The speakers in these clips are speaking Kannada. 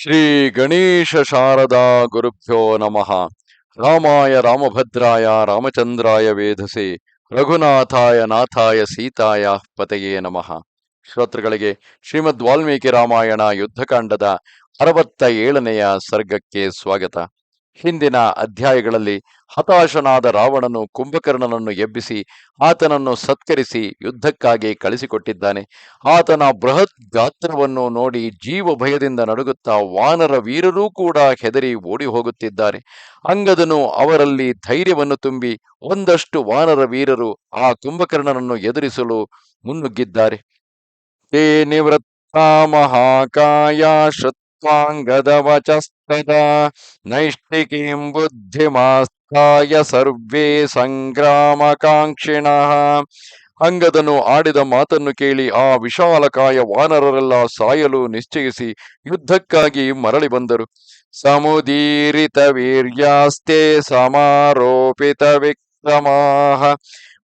ಶ್ರೀ ಗಣೇಶ ಶಾರದಾ ಗುರುಭ್ಯೋ ನಮಃ. ರಾಮಾಯ ರಾಮಭದ್ರಾಯ ರಾಮಚಂದ್ರಾಯ ವೇಧಸೆ ರಘುನಾಥಾಯ ನಾಥಾಯ ಸೀತಾಯ ಪತೆಯೇ ನಮಃ. ಶ್ರೋತೃಗಳಿಗೆ ಶ್ರೀಮದ್ ವಾಲ್ಮೀಕಿ ರಾಮಾಯಣ ಯುದ್ಧಕಾಂಡದ 67ನೆಯ ಸರ್ಗಕ್ಕೆ ಸ್ವಾಗತ. ಹಿಂದಿನ ಅಧ್ಯಾಯಗಳಲ್ಲಿ ಹತಾಶನಾದ ರಾವಣನು ಕುಂಭಕರ್ಣನನ್ನು ಎಬ್ಬಿಸಿ ಆತನನ್ನು ಸತ್ಕರಿಸಿ ಯುದ್ಧಕ್ಕಾಗಿ ಕಳಿಸಿಕೊಟ್ಟಿದ್ದಾನೆ. ಆತನ ಬೃಹತ್ ಗಾತ್ರವನ್ನು ನೋಡಿ ಜೀವ ಭಯದಿಂದ ನಡುಗುತ್ತಾ ವಾನರ ವೀರರೂ ಕೂಡ ಹೆದರಿ ಓಡಿ ಹೋಗುತ್ತಿದ್ದಾರೆ. ಅಂಗದನು ಅವರಲ್ಲಿ ಧೈರ್ಯವನ್ನು ತುಂಬಿ ಒಂದಷ್ಟು ವಾನರ ವೀರರು ಆ ಕುಂಭಕರ್ಣನನ್ನು ಎದುರಿಸಲು ಮುನ್ನುಗ್ಗಿದ್ದಾರೆ. ತೇ ನಿವೃತ್ತ ಮಹಾಕಾಯ ಶ್ರುತ್ವಾಂಗದವಚಸ್ತದಾ ನೈಷ್ಠಿಕೀಂ ಬುದ್ಧಿಮಾಸ್ಥಾಯ ಸರ್ವೇ ಸಂಗ್ರಾಮಕಾಂಕ್ಷಿಣಃ. ಅಂಗದನು ಆಡಿದ ಮಾತನ್ನು ಕೇಳಿ ಆ ವಿಶಾಲಕಾಯ ವಾನರರೆಲ್ಲ ಸಾಯಲು ನಿಶ್ಚಯಿಸಿ ಯುದ್ಧಕ್ಕಾಗಿ ಮರಳಿ ಬಂದರು. ಸಮುದೀರಿತ ವೀರ್ಯಾಸ್ತೆ ಸಮಾರೋಪಿತ ವಿಕ್ರಮಾಃ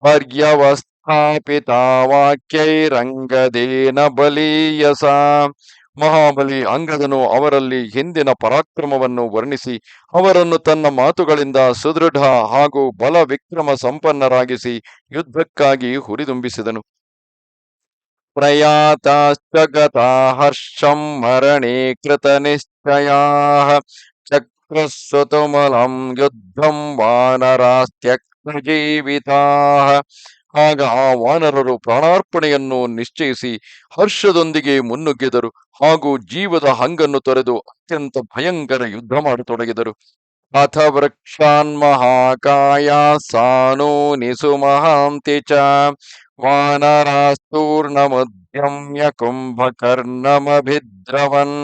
ಪರ್ಯವಸ್ಥಾಪಿತ ವಾಕ್ಯೈರಂಗದೇನ ಬಲೀಯಸ. ಮಹಾಬಲಿ ಅಂಗದನು ಅವರಲ್ಲಿ ಹಿಂದಿನ ಪರಾಕ್ರಮವನ್ನು ವರ್ಣಿಸಿ ಅವರನ್ನು ತನ್ನ ಮಾತುಗಳಿಂದ ಸುದೃಢ ಹಾಗೂ ಬಲ ವಿಕ್ರಮ ಸಂಪನ್ನರಾಗಿಸಿ ಯುದ್ಧಕ್ಕಾಗಿ ಹುರಿದುಂಬಿಸಿದನು. ಪ್ರಯಾತಾಶ್ಚ ಗತಾ ಹರ್ಷಂ ಮರಣೀಕೃತ ನಿಶ್ಚಯಾಃ ಚಕ್ರಸ್ಸುತುಮಲಂ ಯುದ್ಧಂ ವಾನರಾಸ್ತ್ಯಕ್ತ ಜೀವಿತಾಃ. ಆಗ ಆ ವಾನರರು ಪ್ರಾಣಾರ್ಪಣೆಯನ್ನು ನಿಶ್ಚಯಿಸಿ ಹರ್ಷದೊಂದಿಗೆ ಮುನ್ನುಗ್ಗಿದರು ಹಾಗೂ ಜೀವದ ಹಂಗನ್ನು ತೊರೆದು ಅತ್ಯಂತ ಭಯಂಕರ ಯುದ್ಧ ಮಾಡತೊಡಗಿದರು. ಅಥ ವೃಕ್ಷಾನ್ ಮಹಾಕಾಯ ಸಾನೂನಿ ಸುಮಹಾಂತಿ ಚ ವಾನರಾಸ್ತೂರ್ಣಮುದ್ಯಮ್ಯ ಕುಂಭಕರ್ಣಮಭಿದ್ರವನ್.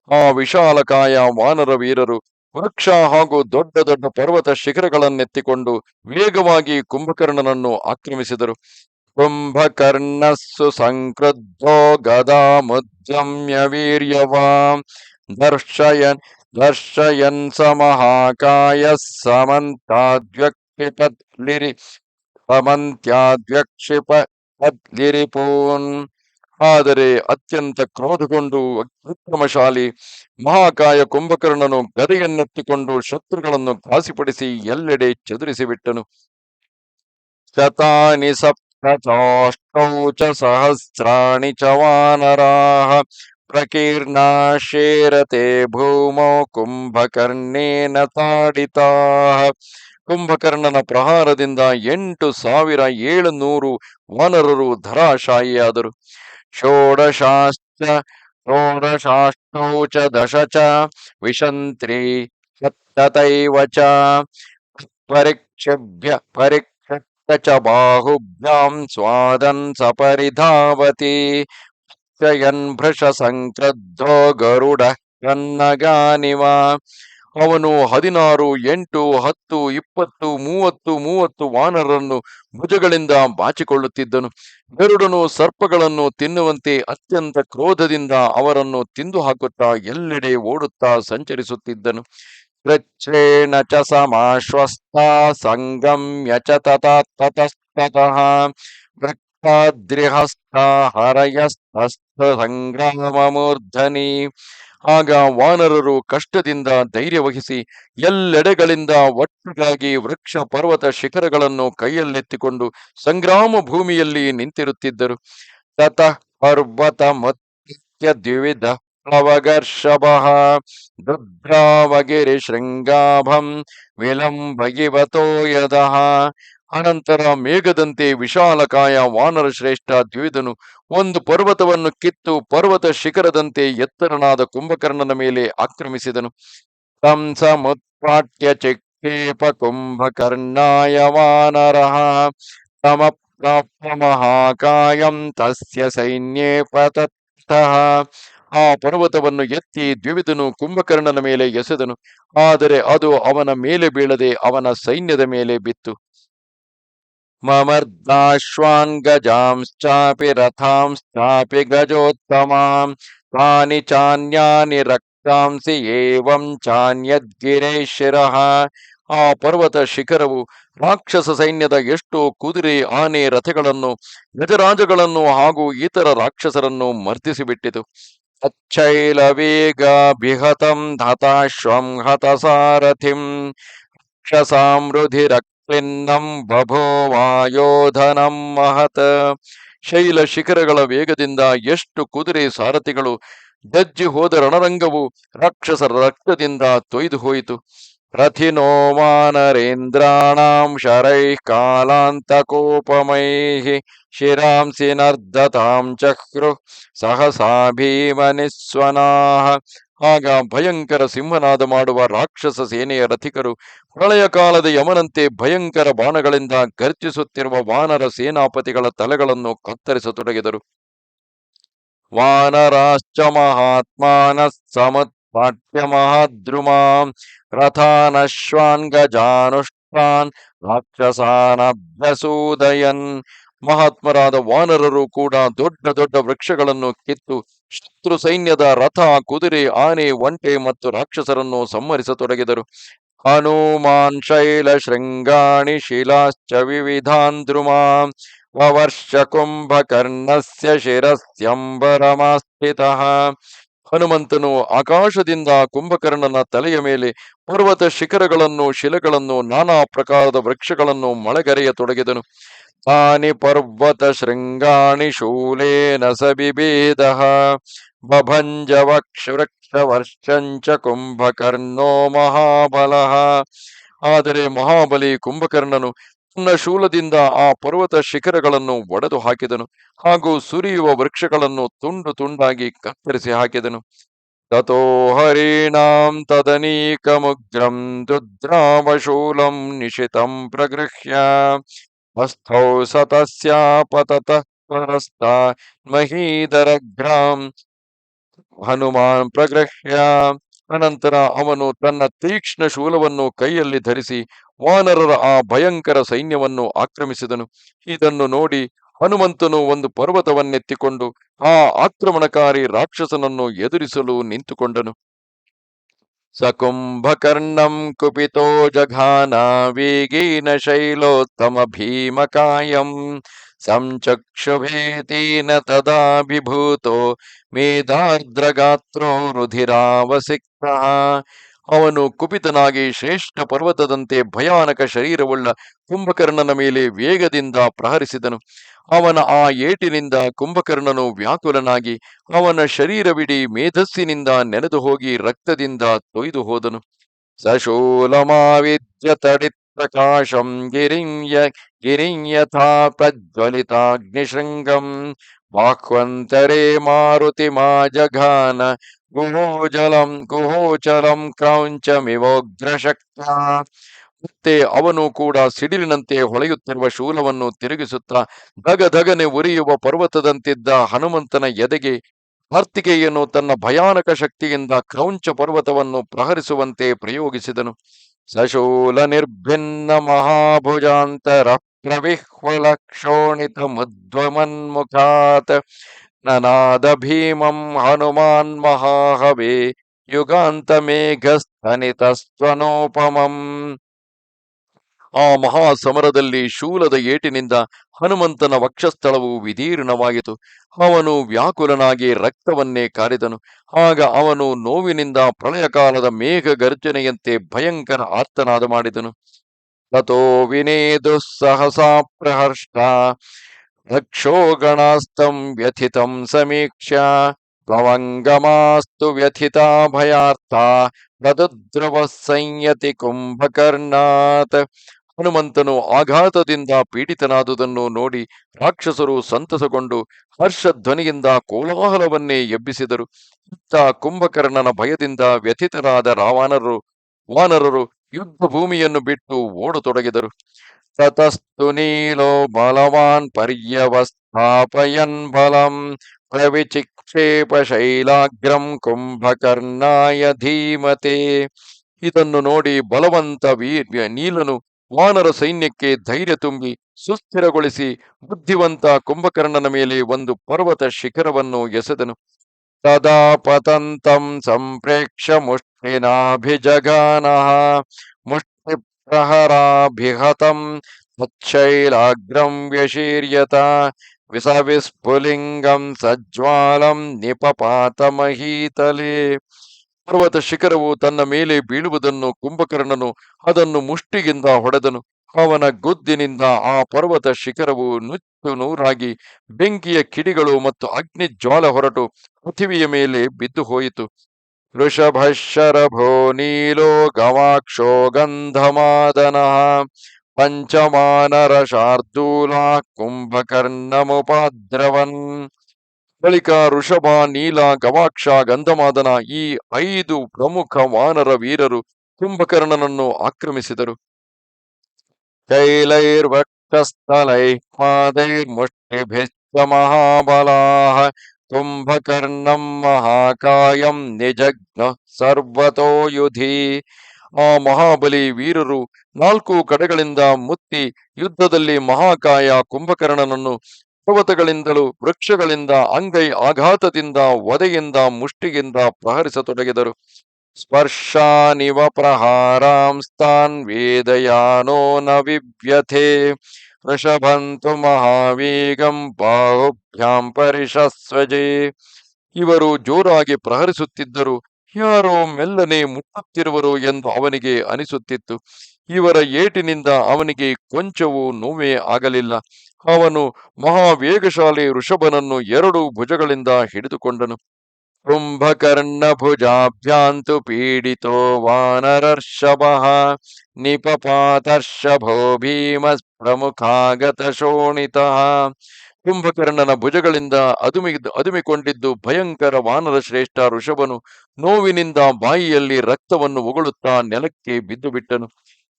ಆ ವಿಶಾಲಕಾಯ ವಾನರ ವೀರರು ವೃಕ್ಷ ಹಾಗೂ ದೊಡ್ಡ ದೊಡ್ಡ ಪರ್ವತ ಶಿಖರಗಳನ್ನೆತ್ತಿಕೊಂಡು ವೇಗವಾಗಿ ಕುಂಭಕರ್ಣನನ್ನು ಆಕ್ರಮಿಸಿದರು. ಕುಂಭಕರ್ಣಸ್ಸು ಸಂಕ್ರುದ್ಧೋ ಗದಾ ಮುದ್ಯಮ್ಯ ವೀರ್ಯವಾಂ ದರ್ಶಯನ್ ಸ ಮಹಾಕಾಯ ಸಮಂತ್ಯಾದ್ವಕ್ಷಿಪದ್ಲಿರಿಪೂನ್. ಆದರೆ ಅತ್ಯಂತ ಕ್ರೋಧಗೊಂಡು ವಿಕ್ರಮಶಾಲಿ ಮಹಾಕಾಯ ಕುಂಭಕರ್ಣನು ಗದೆಯನ್ನೆತ್ತಿಕೊಂಡು ಶತ್ರುಗಳನ್ನು ಘಾಸಿಪಡಿಸಿ ಎಲ್ಲೆಡೆ ಚದುರಿಸಿಬಿಟ್ಟನು. ಶತಾನಿ ಸಪ್ತಚಾಷ್ಟೌ ಚ ಸಹಸ್ರಾಣಿ ಚ ವಾನರಾಃ ಪ್ರಕೀರ್ಣಾಶೇರತೆ ಭೂಮೌ ಕುಂಭಕರ್ಣೇನ ತಾಡಿತಾಃ. ಕುಂಭಕರ್ಣನ ಪ್ರಹಾರದಿಂದ 8,700 ವಾನರರು ಧರಾಶಾಯಿಯಾದರು. ಷೋಡಶಾಷ್ಟೌ ಚ ದಶ ಚ ವಿಶಂತ್ರಿ ಸಪ್ತತೈವ ಚ ಪರಿಕ್ಷಿಪ್ತ ಚ ಬಾಹುಭ್ಯಾಂ ಸ್ವಾದನ್ ಸಪರಿಧಾವತಿ ಚಯನ್ ಭೃಶ ಸಂಕ್ರುದ್ಧೋ ಗರುಡ ಕನ್ನಗಾನಿವ. ಅವನು 16, 8, 10, 20, 30 ವಾನರರನ್ನು ಭುಜಗಳಿಂದ ಬಾಚಿಕೊಳ್ಳುತ್ತಿದ್ದನು. ಗರುಡನು ಸರ್ಪಗಳನ್ನು ತಿನ್ನುವಂತೆ ಅತ್ಯಂತ ಕ್ರೋಧದಿಂದ ಅವರನ್ನು ತಿಂದು ಹಾಕುತ್ತಾ ಎಲ್ಲೆಡೆ ಓಡುತ್ತಾ ಸಂಚರಿಸುತ್ತಿದ್ದನು. ಕೃಚ್ಛ್ರೇಣ ಚ ಸಮಾಶ್ವಸ್ತ ಸಂಗಮ್ಯ ಚ ತತಸ್ತತಃ ವೃಕ್ಷಾದ್ರಿಹಸ್ತ ಹರಯಸ್ತಸ್ಥ ಸಂಗ್ರಾಮಮೂರ್ಧನಿ. ಆಗ ವಾನರರು ಕಷ್ಟದಿಂದ ಧೈರ್ಯ ವಹಿಸಿ ಎಲ್ಲೆಡೆಗಳಿಂದ ಒಟ್ಟಿಗಾಗಿ ವೃಕ್ಷ ಪರ್ವತ ಶಿಖರಗಳನ್ನು ಕೈಯಲ್ಲೆತ್ತಿಕೊಂಡು ಸಂಗ್ರಾಮ ಭೂಮಿಯಲ್ಲಿ ನಿಂತಿರುತ್ತಿದ್ದರು. ತತಃ ಪರ್ವತ ಮುತ್ಯ ದ್ವಿವಿಧ ಪ್ಲವಗರ್ಷಭಃ ದುರ್ಧಾವಗಿರಿ ಶೃಂಗಾಭಂ ವಿಲಂಬಗಿವತೋ ಯದಃ. ಅನಂತರ ಮೇಘದಂತೆ ವಿಶಾಲಕಾಯ ವಾನರ ಶ್ರೇಷ್ಠ ದ್ವಿವಿಧನು ಒಂದು ಪರ್ವತವನ್ನು ಕಿತ್ತು ಪರ್ವತ ಶಿಖರದಂತೆ ಎತ್ತರನಾದ ಕುಂಭಕರ್ಣನ ಮೇಲೆ ಆಕ್ರಮಿಸಿದನು. ತಂಸಮುತ್ಪಾಟ್ಯ ಚಿಕ್ಷೇಪ ಕುಂಭಕರ್ಣಾಯ ವಾನರಃ ಸಮಪ್ರಾಪ್ಯ ಮಹಾಕಾಯಂ ತಸ್ಯ ಸೈನ್ಯೇ ಪತತಃ. ಆ ಪರ್ವತವನ್ನು ಎತ್ತಿ ದ್ವಿವಿಧನು ಕುಂಭಕರ್ಣನ ಮೇಲೆ ಎಸೆದನು. ಆದರೆ ಅದು ಅವನ ಮೇಲೆ ಬೀಳದೆ ಅವನ ಸೈನ್ಯದ ಮೇಲೆ ಬಿತ್ತು. ಮಮರ್ದಾಶ್ವಾನ್ ಗಜಾಂಶ್ಚಾಪಿ ರಥಾಂಶ್ಚಾಪಿ ಗಜೋತ್ತಮಾಂ ತಾನಿ ಚಾನ್ಯಾನಿ ರಕ್ತಾಂಸಿ ಏವಂ ಚಾನ್ಯದ್ಗಿರೇಶಿರಃ. ಆ ಪರ್ವತ ಶಿಖರವು ರಾಕ್ಷಸ ಸೈನ್ಯದ ಎಷ್ಟೋ ಕುದುರೆ, ಆನೆ, ರಥಗಳನ್ನು, ಗಜರಾಜಗಳನ್ನು ಹಾಗೂ ಇತರ ರಾಕ್ಷಸರನ್ನು ಮರ್ದಿಸಿಬಿಟ್ಟಿತು. अच्छैलवेगाभिहतं धताश्वं हतसारथिं क्षसां रुधिरक्लिन्नं ಬಭೋವಾಯೋಧನಂ ಮಹತ್. ಶೈಲ ಶಿಖರಗಳ ವೇಗದಿಂದ ಎಷ್ಟು ಕುದುರೆ ಸಾರಥಿಗಳು ದಜ್ಜಿ ಹೋದ ರಣರಂಗವು ರಾಕ್ಷಸರ ರಕ್ತದಿಂದ ತೊಯ್ದು ಹೋಯಿತು. ರಥಿನೋ ವಾನರೇಂದ್ರಾಣಾಂ ಶರೈಃ ಕಾಲಾಂತಕೋಪಮೈಃ ಶಿರಾಂಸಿ ನರ್ದತಾಂ ಚಕ್ರುಃ ಸಹಸಾ ಭೀಮನಿಸ್ವನಾಃ. ಆಗ ಭಯಂಕರ ಸಿಂಹನಾದ ಮಾಡುವ ರಾಕ್ಷಸ ಸೇನೆಯ ರಥಿಕರು ಪ್ರಳಯ ಕಾಲದ ಯಮನಂತೆ ಭಯಂಕರ ಬಾಣಗಳಿಂದ ಗರ್ಜಿಸುತ್ತಿರುವ ವಾನರ ಸೇನಾಪತಿಗಳ ತಲೆಗಳನ್ನು ಕತ್ತರಿಸತೊಡಗಿದರು. ವಾನರಾಶ್ಚ ಮಹಾತ್ಮಾನಃ ಸಮುತ್ಪಾಟ್ಯ ಮಹಾದ್ರುಮಾಂ ರಥಾನಶ್ವಾನ್ ಗಜಾನುಷ್ಠಾನ್ ರಾಕ್ಷಸಾನಭ್ಯಸೂದಯನ್. ಮಹಾತ್ಮರಾದ ವಾನರರು ಕೂಡ ದೊಡ್ಡ ದೊಡ್ಡ ವೃಕ್ಷಗಳನ್ನು ಕಿತ್ತು ಶತ್ರು ಸೈನ್ಯದ ರಥ, ಕುದುರೆ, ಆನೆ, ಒಂಟೆ ಮತ್ತು ರಾಕ್ಷಸರನ್ನು ಸಂಹರಿಸತೊಡಗಿದರು. ಹನುಮಾನ್ ಶೈಲ ಶೃಂಗಾಣಿ ಶಿಲಾಶ್ಚ ವಿವಿಧಾನ್ ದ್ರುಮಾಂ ವವರ್ಷ ಕುಂಭಕರ್ಣಸ್ಯ ಶಿರಸ್ಯಂಬರಮಾಸ್ಥಿತಃ. ಹನುಮಂತನು ಆಕಾಶದಿಂದ ಕುಂಭಕರ್ಣನ ತಲೆಯ ಮೇಲೆ ಪರ್ವತ ಶಿಖರಗಳನ್ನು, ಶಿಲೆಗಳನ್ನು, ನಾನಾ ಪ್ರಕಾರದ ವೃಕ್ಷಗಳನ್ನು ಮಳೆಗರೆಯತೊಡಗಿದನು. ತಾನಿ ಪರ್ವತ ಶೃಂಗಾಣಿ ಶೂಲೇನ ಸ ಬಿಭೇದಃ ಬಭಂಜ ವೃಕ್ಷ ವರ್ಷಂಚ ಕುಂಭಕರ್ಣೋ ಮಹಾಬಲಃ. ಆದರೆ ಮಹಾಬಲಿ ಕುಂಭಕರ್ಣನು ತನ್ನ ಶೂಲದಿಂದ ಆ ಪರ್ವತ ಶಿಖರಗಳನ್ನು ಒಡೆದು ಹಾಕಿದನು ಹಾಗೂ ಸುರಿಯುವ ವೃಕ್ಷಗಳನ್ನು ತುಂಡು ತುಂಡಾಗಿ ಕತ್ತರಿಸಿ ಹಾಕಿದನು. ತಥೋ ಹರಿಣಾಂ ತದನೀಕಮುಗ್ರಂ ದುದ್ರಾವಶೂಲಂ ನಿಶಿತಂ ಪ್ರಗೃಹ್ಯ ಹಸ್ಥೌ ಸತಸ್ಯಾಪತತಃ ಪರಸ್ತಾನ್ ಮಹೀಧರಗ್ರಾಂ ಹನುಮಾನ್ ಪ್ರಗೃಹ್ಯ. ಅನಂತರ ಅವನು ತನ್ನ ತೀಕ್ಷ್ಣ ಶೂಲವನ್ನು ಕೈಯಲ್ಲಿ ಧರಿಸಿ ವಾನರರ ಆ ಭಯಂಕರ ಸೈನ್ಯವನ್ನು ಆಕ್ರಮಿಸಿದನು. ಇದನ್ನು ನೋಡಿ ಹನುಮಂತನು ಒಂದು ಪರ್ವತವನ್ನೆತ್ತಿಕೊಂಡು ಆ ಆಕ್ರಮಣಕಾರಿ ರಾಕ್ಷಸನನ್ನು ಎದುರಿಸಲು ನಿಂತುಕೊಂಡನು. ಸಕುಂಭಕರ್ಣಂ ಕುಪಿತೋ ಜಘಾನ ವೇಗೇನ ಶೈಲೋತ್ತಮ ಭೀಮಕಾಯಂ ಸಂಚಕ್ಷುಭೇತೀನ ತದಾಭಿಭೂತೋ ಮೇಧಾರ್ದ್ರಗಾತ್ರೋ ರುಧಿರಾವಸಿಕ್ತಃ. ಅವನು ಕುಪಿತನಾಗಿ ಶ್ರೇಷ್ಠ ಪರ್ವತದಂತೆ ಭಯಾನಕ ಶರೀರವುಳ್ಳ ಕುಂಭಕರ್ಣನ ಮೇಲೆ ವೇಗದಿಂದ ಪ್ರಹರಿಸಿದನು. ಅವನ ಆ ಏಟಿನಿಂದ ಕುಂಭಕರ್ಣನು ವ್ಯಾಕುಲನಾಗಿ ಅವನ ಶರೀರವಿಡೀ ಮೇಧಸ್ಸಿನಿಂದ ನೆನೆದು ಹೋಗಿ ರಕ್ತದಿಂದ ತೊಯ್ದು ಹೋದನು. ಸಶೂಲಮಾವಿದ್ಯ ತಡಿತ್ಪ್ರಕಾಶಂ ಗಿರಿಯಥಾ ಪ್ರಜ್ವಲಿತಾಗ್ನಿಶೃಂಗಂ ಬಾಹ್ವಂತರೇ ಮಾರುತಿ ಮಾ ಜಘಾನ ಗುಹೋಚಲಂ ಕ್ರೌಂಚಮಿವೋಗ್ರಶಕ್ತ. ಮತ್ತೆ ಅವನು ಕೂಡ ಸಿಡಿಲಿನಂತೆ ಹೊಳೆಯುತ್ತಿರುವ ಶೂಲವನ್ನು ತಿರುಗಿಸುತ್ತಾ ಧಗಧಗನೆ ಉರಿಯುವ ಪರ್ವತದಂತಿದ್ದ ಹನುಮಂತನ ಎದೆಗೆ ಕಾರ್ತಿಕೇಯನು ತನ್ನ ಭಯಾನಕ ಶಕ್ತಿಯಿಂದ ಕ್ರೌಂಚ ಪರ್ವತವನ್ನು ಪ್ರಹರಿಸುವಂತೆ ಪ್ರಯೋಗಿಸಿದನು. ಸಶೂಲ ನಿರ್ಭಿನ್ನ ಮಹಾಭುಜಾಂತರ ಪ್ರವಿಹ್ವಲ ಕ್ಷೋಣಿತ ಮುದ್ವಮನ್ಮುಖಾತ್ ನನಾದ ಭೀಮಂ ಹನುಮಾನ್ ಮಹಾಹವೇ ಯುಗಾಂತ ಮೇಘಸ್ತನಿತಸ್ತ್ವನೋಪಮಂ. ಆ ಮಹಾ ಸಮರದಲ್ಲಿ ಶೂಲದ ಏಟಿನಿಂದ ಹನುಮಂತನ ವಕ್ಷಸ್ಥಳವು ವಿದೀರ್ಣವಾಯಿತು. ಅವನು ವ್ಯಾಕುಲನಾಗಿ ರಕ್ತವನ್ನೇ ಕಾರಿದನು. ಆಗ ಅವನು ನೋವಿನಿಂದ ಪ್ರಳಯ ಕಾಲದ ಮೇಘ ಗರ್ಜನೆಯಂತೆ ಭಯಂಕರ ಆರ್ತನಾದ ಮಾಡಿದನು. ತಥೋ ವಿನೇದು ಸಹಸಾ ಪ್ರಹರ್ಷ ರಕ್ಷೋಗಣಾಸ್ತಂ ವ್ಯಥಿತಂ ಸಮೀಕ್ಷ್ಯ ಪ್ಲವಂಗಮಾಸ್ತು ವ್ಯಥಿತಾ ಭಯಾರ್ಥ ಪ್ರದುದ್ರವ ಸಂಯತಿ ಕುಂಭಕರ್ಣಾತ್. ಹನುಮಂತನು ಆಘಾತದಿಂದ ಪೀಡಿತನಾದುದನ್ನು ನೋಡಿ ರಾಕ್ಷಸರು ಸಂತಸಗೊಂಡು ಹರ್ಷಧ್ವನಿಯಿಂದ ಕೋಲಾಹಲವನ್ನೇ ಎಬ್ಬಿಸಿದರು. ಇತ್ತ ಕುಂಭಕರ್ಣನ ಭಯದಿಂದ ವ್ಯಥಿತರಾದ ವಾನರರು ಯುದ್ಧ ಭೂಮಿಯನ್ನು ಬಿಟ್ಟು ಓಡತೊಡಗಿದರು. ತತಸ್ತು ನೀಲೋ ಬಲವಾನ್ ಪರ್ಯವಸ್ಥಾಪಯನ್ ಬಲಂ ಪ್ರವಿಚಿಕ್ಷೇಪ ಶೈಲಾಗ್ರಂ ಕುಂಭಕರ್ಣಾಯ ಧೀಮತೆ. ಇದನ್ನು ನೋಡಿ ಬಲವಂತ ನೀಲನು ವಾನರ ಸೈನ್ಯಕ್ಕೆ ಧೈರ್ಯ ತುಂಬಿ ಸುಸ್ಥಿರಗೊಳಿಸಿ ಬುದ್ಧಿವಂತ ಕುಂಭಕರ್ಣನ ಮೇಲೆ ಒಂದು ಪರ್ವತ ಶಿಖರವನ್ನು ಎಸೆದನು. ತದಾ ಪತಂತಂ ಸಂಪ್ರೇಕ್ಷ ಮುಷ್ಟಿನಾಭಿಜಗಾನಃ ಮುಷ್ಟಿ ಪ್ರಹರಾಭಿಹತಂ ತಚ್ಛೈಲಾಗ್ರಂ ವ್ಯಶೀರ್ಯತ ವಿಸವಿಸ್ಫುಲಿಂಗಂ ಸಜ್ವಾಲಂ ನಿಪಪಾತ ಮಹೀತಲೆ. ಪರ್ವತ ಶಿಖರವು ತನ್ನ ಮೇಲೆ ಬೀಳುವುದನ್ನು ಕುಂಭಕರ್ಣನು ಅದನ್ನು ಮುಷ್ಟಿಗಿಂದ ಹೊಡೆದನು. ಅವನ ಗುದ್ದಿನಿಂದ ಆ ಪರ್ವತ ಶಿಖರವು ನುಚ್ಚು ನೂರಾಗಿ ಬೆಂಕಿಯ ಕಿಡಿಗಳು ಮತ್ತು ಅಗ್ನಿ ಜ್ವಾಲ ಹೊರಟು ಪೃಥಿವಿಯ ಮೇಲೆ ಬಿದ್ದು ಹೋಯಿತು. ವೃಷಭಶರಭೋ ನೀಲೋ ಗವಾಕ್ಷೋ ಗಂಧಮಾದನಃ ಪಂಚಮಾನರ ಶಾರ್ದೂಲ ಕುಂಭಕರ್ಣಮುಪದ್ರವನ್. ಬಳಿಕ ಋಷಭ, ನೀಲ, ಗವಾಕ್ಷ, ಗಂಧಮಾದನ ಈ 5 ಪ್ರಮುಖ ವಾನರ ವೀರರು ಕುಂಭಕರ್ಣನನ್ನು ಆಕ್ರಮಿಸಿದರು. ಶೈಲೈರ್ವಕ್ಷಸ್ಥಲೈಃ ಪಾದೈರ್ಮುಷ್ಟಿಭಿಶ್ಚ ಮಹಾಬಲಾಃ ಕುಂಭಕರ್ಣಂ ಮಹಾಕಾಯಂ ನಿಜಘ್ನ ಸರ್ವತೋ ಯುಧಿ. ಆ ಮಹಾಬಲಿ ವೀರರು 4 ಕಡೆಗಳಿಂದ ಮುತ್ತಿ ಯುದ್ಧದಲ್ಲಿ ಮಹಾಕಾಯ ಕುಂಭಕರ್ಣನನ್ನು ಪರ್ವತಗಳಿಂದಲೂ ವೃಕ್ಷಗಳಿಂದ ಅಂಗೈ ಆಘಾತದಿಂದ ವಧೆಯಿಂದ ಮುಷ್ಟಿಯಿಂದ ಪ್ರಹರಿಸತೊಡಗಿದರು. ಸ್ಪರ್ಶಾನಿವ ಪ್ರಹಾರಾಂಸ್ತಾನ್ ವೇದಯಾನೋ ನ ವಿವ್ಯಥೆ ವೃಷಭಂತು ಮಹಾವೇಗಂ ಬಾಹುಭ್ಯಾಂ ಪರಿಶಸ್ವಜೆ. ಇವರು ಜೋರಾಗಿ ಪ್ರಹರಿಸುತ್ತಿದ್ದರು. ಯಾರೋ ಮೆಲ್ಲನೆ ಮುಟ್ಟುತ್ತಿರುವರು ಎಂದು ಅವನಿಗೆ ಅನಿಸುತ್ತಿತ್ತು. ಇವರ ಏಟಿನಿಂದ ಅವನಿಗೆ ಕೊಂಚವೂ ನೋವೇ ಆಗಲಿಲ್ಲ. ಅವನು ಮಹಾವೇಗಶಾಲಿ ಋಷಭನನ್ನು 2 ಭುಜಗಳಿಂದ ಹಿಡಿದುಕೊಂಡನು. ಕುಂಭಕರ್ಣ ಭುಜಾಭ್ಯಾಂತು ಪೀಡಿತೋ ವಾನರರ್ಷಭಃ ನಿಪಪಾತರ್ಷಭೋ ಭೀಮ ಪ್ರಮುಖಾಗತ ಶೋಣಿತಃ. ಕುಂಭಕರ್ಣನ ಭುಜಗಳಿಂದ ಅದುಮಿಕೊಂಡಿದ್ದು ಭಯಂಕರ ವಾನರ ಶ್ರೇಷ್ಠ ಋಷಭನು ನೋವಿನಿಂದ ಬಾಯಿಯಲ್ಲಿ ರಕ್ತವನ್ನು ಉಗುಳುತ್ತಾ ನೆಲಕ್ಕೆ ಬಿದ್ದು ಬಿಟ್ಟನು.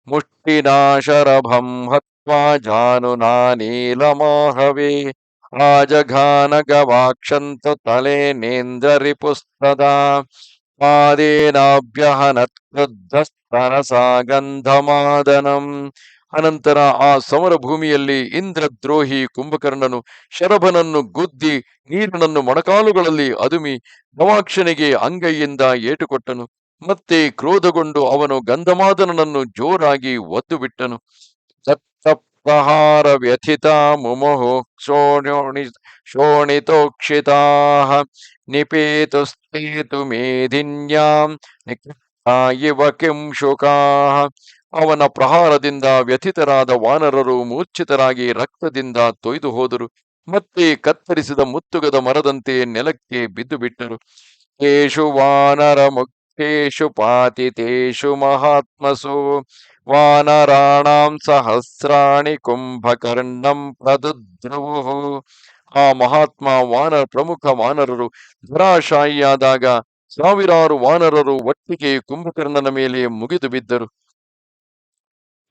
ಮುಷ್ಟಿನಾಶರಭಂ ಹತ್ವಾ ಜಾನುನಾ ನೀಲಮಾಹವೇ ರಾಜಘಾನ ಗವಾಕ್ಷಂತು ತಲೆ ನೇಂದ್ರ ರಿಪುಸ್ತದಾ ಪಾದೇನಾಭ್ಯಹನತ್ ಕ್ರುದ್ಧಸ್ತನಸಾ ಗಂಧಮಾದನಂ. ಅನಂತರ ಆ ಸಮರ ಭೂಮಿಯಲ್ಲಿ ಇಂದ್ರದ್ರೋಹಿ ಕುಂಭಕರ್ಣನು ಶರಭನನ್ನು ಗುದ್ದಿ ನೀರನನ್ನು ಮೊಣಕಾಲುಗಳಲ್ಲಿ ಅದುಮಿ ಗವಾಕ್ಷನಿಗೆ ಅಂಗೈಯಿಂದ ಏಟುಕೊಟ್ಟನು. ಮತ್ತೆ ಕ್ರೋಧಗೊಂಡು ಅವನು ಗಂಧಮಾದನನನ್ನು ಜೋರಾಗಿ ಒದ್ದು ಬಿಟ್ಟನು. ಪ್ರಹಾರ ವ್ಯಥಿತ ಮುಮುಹು ಶೋಣಿತೋಕ್ಷಿತಾ ನಿಪೇತುಸ್ತೇತು ಮೇಧಿನ್ಯಾಂ ಇವ ಕಿಂಶುಕಾ. ಅವನ ಪ್ರಹಾರದಿಂದ ವ್ಯಥಿತರಾದ ವಾನರರು ಮೂರ್ಛಿತರಾಗಿ ರಕ್ತದಿಂದ ತೊಯ್ದು ಹೋದರು. ಮತ್ತೆ ಕತ್ತರಿಸಿದ ಮುತ್ತುಗದ ಮರದಂತೆ ನೆಲಕ್ಕೆ ಬಿದ್ದು ಬಿಟ್ಟರು. ತೇಷು ವಾನರ ಮುಖ್ಯೇಷು ಪಾತಿತೇಷು ಮಹಾತ್ಮಸು ವಾನರಾಣಾಂ ಸಹಸ್ರಾಣಿ ಕುಂಭಕರ್ಣಂ ಪ್ರದುದ್ರುವು. ಆ ಮಹಾತ್ಮ ಪ್ರಮುಖ ವಾನರರು ಧರಾಶಾಯಿಯಾದಾಗ ಸಾವಿರಾರು ವಾನರರು ಒಟ್ಟಿಗೆ ಕುಂಭಕರ್ಣನ ಮೇಲೆ ಮುಗಿದು ಬಿದ್ದರು.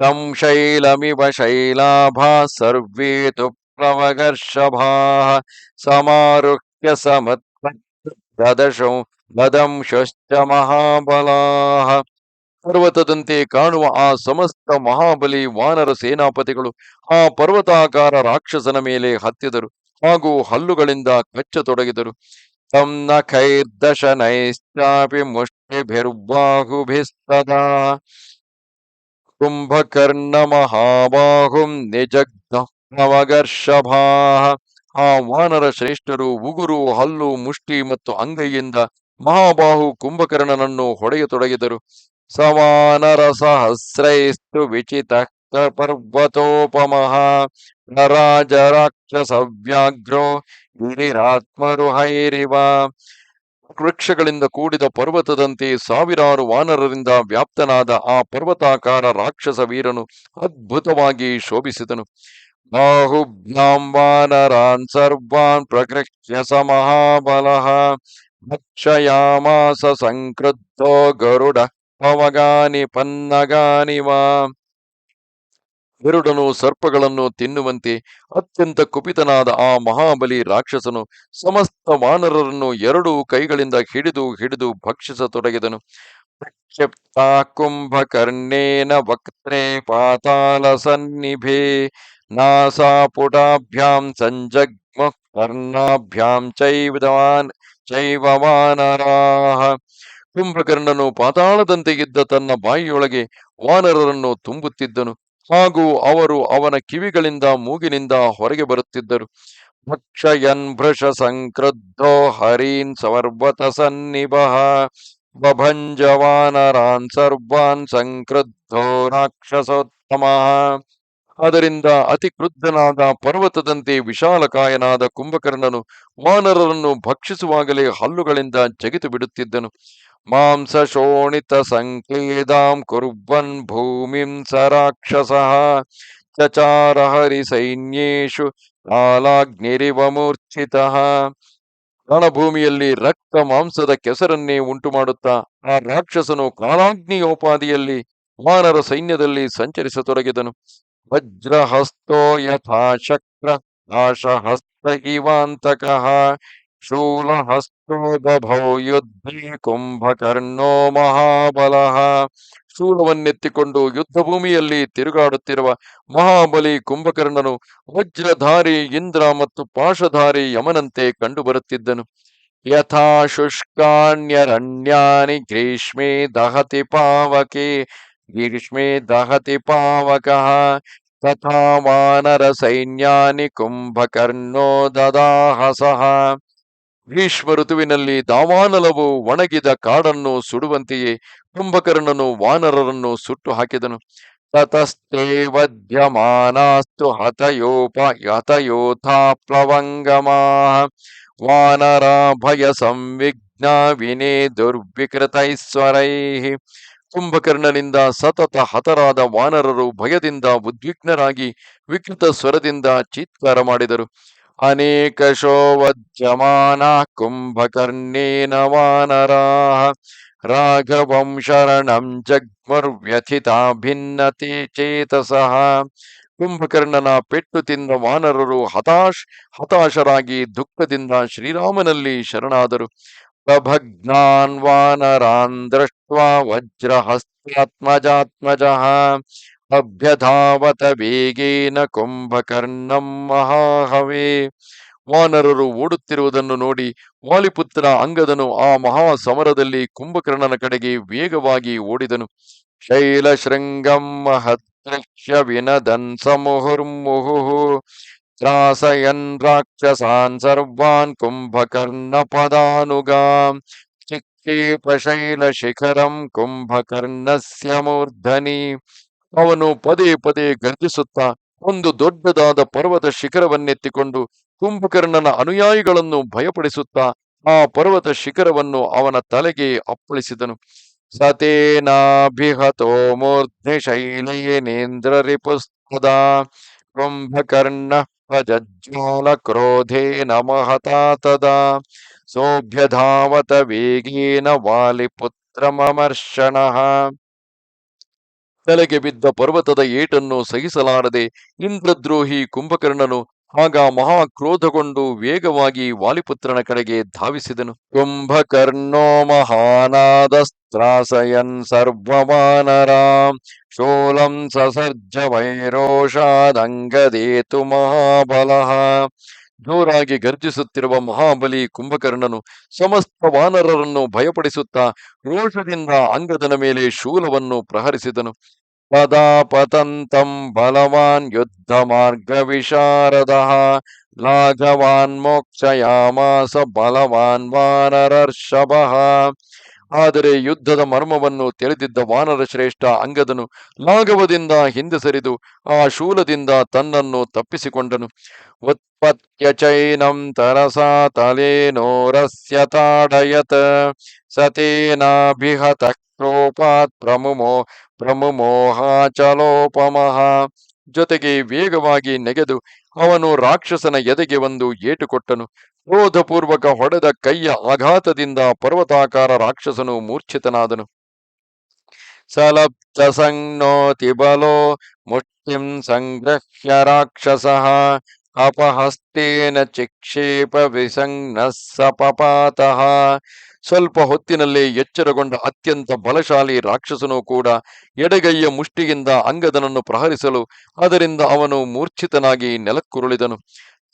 ತಂ ಶೈಲಮಿವ ಶೈಲಾಭಾ ಸರ್ವೇ ತು ಪ್ಲವಗರ್ಷಭಾಃ ಸಮಾರುಹ್ಯ ಸಮತ್ಪದಶಂ ಲದಂಶಶ್ಚ ಮಹಾಬಲಾಃ. ಪರ್ವತದಂತೆ ಕಾಣುವ ಆ ಸಮಸ್ತ ಮಹಾಬಲಿ ವಾನರ ಸೇನಾಪತಿಗಳು ಆ ಪರ್ವತಾಕಾರ ರಾಕ್ಷಸನ ಮೇಲೆ ಹತ್ತಿದರು ಹಾಗೂ ಹಲ್ಲುಗಳಿಂದ ಕಚ್ಚತೊಡಗಿದರು. ತಂ ನಖೈರ್ದಶನೈಶ್ಚಾಪಿ ಮುಷ್ಟಿಭಿರ್ಬಾಹುಭಿಸ್ತದಾ ಕುಂಭಕರ್ಣ ಮಹಾಬಾಹುಂ ನಿಜಘ್ನ ಪ್ಲವಗರ್ಷಭಾಃ. ಆ ವಾನರ ಶ್ರೇಷ್ಠರು ಉಗುರು, ಹಲ್ಲು, ಮುಷ್ಟಿ ಮತ್ತು ಅಂಗೈಯಿಂದ ಮಹಾಬಾಹು ಕುಂಭಕರ್ಣನನ್ನು ಹೊಡೆಯತೊಡಗಿದರು. ಸವಾನರ ಸಹಸ್ರೈಸ್ತು ವಿಚಿತ ಪರ್ವತೋಪಮಃ ನರಾಜ ರಾಕ್ಷಸ ವ್ಯಾಘ್ರೋ ಗಿರಿರಾತ್ಮರುಹೈರಿವ. ವೃಕ್ಷಗಳಿಂದ ಕೂಡಿದ ಪರ್ವತದಂತೆ ಸಾವಿರಾರು ವಾನರರಿಂದ ವ್ಯಾಪ್ತನಾದ ಆ ಪರ್ವತಾಕಾರ ರಾಕ್ಷಸ ವೀರನು ಅದ್ಭುತವಾಗಿ ಶೋಭಿಸಿದನು. ಬಾಹುಭ್ಯಾಂ ವಾನರಾನ್ ಸರ್ವಾನ್ ಪ್ರಕೃಷ್ಯ ಸ ಮಹಾಬಲಃ ಭಕ್ಷಯಾಮಾಸ ಸಂಕ್ರುದ್ಧೋ ಗರುಡ ಪವಗಾನಿ ಪನ್ನಗಾನಿವ. ಗರುಡನು ಸರ್ಪಗಳನ್ನು ತಿನ್ನುವಂತೆ ಅತ್ಯಂತ ಕುಪಿತನಾದ ಆ ಮಹಾಬಲಿ ರಾಕ್ಷಸನು ಸಮಸ್ತ ವಾನರರನ್ನು 2 ಕೈಗಳಿಂದ ಹಿಡಿದು ಭಕ್ಷಿಸತೊಡಗಿದನು. ಪ್ರಕ್ಷಿಪ್ತ ಕುಂಭಕರ್ಣೇನ ವಕ್ತ್ರೇ ಪಾತಾಳ ಸನ್ನಿಭೆ ನಾಸಾಪುಟಾಭ್ಯಾಂ ಸಂಜಗ್ಮ ಕರ್ಣಾಭ್ಯಾಂ ಚೈವ ವಾನರಾಃ. ಕುಂಭಕರ್ಣನು ಪಾತಾಳದಂತೆ ಇದ್ದ ತನ್ನ ಬಾಯಿಯೊಳಗೆ ವಾನರರನ್ನು ತುಂಬುತ್ತಿದ್ದನು ಹಾಗೂ ಅವರು ಅವನ ಕಿವಿಗಳಿಂದ ಮೂಗಿನಿಂದ ಹೊರಗೆ ಬರುತ್ತಿದ್ದರು. ಭಕ್ಷಯನ್ ಭೃಶ ಸಂಕ್ರುದ್ಧೋ ಹರೀನ್ ಸರ್ವತ ಸನ್ನಿಭಃ ಬಭಂಜವಾನರಾನ್ ಸರ್ವಾನ್ ಸಂಕ್ರುದ್ಧೋ ರಾಕ್ಷಸೋತ್ತಮಃ. ಅದರಿಂದ ಅತಿ ಕ್ರುದ್ಧನಾದ ಪರ್ವತದಂತೆ ವಿಶಾಲಕಾಯನಾದ ಕುಂಭಕರ್ಣನು ವಾನರರನ್ನು ಭಕ್ಷಿಸುವಾಗಲೇ ಹಲ್ಲುಗಳಿಂದ ಜಗಿತು ಬಿಡುತ್ತಿದ್ದನು. ಮಾಂಸ ಶೋಣಿತ ಸಂಕೇದಾಂ ಕುರ್ವನ್ ಭೂಮಿಂ ಸ ರಾಕ್ಷಸಃ ಚಚಾರ ಹರಿ ಸೈನ್ಯೇಶು ಕಾಲಾಗ್ನಿರಿವ ಮೂರ್ಛಿತಃ. ರಣಭೂಮಿಯಲ್ಲಿ ರಕ್ತ ಮಾಂಸದ ಕೆಸರನ್ನೇ ಉಂಟು ಮಾಡುತ್ತಾ ಆ ರಾಕ್ಷಸನು ಕಾಲಾಗ್ನಿಯೋಪಾದಿಯಲ್ಲಿ ವಾನರ ಸೈನ್ಯದಲ್ಲಿ ಸಂಚರಿಸತೊಡಗಿದನು. ವಜ್ರಹಸ್ತೋ ಯಥಾ ಶಕ್ರ ನಾಶಹಸ್ತ ಇವಾಂತಕಃ ಶೂಲಹಸ್ತೋ ಬಭೌ ಯುದ್ಧೇ ಕುಂಭಕರ್ಣೋ ಮಹಾಬಲಃ. ಶೂಲವನ್ನೆತ್ತಿಕೊಂಡು ಯುದ್ಧ ಭೂಮಿಯಲ್ಲಿ ತಿರುಗಾಡುತ್ತಿರುವ ಮಹಾಬಲಿ ಕುಂಭಕರ್ಣನು ವಜ್ರಧಾರಿ ಇಂದ್ರ ಮತ್ತು ಪಾಶಧಾರಿ ಯಮನಂತೆ ಕಂಡುಬರುತ್ತಿದ್ದನು. ಯಥಾ ಶುಷ್ಕಾಣ್ಯರಣ್ಯಾನಿ ಗ್ರೀಷ್ಮೇ ದಹತಿ ಪಾವಕೆ ಗ್ರೀಷ್ಮೇ ದಹತಿ ಪಾವಕಃ ತಥಾ ವಾನರ ಸೈನ್ಯಾನಿ ಕುಂಭಕರ್ಣೋ ದದಾಹಸಃ. ಗ್ರೀಷ್ಮ ಋತುವಿನಲ್ಲಿ ದಾವಾನಲವು ಒಣಗಿದ ಕಾಡನ್ನು ಸುಡುವಂತೆಯೇ ಕುಂಭಕರ್ಣನು ವಾನರರನ್ನು ಸುಟ್ಟು ಹಾಕಿದನು. ತತಸ್ತೆ ವಧ್ಯಮಾನಾಸ್ತು ಹತಯೋಥಾ ಪ್ಲವಂಗಮಾಃ ವಾನರ ಭಯ ಸಂವಿಘ್ನ ವಿನೇ ದುರ್ವಿಕೃತೈಶ್ವರೈಃ. ಕುಂಭಕರ್ಣನಿಂದ ಸತತ ಹತರಾದ ವಾನರರು ಭಯದಿಂದ ಉದ್ವಿಗ್ನರಾಗಿ ವಿಕೃತ ಸ್ವರದಿಂದ ಚೀತ್ಕಾರ ಮಾಡಿದರು. ಅನೇಕಶೋ ವಜ್ಯಮಾನ ಕುಂಭಕರ್ಣೇನ ವಾನರಾಃ ರಾಘವಂ ಶರಣಂ ಜಗ್ಮುರ್ವ್ಯಥಿತಾ ಭಿನ್ನತೆ ಚೇತಸಃ. ಕುಂಭಕರ್ಣನ ಪೆಟ್ಟು ತಿಂದ ವಾನರರು ಹತಾಶರಾಗಿ ದುಃಖದಿಂದ ಶ್ರೀರಾಮನಲ್ಲಿ ಶರಣಾದರು. ಪ್ರಭಗ್ನಾನ್ ವಾನರಾನ್ ದೃಷ್ಟ್ವಾ ವಜ್ರಹಸ್ತಾತ್ಮಜಾತ್ಮಜಃ ಅಭ್ಯಧಾವತ ವೇಗೇನ ಕುಂಭಕರ್ಣಂ ಮಹಾಹವೇ. ವಾನರರು ಓಡುತ್ತಿರುವುದನ್ನು ನೋಡಿ ವಾಲಿಪುತ್ರ ಅಂಗದನು ಆ ಮಹಾ ಸಮರದಲ್ಲಿ ಕುಂಭಕರ್ಣನ ಕಡೆಗೆ ವೇಗವಾಗಿ ಓಡಿದನು. ಶೈಲಶೃಂಗಂ ಮಹದೃಶ್ಯ ವಿನದನ್ ಸಮುಹುರ್ಮುಹುಃ ತ್ರಾಸಯನ್ ರಾಕ್ಷಸಾನ್ ಸರ್ವಾನ್ ಕುಂಭಕರ್ಣ ಪದಾನುಗಾಂ ಚಿಕ್ಷೇಪ ಶೈಲ ಶಿಖರಂ ಕುಂಭಕರ್ಣಸ್ಯ ಮೂರ್ಧನಿ. ಅವನು ಪದೇ ಪದೇ ಗರ್ಜಿಸುತ್ತಾ ಒಂದು ದೊಡ್ಡದಾದ ಪರ್ವತ ಶಿಖರವನ್ನೆತ್ತಿಕೊಂಡು ಕುಂಭಕರ್ಣನ ಅನುಯಾಯಿಗಳನ್ನು ಭಯಪಡಿಸುತ್ತಾ ಆ ಪರ್ವತ ಶಿಖರವನ್ನು ಅವನ ತಲೆಗೆ ಅಪ್ಪಳಿಸಿದನು. ಸತೇನಾಭಿಹತೋ ಮೂರ್ಧ್ನಿ ಶೈಲೇನೇಂದ್ರ ರಿಪುಸ್ತದಾ ಕುಂಭಕರ್ಣ ಪ್ರಜ್ಜ್ವಾಲ ಕ್ರೋಧೇನ ಮಹತಾ ತದಾ ಸೋಭ್ಯಧಾವತ ವೇಗೇನ ವಾಲಿಪುತ್ರಮರ್ಷಣಃ. ತಲೆಗೆ ಬಿದ್ದ ಪರ್ವತದ ಏಟನ್ನು ಸಹಿಸಲಾರದೆ ಇಂದ್ರದ್ರೋಹಿ ಕುಂಭಕರ್ಣನು ಆಗ ಮಹಾಕ್ರೋಧಗೊಂಡು ವೇಗವಾಗಿ ವಾಲಿಪುತ್ರನ ಕಡೆಗೆ ಧಾವಿಸಿದನು. ಕುಂಭಕರ್ಣೋ ಮಹಾನಾದಸ್ತ್ರಾಸಯನ್ ಸರ್ವವಾನರಾಂ ಶೂಲಂ ಸಸರ್ಜ ವೈರೋಷಾದಂಗದೇತು ಮಹಾಬಲಃ. ಜೋರಾಗಿ ಗರ್ಜಿಸುತ್ತಿರುವ ಮಹಾಬಲಿ ಕುಂಭಕರ್ಣನು ಸಮಸ್ತ ವಾನರರನ್ನು ಭಯಪಡಿಸುತ್ತಾ ರೋಷದಿಂದ ಅಂಗದನ ಮೇಲೆ ಶೂಲವನ್ನು ಪ್ರಹರಿಸಿದನು. ತದಾ ಪತಂತಂ ಬಲವಾನ್ ಯುದ್ಧ ಮಾರ್ಗ ವಿಶಾರದಃ ಲಾಘವಾನ್ ಮೋಕ್ಷಯಾಮಾಸ ಬಲವಾನ್ ವಾನರರ್ಷಭಃ. ಆದರೆ ಯುದ್ಧದ ಮರ್ಮವನ್ನು ತಿಳಿದಿದ್ದ ವಾನರ ಶ್ರೇಷ್ಠ ಅಂಗದನು ಲಾಘವದಿಂದ ಹಿಂದೆ ಸರಿದು ಆ ಶೂಲದಿಂದ ತನ್ನನ್ನು ತಪ್ಪಿಸಿಕೊಂಡನು. ಉತ್ಪತ್ಯ ಚೈನಂ ತರಸಾ ತಲೇನೋರಸ್ಯ ತಾಡಯತ್ ಸತೇನಾಭಿಹತ ಕ್ರೋಪಾತ್ ಪ್ರಮುಮೋಹಾಚಲೋಪಮಃ. ಜೊತೆಗೆ ವೇಗವಾಗಿ ನೆಗೆದು ಅವನು ರಾಕ್ಷಸನ ಎದೆಗೆ ಒಂದು ಏಟು ಕೊಟ್ಟನು. ಕ್ರೋಧಪೂರ್ವಕ ಹೊಡೆದ ಕೈಯ ಆಘಾತದಿಂದ ಪರ್ವತಾಕಾರ ರಾಕ್ಷಸನು ಮೂರ್ಛಿತನಾದನು. ಸಲಬ್ಧ ಸಂಜ್ಞೋತಿ ಬಲೋ ಮುಷ್ಟಿಂ ಸಂಗ್ರಹ್ಯ ರಾಕ್ಷಸಃ ಅಪಹಸ್ತೇನ ಚಿಕ್ಷೇಪ ವಿಸಂಜ್ಞಃ ಸಪಪಾತಃ. ಸ್ವಲ್ಪ ಹೊತ್ತಿನಲ್ಲೇ ಎಚ್ಚರಗೊಂಡ ಅತ್ಯಂತ ಬಲಶಾಲಿ ರಾಕ್ಷಸನು ಕೂಡ ಎಡಗೈಯ ಮುಷ್ಟಿಯಿಂದ ಅಂಗದನನ್ನು ಪ್ರಹರಿಸಲು ಅದರಿಂದ ಅವನು ಮೂರ್ಛಿತನಾಗಿ ನೆಲಕ್ಕುರುಳಿದನು.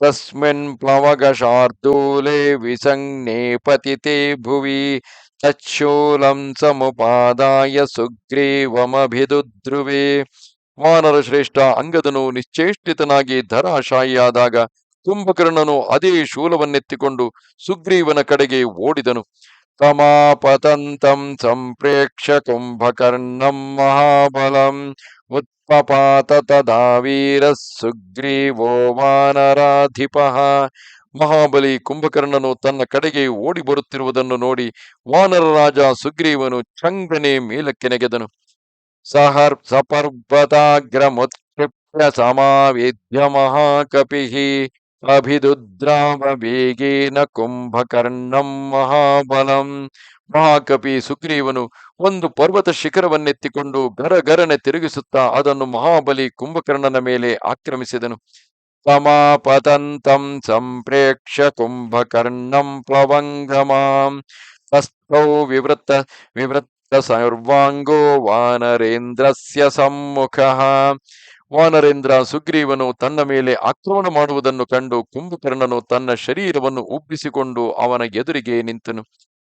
ತಸ್ಮಿನ್ ಪ್ಲವಗ ಶಾರ್ದೂಲೆ ವಿಸಂಜ್ಞೆ ಪತಿತೆ ಭುವಿ ತಚ್ಶೂಲಂ ಸಮುಪಾದಾಯ ಸುಗ್ರೀವಮಭಿದುದ್ರುವೆ. ವಾನರ ಶ್ರೇಷ್ಠ ಅಂಗದನು ನಿಶ್ಚೇಷ್ಟಿತನಾಗಿ ಧರಾಶಾಯಿಯಾದಾಗ ಕುಂಭಕರ್ಣನು ಅದೇ ಶೂಲವನ್ನೆತ್ತಿಕೊಂಡು ಸುಗ್ರೀವನ ಕಡೆಗೆ ಓಡಿದನು. ತಮಾಪತಂತಂ ಸಂಪ್ರೇಕ್ಷ್ಯ ಕುಂಭಕರ್ಣಂ ಮಹಾಬಲಂ ಉತ್ಪಪಾತ ತದಾ ವೀರ ಸುಗ್ರೀವೋ ವಾನರಾಧಿಪಃ. ಮಹಾಬಲಿ ಕುಂಭಕರ್ಣನು ತನ್ನ ಕಡೆಗೆ ಓಡಿ ಬರುತ್ತಿರುವುದನ್ನು ನೋಡಿ ವಾನರ ರಾಜ ಸುಗ್ರೀವನು ಚಂಗನೆ ಮೇಲಕ್ಕೆ ನೆಗೆದನು. ಸಪರ್ವತಾಗ್ರಮುತ್ಕ್ಷಿಪ್ಯ ಸಮಾವೇದ್ಯ ಮಹಾಕಪಿಃ ಅಭಿದುದ್ರಾವ ವೇಗೇನ ಕುಂಭಕರ್ಣಂ ಮಹಾಬಲಂ. ಮಹಾಕಪಿ ಸುಗ್ರೀವನು ಒಂದು ಪರ್ವತ ಶಿಖರವನ್ನೆತ್ತಿಕೊಂಡು ಗರಗರನೆ ತಿರುಗಿಸುತ್ತಾ ಅದನ್ನು ಮಹಾಬಲಿ ಕುಂಭಕರ್ಣನ ಮೇಲೆ ಆಕ್ರಮಿಸಿದನು. ಸಮಾಪತಂತಂ ಸಂಪ್ರೇಕ್ಷ್ಯ ಕುಂಭಕರ್ಣಂ ಪ್ಲವಂಗಮಾಂ ತಸ್ಥೌ ವಿವೃತ್ತ ಸರ್ವಾಂಗೋ ವಾನರೇಂದ್ರಸ್ಯ ಸಮ್ಮುಖಃ. ವಾನರೇಂದ್ರ ಸುಗ್ರೀವನು ತನ್ನ ಮೇಲೆ ಆಕ್ರಮಣ ಮಾಡುವುದನ್ನು ಕಂಡು ಕುಂಭಕರ್ಣನು ತನ್ನ ಶರೀರವನ್ನು ಉಬ್ಬಿಸಿಕೊಂಡು ಅವನ ಎದುರಿಗೆ ನಿಂತನು.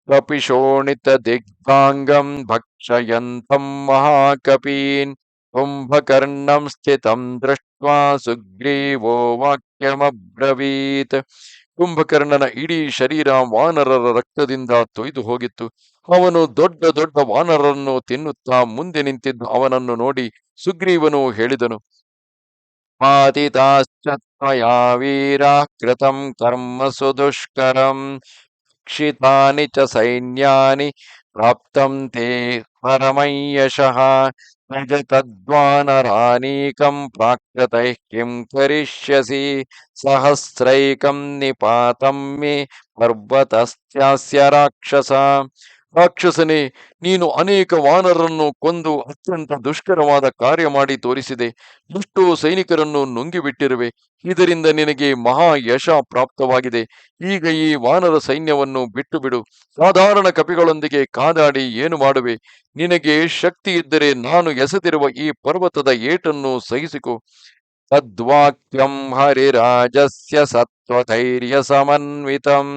ಕಪಿಶೋಣಿತ ದಿಗ್ಭಾಂಗಂ ಭಕ್ಷಯಂತಂ ಮಹಾಕಪೀನ್ ಕುಂಭಕರ್ಣಂ ಸ್ಥಿತಂ ದೃಷ್ಟ್ವಾ ಸುಗ್ರೀವೋ ವಾಕ್ಯಮಬ್ರವೀತ್. ಕುಂಭಕರ್ಣನ ಇಡೀ ಶರೀರ ವಾನರರ ರಕ್ತದಿಂದ ತೊಯ್ದು ಹೋಗಿತ್ತು. ಅವನು ದೊಡ್ಡ ದೊಡ್ಡ ವಾನರರನ್ನು ತಿನ್ನುತ್ತಾ ಮುಂದೆ ನಿಂತಿದ್ದು ಅವನನ್ನು ನೋಡಿ ಸುಗ್ರೀವನು ಹೇಳಿದನು. ಪಾತಿತಾಶ್ಚ ತ್ವಯಾ ವೀರಾ ಕೃತಂ ಕರ್ಮ ಸುದುಷ್ಕರಂ ಕ್ಷಿತಾನಿ ಚ ಸೈನ್ಯಾನಿ ಪ್ರಾಪ್ತಂ ತೇ ಪರಮಯಶಃ ನಜ ತದ್ವಾನರಾನೀಕಂ ಪ್ರಾಕೃತೈಃ ಕಿಂ ಕರಿಷ್ಯಸಿ ಸಹಸ್ರೈಕಂ ನಿಪಾತಂ ಮೇ ಪರ್ವತಸ್ಯಾಸ್ಯ ರಾಕ್ಷಸ. ರಾಕ್ಷಸನೇ, ನೀನು ಅನೇಕ ವಾನರರನ್ನು ಕೊಂದು ಅತ್ಯಂತ ದುಷ್ಕರವಾದ ಕಾರ್ಯ ಮಾಡಿ ತೋರಿಸಿದೆ. ಎಷ್ಟೋ ಸೈನಿಕರನ್ನು ನುಂಗಿಬಿಟ್ಟಿರುವೆ. ಇದರಿಂದ ನಿನಗೆ ಮಹಾ ಯಶ ಪ್ರಾಪ್ತವಾಗಿದೆ. ಈಗ ಈ ವಾನರ ಸೈನ್ಯವನ್ನು ಬಿಟ್ಟು ಬಿಡು. ಸಾಧಾರಣ ಕಪಿಗಳೊಂದಿಗೆ ಕಾದಾಡಿ ಏನು ಮಾಡುವೆ? ನಿನಗೆ ಶಕ್ತಿ ಇದ್ದರೆ ನಾನು ಎಸೆದಿರುವ ಈ ಪರ್ವತದ ಏಟನ್ನು ಸಹಿಸಿಕೊ. ತದ್ವಾಕ್ಯಂ ಹರಿರಾಜಸ್ಯ ಸತ್ವಧೈರ್ಯ ಸಮನ್ವಿತಂ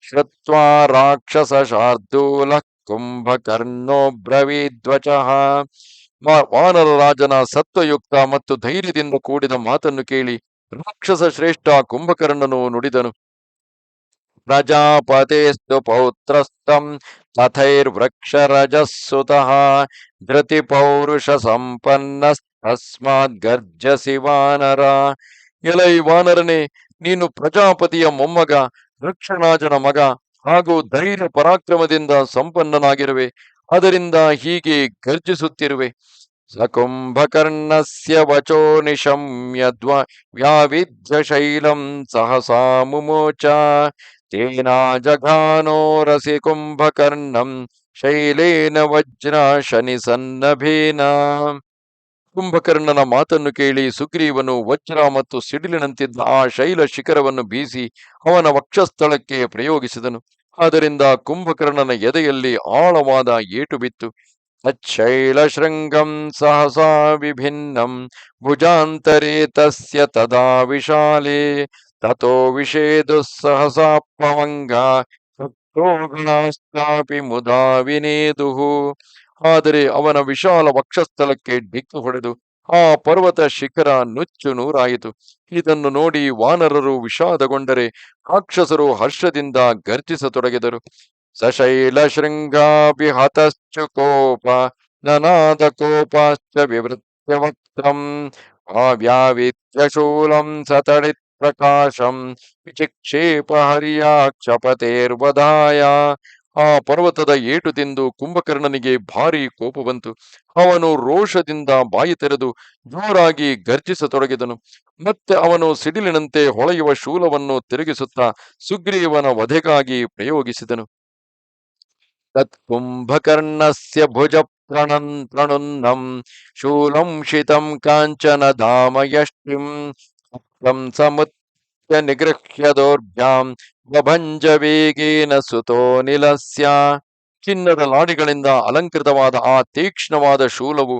ಶ್ರುತ್ವಾ ರಾಕ್ಷಸ ಶಾರ್ದೂಲ ಕುಂಭಕರ್ಣೋ ಬ್ರವೀದ್ವಚಃ. ವಾನರ ರಾಜನ ಸತ್ವಯುಕ್ತ ಮತ್ತು ಧೈರ್ಯದಿಂದ ಕೂಡಿದ ಮಾತನ್ನು ಕೇಳಿ ರಾಕ್ಷಸ ಶ್ರೇಷ್ಠ ಕುಂಭಕರ್ಣನು ನುಡಿದನು. ಪ್ರಜಾಪತೇಸ್ತು ಪೌತ್ರಸ್ತಂ ತಥೈರ್ವೃಕ್ಷರಜಸ್ಸುತಃ ಧೃತಿ ಪೌರುಷ ಸಂಪನ್ನಸ್ತಸ್ಮಾತ್ ಗರ್ಜಸಿ ವಾನರ. ಎಲೈ ವಾನರನೇ, ನೀನು ಪ್ರಜಾಪತಿಯ ಮೊಮ್ಮಗ, ವೃಕ್ಷರಾಜನ ಮಗ ಹಾಗೂ ಧೈರ್ಯ ಪರಾಕ್ರಮದಿಂದ ಸಂಪನ್ನನಾಗಿರುವೆ. ಅದರಿಂದ ಹೀಗೆ ಗರ್ಜಿಸುತ್ತಿರುವೆ. ಸಕುಂಭಕರ್ಣಸ್ಯ ವಚೋ ನಿಶಮ್ಯ ವ್ಯಾವಿಧ್ಯ ಶೈಲಂ ಸಹಸಾ ಮುಮೋಚ ತೇನಾ ಜಘಾನೋರಸಿ ಕುಂಭಕರ್ಣಂ ಶೈಲೇನ ವಜ್ರ ಶನಿ ಸನ್ನಭೇನ. ಕುಂಭಕರ್ಣನ ಮಾತನ್ನು ಕೇಳಿ ಸುಗ್ರೀವನು ವಜ್ರ ಮತ್ತು ಸಿಡಿಲಿನಂತಿದ್ದ ಆ ಶೈಲ ಶಿಖರವನ್ನು ಬೀಸಿ ಅವನ ವಕ್ಷಸ್ಥಳಕ್ಕೆ ಪ್ರಯೋಗಿಸಿದನು. ಆದ್ದರಿಂದ ಕುಂಭಕರ್ಣನ ಎದೆಯಲ್ಲಿ ಆಳವಾದ ಏಟು ಬಿತ್ತು. ತಚ್ಛೈಲ ಶೃಂಗಂ ಸಹಸಾ ವಿಭಿನ್ನಂ ಭುಜಾಂತರೇ ತಸ್ಯ ತದಾ ವಿಶಾಲೇ ತಥೋ ವಿಷೇದು ಸಹಸಾ ಪ್ಲವಂಗ ಗಣಾಶ್ಚಾಪಿ ಮುದಾ ವಿನೇದುಹು. ಆದರೆ ಅವನ ವಿಶಾಲ ವಕ್ಷಸ್ಥಲಕ್ಕೆ ಡಿಕ್ಕು ಹೊಡೆದು ಆ ಪರ್ವತ ಶಿಖರ ನುಚ್ಚು ನೂರಾಯಿತು. ಇದನ್ನು ನೋಡಿ ವಾನರರು ವಿಷಾದಗೊಂಡರೆ ರಾಕ್ಷಸರು ಹರ್ಷದಿಂದ ಗರ್ಜಿಸತೊಡಗಿದರು. ಸಶೈಲ ಶೃಂಗಾಭಿ ಹತಶ್ಚು ಕೋಪ ನನಾದ ಕೋಪಾಶ್ಚ ವಿವೃತ್ಯ ವಕ್ತ್ರಂ ಆವ್ಯಾವಿತ್ಯ ಶೂಲಂ ಸತಡಿತ್ ಪ್ರಕಾಶಂ ವಿಚಿಕ್ಷೇಪ ಹರ್ಯಾಕ್ಷಪತೇರ್ವಧಾಯ. ಆ ಪರ್ವತದ ಏಟು ತಿಂದು ಕುಂಭಕರ್ಣನಿಗೆ ಭಾರಿ ಕೋಪ ಬಂತು. ಅವನು ರೋಷದಿಂದ ಬಾಯಿ ತೆರೆದು ಜೋರಾಗಿ ಗರ್ಜಿಸತೊಡಗಿದನು. ಮತ್ತೆ ಅವನು ಸಿಡಿಲಿನಂತೆ ಹೊಳೆಯುವ ಶೂಲವನ್ನು ತಿರುಗಿಸುತ್ತಾ ಸುಗ್ರೀವನ ವಧೆಗಾಗಿ ಪ್ರಯೋಗಿಸಿದನು. ತತ್ಕುಂಭಕರ್ಣಸ್ಯ ಭುಜ ಪ್ರಣುನ್ನಂ ಶೂಲಂ ಶಿತಂ ಕಾಂಚನ ಧಾಮಯಷ್ಟಿಂ ಸಮುತ್ಯ ನಿಗೃಹ್ಯ ದೌರ್ಭ್ಯಾಂ ಬಭಂಜ ವೇಗೇನ ಸುತೋ ನಿಲಸ್ಯ. ಚಿನ್ನದ ಲಾಡಿಗಳಿಂದ ಅಲಂಕೃತವಾದ ಆ ತೀಕ್ಷ್ಣವಾದ ಶೂಲವು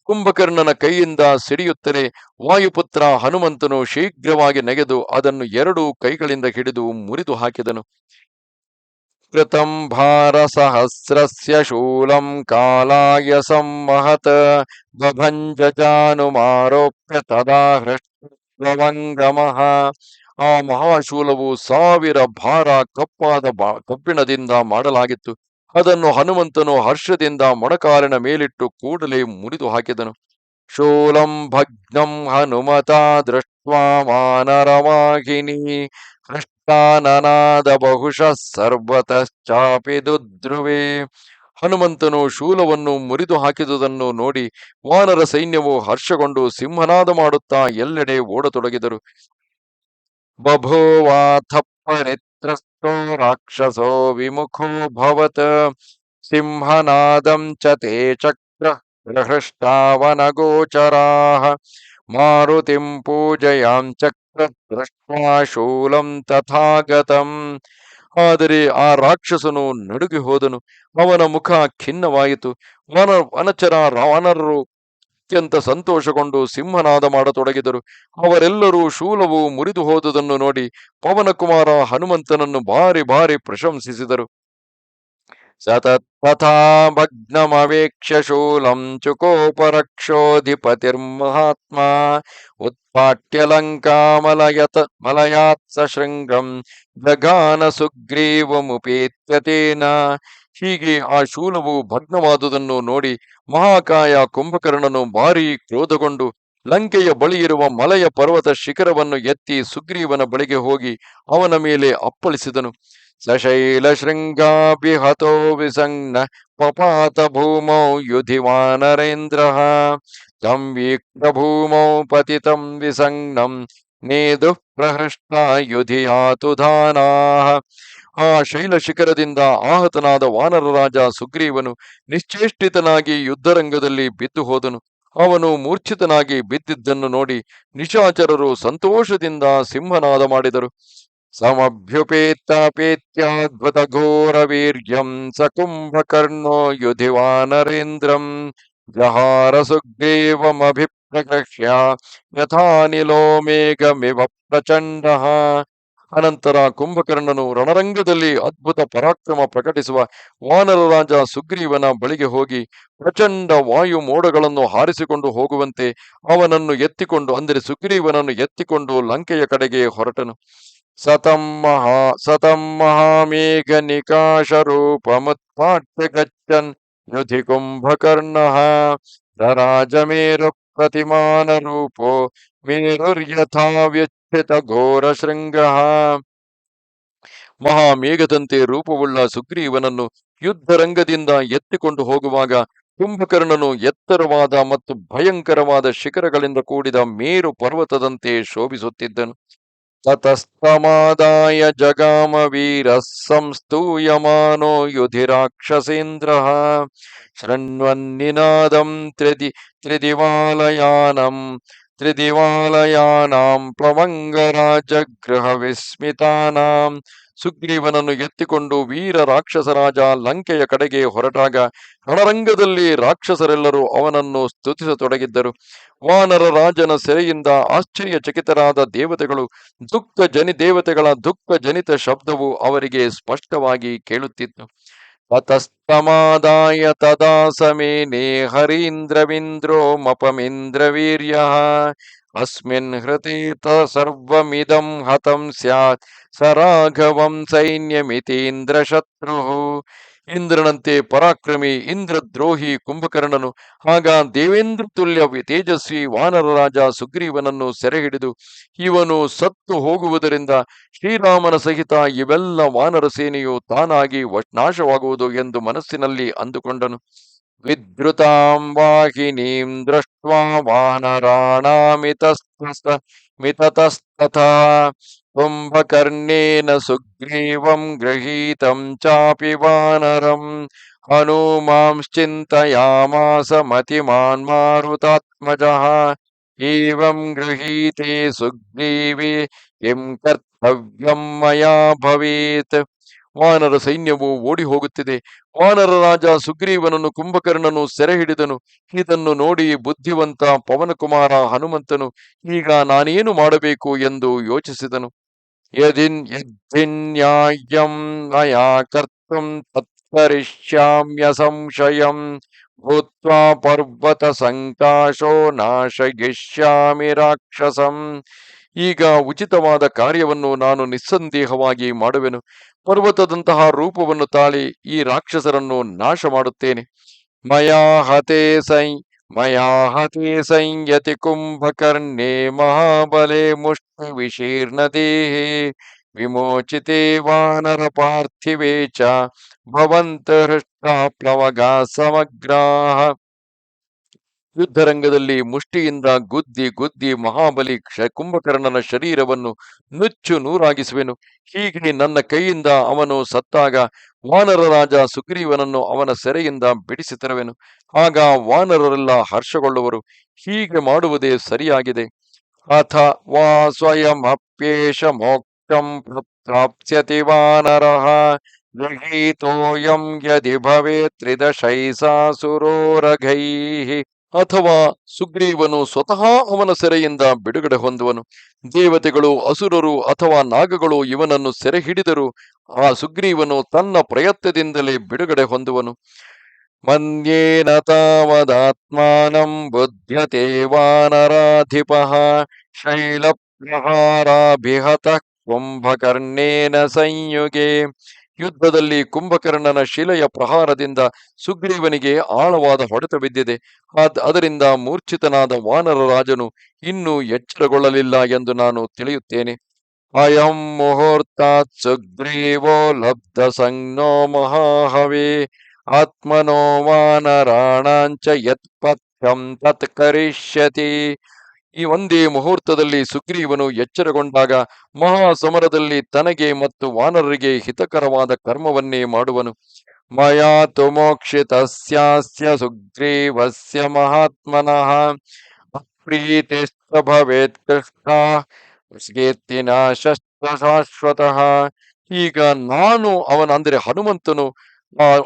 ಕುಂಭಕರ್ಣನ ಕೈಯಿಂದ ಸಿಡಿಯುತ್ತಲೇ ವಾಯುಪುತ್ರ ಹನುಮಂತನು ಶೀಘ್ರವಾಗಿ ನೆಗೆದು ಅದನ್ನು ಎರಡೂ ಕೈಗಳಿಂದ ಹಿಡಿದು ಮುರಿದು ಹಾಕಿದನು. ಕೃತಂ ಭಾರ ಸಹಸ್ರಸ್ಯ ಶೂಲಂ ಕಾಲಾಯ ಸಂಮಹತ ಬಭಂಜ ಜಾನುಮಾರೋಪ್ಯ ತದಾ ಹೃಷ್ಟವಂಗಮಃ. ಆ ಮಹಾಶೂಲವು 1000 ಭಾರ ಕಪ್ಪಾದ ಕಬ್ಬಿಣದಿಂದ ಮಾಡಲಾಗಿತ್ತು. ಅದನ್ನು ಹನುಮಂತನು ಹರ್ಷದಿಂದ ಮೊಣಕಾಲಿನ ಮೇಲಿಟ್ಟು ಕೂಡಲೇ ಮುರಿದು ಹಾಕಿದನು. ಶೂಲಂ ಭಗ್ನಂ ಹನುಮತಾ ದೃಷ್ಟ್ವಾ ವಾನರವಾಹಿನಿ ಹೃಷ್ಟಾನನಾದ ಬಹುಶಃ ಸರ್ವತಶ್ಚಾಪಿ ದುಧ್ರುವೆ. ಹನುಮಂತನು ಶೂಲವನ್ನು ಮುರಿದು ಹಾಕಿದುದನ್ನು ನೋಡಿ ವಾನರ ಸೈನ್ಯವು ಹರ್ಷಗೊಂಡು ಸಿಂಹನಾದ ಮಾಡುತ್ತಾ ಎಲ್ಲೆಡೆ ಓಡತೊಡಗಿದರು. ಬಭೂವಾಥ ಪರಿತ್ರಸ್ತೋ ರಾಕ್ಷಸೋ ವಿಮುಖೋ ಭವತ್ ಸಿಂಹನಾದಂ ಚ ತೇ ಚಕ್ರ ಪ್ರಹೃಷ್ಟಾವನಗೋಚರಾಃ ಮಾರುತಿಂ ಪೂಜಯಾಂ ಚಕ್ರ ದೃಷ್ಟ್ವಾ ಶೂಲಂ ತಥಾಗತಂ. ಆದರೆ ಆ ರಾಕ್ಷಸನು ನಡುಗಿ ಹೋದನು, ಅವನ ಮುಖ ಖಿನ್ನವಾಯಿತು. ವಾನರರು ಅತ್ಯಂತ ಸಂತೋಷಗೊಂಡು ಸಿಂಹನಾದ ಮಾಡತೊಡಗಿದರು. ಅವರೆಲ್ಲರೂ ಶೂಲವು ಮುರಿದು ಹೋದುದನ್ನು ನೋಡಿ ಪವನಕುಮಾರ ಹನುಮಂತನನ್ನು ಭಾರಿ ಭಾರಿ ಪ್ರಶಂಸಿಸಿದರು. ಸತತಥಾ ಭಗ್ನಮವೇಕ್ಷ್ಯ ಶೂಲಂ ಚುಕೋಪರಕ್ಷೋಧಿಪತಿರ್ಮಹಾತ್ಮ ಉತ್ಪಾಟ್ಯ ಮಲಯಾತ್ಸ ಶೃಂಗಂ ಜಗಾನ ಸುಗ್ರೀವಮುಪೇತ್ಯತೇನ. ಹೀಗೆ ಆ ಶೂಲವು ಭಗ್ನವಾದುದನ್ನು ನೋಡಿ ಮಹಾಕಾಯ ಕುಂಭಕರ್ಣನು ಭಾರೀ ಕ್ರೋಧಗೊಂಡು ಲಂಕೆಯ ಬಳಿ ಇರುವ ಮಲಯ ಪರ್ವತ ಶಿಖರವನ್ನು ಎತ್ತಿ ಸುಗ್ರೀವನ ಬಳಿಗೆ ಹೋಗಿ ಅವನ ಮೇಲೆ ಅಪ್ಪಳಿಸಿದನು. ಸಶೈಲ ಶೃಂಗಾಭಿಹತೋ ವಿಸಂಜ್ಞ ಪಪಾತ ಭೂಮೌ ಯುಧಿ ವಾನರೇಂದ್ರ ತಂ ವೀಕ್ಷ್ಯ ಭೂಮೌ ಪತಿತಂ ವಿಸಂಜ್ಞಂ ನೇದು ಪ್ರಹೃಷ್ಟ ಯುಧಿಯಾತುಧಾನಾಃ. ಆ ಶೈಲ ಶಿಖರದಿಂದ ಆಹತನಾದ ವಾನರ ರಾಜ ಸುಗ್ರೀವನು ನಿಶ್ಚೇಷ್ಟಿತನಾಗಿ ಯುದ್ಧರಂಗದಲ್ಲಿ ಬಿದ್ದು ಹೋದನು. ಅವನು ಮೂರ್ಛಿತನಾಗಿ ಬಿದ್ದಿದ್ದನ್ನು ನೋಡಿ ನಿಶಾಚರರು ಸಂತೋಷದಿಂದ ಸಿಂಹನಾದ ಮಾಡಿದರು. ಸಮಭ್ಯುಪೇತ್ಯಾದ್ಭುತ ಘೋರ ವೀರ್ಯಂ ಸ ಕುಂಭಕರ್ಣೋ ಯುಧಿ ವಾನರೇಂದ್ರಂ ಜಹಾರ ಸುಗ್ರೀವಮಭಿಪ್ರಕೃಷ್ಯ ಯಥಾನಿಲೋ ಮೇಘಮಿವ ಪ್ರಚಂಡ. ಅನಂತರ ಕುಂಭಕರ್ಣನು ರಣರಂಗದಲ್ಲಿ ಅದ್ಭುತ ಪರಾಕ್ರಮ ಪ್ರಕಟಿಸುವ ವಾನರ ರಾಜ ಸುಗ್ರೀವನ ಬಳಿಗೆ ಹೋಗಿ ಪ್ರಚಂಡ ವಾಯು ಮೋಡಗಳನ್ನು ಹಾರಿಸಿಕೊಂಡು ಹೋಗುವಂತೆ ಅವನನ್ನು ಎತ್ತಿಕೊಂಡು, ಅಂದರೆ ಸುಗ್ರೀವನನ್ನು ಎತ್ತಿಕೊಂಡು ಲಂಕೆಯ ಕಡೆಗೆ ಹೊರಟನು. ಸತಂ ಮಹಾಮೇಘ ನಿಕಾಶ ರೂಪಮುತ್ಪಾಟ್ಯ ಗಚ್ಚನ್ ಯುಧಿ ಕುಂಭಕರ್ಣ ರಾಜಮೇರು ಪ್ರತಿಮಾನ ರೂಪೋ ಮೇರುರ್ಯಥಾ ವ್ಯುಚ್ಛಿತ ಘೋರ ಶೃಂಗ. ಮಹಾಮೇಘದಂತೆ ರೂಪವುಳ್ಳ ಸುಗ್ರೀವನನ್ನು ಯುದ್ಧರಂಗದಿಂದ ಎತ್ತಿಕೊಂಡು ಹೋಗುವಾಗ ಕುಂಭಕರ್ಣನು ಎತ್ತರವಾದ ಮತ್ತು ಭಯಂಕರವಾದ ಶಿಖರಗಳಿಂದ ಕೂಡಿದ ಮೇರು ಪರ್ವತದಂತೆ ಶೋಭಿಸುತ್ತಿದ್ದನು. ತತಸ್ತಮಾದಾಯ ಜಗಾಮ ವೀರ ಸಂಸ್ತೂಯಮಾನೋ ಯುಧಿ ರಾಕ್ಷಸೇಂದ್ರ ಶೃಣ್ವನ್ನಿನಾದಂ ತ್ರಿದಿವಾಲಯಾನಾಂ ಪ್ಲವಂಗರಾಜಗೃಹ ವಿಸ್ಮಿತಾನಾಂ. ಸುಗ್ರೀವನನ್ನು ಎತ್ತಿಕೊಂಡು ವೀರ ರಾಕ್ಷಸರಾಜ ಲಂಕೆಯ ಕಡೆಗೆ ಹೊರಟಾಗ ರಣರಂಗದಲ್ಲಿ ರಾಕ್ಷಸರೆಲ್ಲರೂ ಅವನನ್ನು ಸ್ತುತಿಸತೊಡಗಿದ್ದರು. ವಾನರ ರಾಜನ ಸೆರೆಯಿಂದ ಆಶ್ಚರ್ಯಚಕಿತರಾದ ದೇವತೆಗಳ ದುಃಖ ಜನಿತ ಶಬ್ದವು ಅವರಿಗೆ ಸ್ಪಷ್ಟವಾಗಿ ಕೇಳುತ್ತಿತ್ತು. ತತಸ್ತಮಾದಾಯ ತದಾ ಸಮೇನೆ ಹರೀಂದ್ರವಿಂದ್ರೋ ಮಪಮಿಂದ್ರವೀರ್ಯ ಅಸ್ಮಿನ್ ಹೃತೆ ಸರ್ವಮಿದಂ ಹತಂ ಸ್ಯಾತ್ ಸರಾಘವಂ ಸೈನ್ಯಮಿತೀಂದ್ರ ಶತ್ರು. ಇಂದ್ರನಂತೆ ಪರಾಕ್ರಮಿ ಇಂದ್ರದ್ರೋಹಿ ಕುಂಭಕರ್ಣನು ಆಗ ದೇವೇಂದ್ರ ತುಲ್ಯ ತೇಜಸ್ವಿ ವಾನರ ರಾಜ ಸುಗ್ರೀವನನ್ನು ಸೆರೆ ಹಿಡಿದು, ಇವನು ಸತ್ತು ಹೋಗುವುದರಿಂದ ಶ್ರೀರಾಮನ ಸಹಿತ ಇವೆಲ್ಲ ವಾನರ ಸೇನೆಯು ತಾನಾಗಿ ನಾಶವಾಗುವುದು ಎಂದು ಮನಸ್ಸಿನಲ್ಲಿ ಅಂದುಕೊಂಡನು. ವಿದ್ರುತಾಂ ವಾಹಿನೀಂ ದೃಷ್ಟ್ವಾ ವಾನರಾಣಾಮಿತತಸ್ತಥಾ ಕುಂಭಕರ್ಣೇನ ಸುಗ್ರೀವಂ ಗೃಹೀತಂ ಚಾಪಿ ವಾನರಂ ಹನುಮಾಂಶ್ಚಿಂತಯಾಮಾಸ ಮತಿಮಾನ್ ಮಾರುತಾತ್ಮಜಃ. ಏವಂ ಗೃಹೀತೆ ಸುಗ್ರೀವೇ ಕಿಂ ಕರ್ತವ್ಯಂ ಮಯಾ ಭವೇತ್. ವಾನರ ಸೈನ್ಯವು ಓಡಿ ಹೋಗುತ್ತಿದೆ. ವಾನರ ರಾಜ ಸುಗ್ರೀವನನ್ನು ಕುಂಭಕರ್ಣನು ಸೆರೆ ಹಿಡಿದನು. ಇದನ್ನು ನೋಡಿ ಬುದ್ಧಿವಂತ ಪವನಕುಮಾರ ಹನುಮಂತನು ಈಗ ನಾನೇನು ಮಾಡಬೇಕು ಎಂದು ಯೋಚಿಸಿದನು. ಯದಿನ್ಯಾಯಂ ಮಯಾ ಕರ್ತುಂ ತತ್ಕರಿಷ್ಯಾಮ್ಯ ಸಂಶಯಂ ಭೂತ್ವಾ ಪರ್ವತ ಸಂಕಾಶೋ ನಾಶಯಿಷ್ಯಾಮಿ ರಾಕ್ಷಸಂ. ಈಗ ಉಚಿತವಾದ ಕಾರ್ಯವನ್ನು ನಾನು ನಿಸ್ಸಂದೇಹವಾಗಿ ಮಾಡುವೆನು. ಪರ್ವತದಂತಹ ರೂಪವನ್ನು ತಾಳಿ ಈ ರಾಕ್ಷಸರನ್ನು ನಾಶ ಮಾಡುತ್ತೇನೆ. ಮಯಾ ಹತೆ ಸೈ ಮಯಾ ಹತೆ ಸಂಯತಿ ಕುಂಭಕರ್ಣೇ ಮಹಾಬಲೆ ಮುಷ್ಟಿ ವಿಶೀರ್ಣ ದೇಹೇ ವಿಮೋಚಿತೆ ವಾನರ ಪಾರ್ಥಿವೇ ಚ ಭವಂತ ಹೃಷ್ಟಾ ಪ್ಲವಗಾ ಸಮಗ್ರಾಹ. ಯುದ್ಧರಂಗದಲ್ಲಿ ಮುಷ್ಟಿಯಿಂದ ಗುದ್ದಿ ಗುದ್ದಿ ಮಹಾಬಲಿ ಕುಂಭಕರ್ಣನ ಶರೀರವನ್ನು ನುಚ್ಚು ನೂರಾಗಿಸುವೆನು. ಹೀಗೆ ನನ್ನ ಕೈಯಿಂದ ಅವನು ಸತ್ತಾಗ ವಾನರ ರಾಜ ಸುಗ್ರೀವನನ್ನು ಅವನ ಸೆರೆಯಿಂದ ಬಿಡಿಸಿ ತರುವೆನು. ಆಗ ವಾನರರೆಲ್ಲ ಹರ್ಷಗೊಳ್ಳುವರು. ಹೀಗೆ ಮಾಡುವುದೇ ಸರಿಯಾಗಿದೆ. ಅಥ ವಾ ಸ್ವಯಮಪ್ಯೇಷ ಮೋಕ್ಷಂ ಪ್ರಾಪ್ಸ್ಯತಿ ವಾನರಃ ಗೃಹೀತೋಯಂ ಯದಿ ಭವೇತ್ ತ್ರಿದಶೈಸಾಸುರೋರಘೈಃ. ಅಥವಾ ಸುಗ್ರೀವನು ಸ್ವತಃ ಅವನ ಸೆರೆಯಿಂದ ಬಿಡುಗಡೆ ಹೊಂದುವನು. ದೇವತೆಗಳು, ಅಸುರರು ಅಥವಾ ನಾಗಗಳು ಇವನನ್ನು ಸೆರೆ ಹಿಡಿದರೂ ಆ ಸುಗ್ರೀವನು ತನ್ನ ಪ್ರಯತ್ನದಿಂದಲೇ ಬಿಡುಗಡೆ ಹೊಂದುವನು. ಮನ್ಯೇನ ತಾವದಾತ್ಮಾನಂ ಬುಧ್ಯತೆ ವಾನರಾಧಿಪಃ ಶೈಲಪ್ರಹಾರಾಭಿಹತಃ ಕುಂಭಕರ್ಣೇನ ಸಂಯುಗೆ. ಯುದ್ಧದಲ್ಲಿ ಕುಂಭಕರ್ಣನ ಶಿಲೆಯ ಪ್ರಹಾರದಿಂದ ಸುಗ್ರೀವನಿಗೆ ಆಳವಾದ ಹೊಡೆತ ಬಿದ್ದಿದೆ. ಅದರಿಂದ ಮೂರ್ಛಿತನಾದ ವಾನರ ರಾಜನು ಇನ್ನೂ ಎಚ್ಚರಗೊಳ್ಳಲಿಲ್ಲ ಎಂದು ನಾನು ತಿಳಿಯುತ್ತೇನೆ. ಅಯಂ ಮುಹೂರ್ತಾತ್ ಸುಗ್ರೀವೋ ಲಬ್ಧ ಸಂಜ್ಞೋ ಮಹಾಹವೇ ಆತ್ಮನೋ ವಾನರಾಣಾಂಚ ಯತ್ ಪಥ್ಯಂ ತತ್ ಕರಿಷ್ಯತಿ. ಈ ಒಂದೇ ಮುಹೂರ್ತದಲ್ಲಿ ಸುಗ್ರೀವನು ಎಚ್ಚರಗೊಂಡಾಗ ಮಹಾಸಮರದಲ್ಲಿ ತನಗೆ ಮತ್ತು ವಾನರರಿಗೆ ಹಿತಕರವಾದ ಕರ್ಮವನ್ನೇ ಮಾಡುವನು. ಮಯಾ ತು ಮೋಕ್ಷಿತಸ್ಯಾಸ್ಯ ಸುಗ್ರೀವಸ್ಯ ಮಹಾತ್ಮನಃ ಅಪ್ರೀತಿಶ್ಚ ಭವೇತ್ ಕೃಷ್ಣ ಕೀರ್ತಿನಾಶಶ್ಚ ಶಾಶ್ವತಃ. ಈಗ ನಾನು ಅಂದರೆ ಹನುಮಂತನು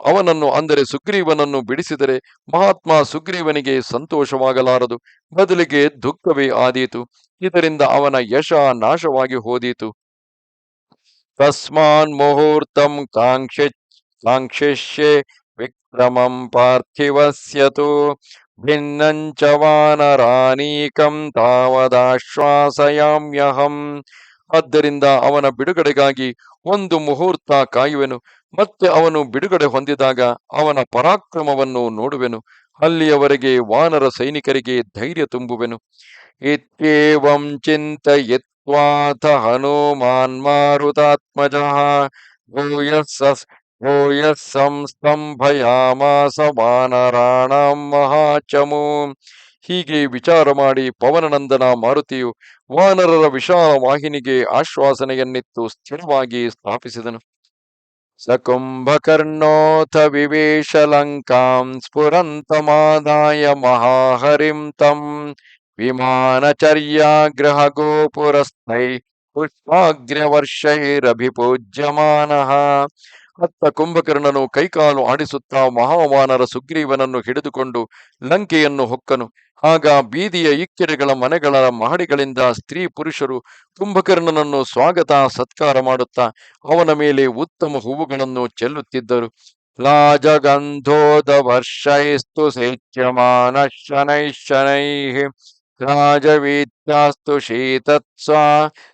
ಅವನನ್ನು ಅಂದರೆ ಸುಗ್ರೀವನನ್ನು ಬಿಡಿಸಿದರೆ ಮಹಾತ್ಮ ಸುಗ್ರೀವನಿಗೆ ಸಂತೋಷವಾಗಲಾರದು, ಬದಲಿಗೆ ದುಃಖವೇ ಆದೀತು. ಇದರಿಂದ ಅವನ ಯಶ ನಾಶವಾಗಿ ಹೋದೀತು. ತಸ್ಮಾನ್ ಮುಹೂರ್ತಂ ಕಾಂಕ್ಷಿಷ್ಯೆ ವಿಕ್ರಮಂ ಪಾರ್ಥಿವಸ್ಯತು ಭಿನ್ನಂಚ ವಾನರಾನೀಕಂ ತಾವದಾಶ್ವಾಸಯಾಮ್ಯಹಂ. ಆದ್ದರಿಂದ ಅವನ ಬಿಡುಗಡೆಗಾಗಿ ಒಂದು ಮುಹೂರ್ತ ಕಾಯುವೆನು. ಮತ್ತೆ ಅವನು ಬಿಡುಗಡೆ ಹೊಂದಿದಾಗ ಅವನ ಪರಾಕ್ರಮವನ್ನು ನೋಡುವೆನು. ಅಲ್ಲಿಯವರೆಗೆ ವಾನರ ಸೈನಿಕರಿಗೆ ಧೈರ್ಯ ತುಂಬುವೆನು. ಇತ್ಯೇವಂ ಚಿಂತಯಿತ್ವಾಥ ಹನುಮಾನ್ ಮಾರುತಾತ್ಮಜಃ ಭೂಯಃ ಸಂಸ್ತಂಭಯಾಮಾಸ ವಾನರಾಣಾಂ ಮಹಾಚಮು. ಹೀಗೆ ವಿಚಾರ ಮಾಡಿ ಪವನನಂದನ ಮಾರುತಿಯು ವಾನರರ ವಿಶಾಲ ವಾಹಿನಿಗೆ ಆಶ್ವಾಸನೆಯನ್ನಿತ್ತು ಸ್ಥಿರವಾಗಿ ಸ್ಥಾಪಿಸಿದನು. ಸ ಕುಂಭಕರ್ಣೋಥ ವಿವೇಶ ಲಂಕಾಂ ಸ್ಫುರಂತಮಾದಾಯ ಮಹಾಹರಿಂ ತಂ ವಿಮಾನಚರ್ಯಾಗ್ರಹ ಗೋಪುರಸ್ಥೈ ಪುಷ್ಪಾಗ್ರ್ಯವರ್ಷೈರಭಿಪೂಜ್ಯಮಾನಃ. ಅತ್ತ ಕುಂಭಕರ್ಣನು ಕೈಕಾಲು ಆಡಿಸುತ್ತಾ ಮಹಾವಾನರ ಸುಗ್ರೀವನನ್ನು ಹಿಡಿದುಕೊಂಡು ಲಂಕೆಯನ್ನು ಹೊಕ್ಕನು. ಆಗ ಬೀದಿಯ ಇಕ್ಕೆರೆಗಳ ಮನೆಗಳ ಮಹಡಿಗಳಿಂದ ಸ್ತ್ರೀ ಪುರುಷರು ಕುಂಭಕರ್ಣನನ್ನು ಸ್ವಾಗತ ಸತ್ಕಾರ ಮಾಡುತ್ತಾ ಅವನ ಮೇಲೆ ಉತ್ತಮ ಹೂವುಗಳನ್ನು ಚೆಲ್ಲುತ್ತಿದ್ದರು. ಲಾಜಗಂಧೋದ ವರ್ಷೈಸ್ತು ಸೇಚ್ಯಮಾನ ಶನೈಃ ರಾಜವೀತ್ಯಾಸ್ತು ಶೀತತ್ಸ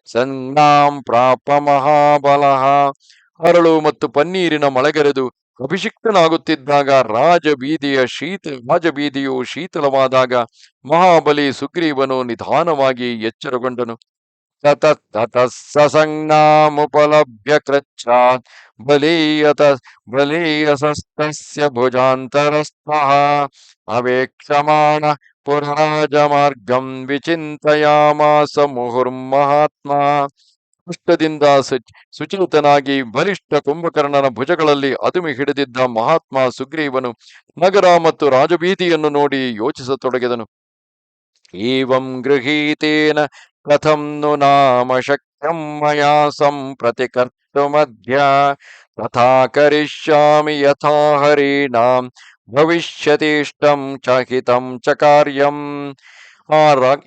ಸಂಜ್ಞಾಂ ಪ್ರಾಪ ಮಹಾಬಲಃ. ಅರಳು ಮತ್ತು ಪನ್ನೀರಿನ ಮಳೆಗರೆದು ಅಭಿಷಿಕ್ತನಾಗುತ್ತಿದ್ದಾಗ ರಾಜಬೀದಿಯು ಶೀತಲವಾದಾಗ ಮಹಾಬಲಿ ಸುಗ್ರೀವನು ನಿಧಾನವಾಗಿ ಎಚ್ಚರಗೊಂಡನು. ತತಃ ಸಸಂಜ್ಞಾಮುಪಲಭ್ಯ ಕೃಚ್ಛಾತ್ ಬಲೀಯಸಸ್ತಸ್ಯ ಭುಜಾಂತರಸ್ಥಃ ಅವೇಕ್ಷಮಾಣ ಪುರರಾಜಮಾರ್ಗಂ ವಿಚಿಂತಯಾಮಾಸ ಮುಹುರ್ಮಹಾತ್ಮ. ಕಷ್ಟದಿಂದ ಸುಚೇತನಾಗಿ ಬಲಿಷ್ಠ ಕುಂಭಕರ್ಣನ ಭುಜಗಳಲ್ಲಿ ಅದುಮಿ ಹಿಡಿದಿದ್ದ ಮಹಾತ್ಮ ಸುಗ್ರೀವನು ನಗರ ಮತ್ತು ರಾಜಬೀದಿಯನ್ನು ನೋಡಿ ಯೋಚಿಸತೊಡಗಿದನು. ಏವಂ ಗೃಹೀತೇನ ಕಥಂ ನು ನಾಮ ಶಕ್ಯಂ ಮಯಾ ಸಂಪ್ರತಿ ಕರ್ತುಮದ್ಯ ತಥಾ ಕರಿಷ್ಯಾಮಿ ಯಥಾ ಹರೀಣಾಂ ಭವಿಷ್ಯತಿಷ್ಟಂ ಚ ಹಿತಂ ಚ ಕಾರ್ಯಂ.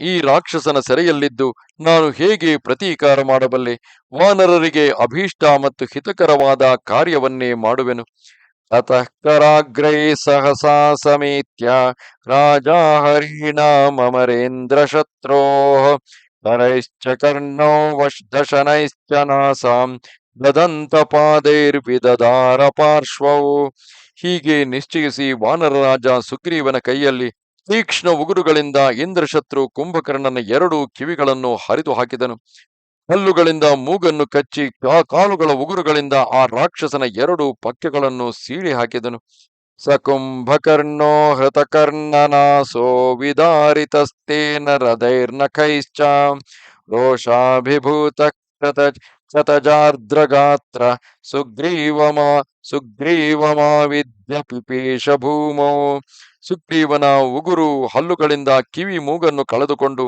ಈ ರಾಕ್ಷಸನ ಸೆರೆಯಲ್ಲಿದ್ದು ನಾನು ಹೇಗೆ ಪ್ರತೀಕಾರ ಮಾಡಬಲ್ಲೆ? ವಾನರರಿಗೆ ಅಭೀಷ್ಟ ಮತ್ತು ಹಿತಕರವಾದ ಕಾರ್ಯವನ್ನೇ ಮಾಡುವೆನು. ತತಃ ಕರಾಗ್ರೈ ಸಹಸಾ ಸಮೇತ್ಯ ರಾಜ ಹರೀಣಾಮರೇಂದ್ರ ಶತ್ರೋ ಕರೈಶ್ಚ ಕರ್ಣೋ ದಶನೈಶ್ಚ ನಾಸಾಂ ದದಂತಪಾದೈರ್ವಿದದಾರ ಪಾರ್ಶ್ವವು. ಹೀಗೆ ನಿಶ್ಚಯಿಸಿ ವಾನರರಾಜ ಸುಗ್ರೀವನ ಕೈಯಲ್ಲಿ ತೀಕ್ಷ್ಣ ಉಗುರುಗಳಿಂದ ಇಂದ್ರಶತ್ರು ಕುಂಭಕರ್ಣನ 2 ಕಿವಿಗಳನ್ನು ಹರಿದು ಹಾಕಿದನು. ಹಲ್ಲುಗಳಿಂದ ಮೂಗನ್ನು ಕಚ್ಚಿ ಕಾಲುಗಳ ಉಗುರುಗಳಿಂದ ಆ ರಾಕ್ಷಸನ 2 ಪಕ್ಕೆಗಳನ್ನು ಸೀಳಿ ಹಾಕಿದನು. ಸ ಕುಂಭಕರ್ಣೋ ಹೃತಕರ್ಣನಾಸೋ ವಿದಾರಿತಸ್ತೇನ ಹೃದೈರ್ನಖೈಶ್ಚ ರೋಷಾಭಿಭೂತ ಶತಜಾರ್ದ್ರಗಾತ್ರ ಸುಗ್ರೀವಮಾವಿದ್ಯ ಪಿಪೇಶ ಭೂಮೋ. ಸುಗ್ರೀವನ ಉಗುರು ಹಲ್ಲುಗಳಿಂದ ಕಿವಿ ಮೂಗನ್ನು ಕಳೆದುಕೊಂಡು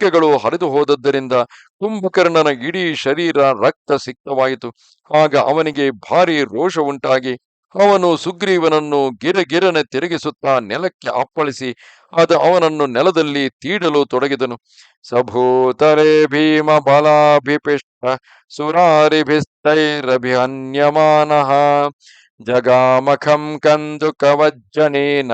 ರೆಕ್ಕೆಗಳು ಹರಿದು ಹೋದದ್ದರಿಂದ ಕುಂಭಕರ್ಣನ ಇಡೀ ಶರೀರ ರಕ್ತ ಸಿಕ್ತವಾಯಿತು. ಆಗ ಅವನಿಗೆ ಭಾರಿ ರೋಷ ಉಂಟಾಗಿ ಅವನು ಸುಗ್ರೀವನನ್ನು ಗಿರಗಿರನೆ ತಿರುಗಿಸುತ್ತಾ ನೆಲಕ್ಕೆ ಅಪ್ಪಳಿಸಿ ಅವನನ್ನು ನೆಲದಲ್ಲಿ ತೀಡಲು ತೊಡಗಿದನು. ಸಭೂತರೇ ಭೀಮ ಬಲಾಭಿಪಿಷ್ಟ ಸುರಾರಿಭಿಸ್ತೈರಭಿಹನ್ಯಮಾನಃ ಜಗಾಮಖಂ ಕಂದುಕವಜ್ಜನೇನ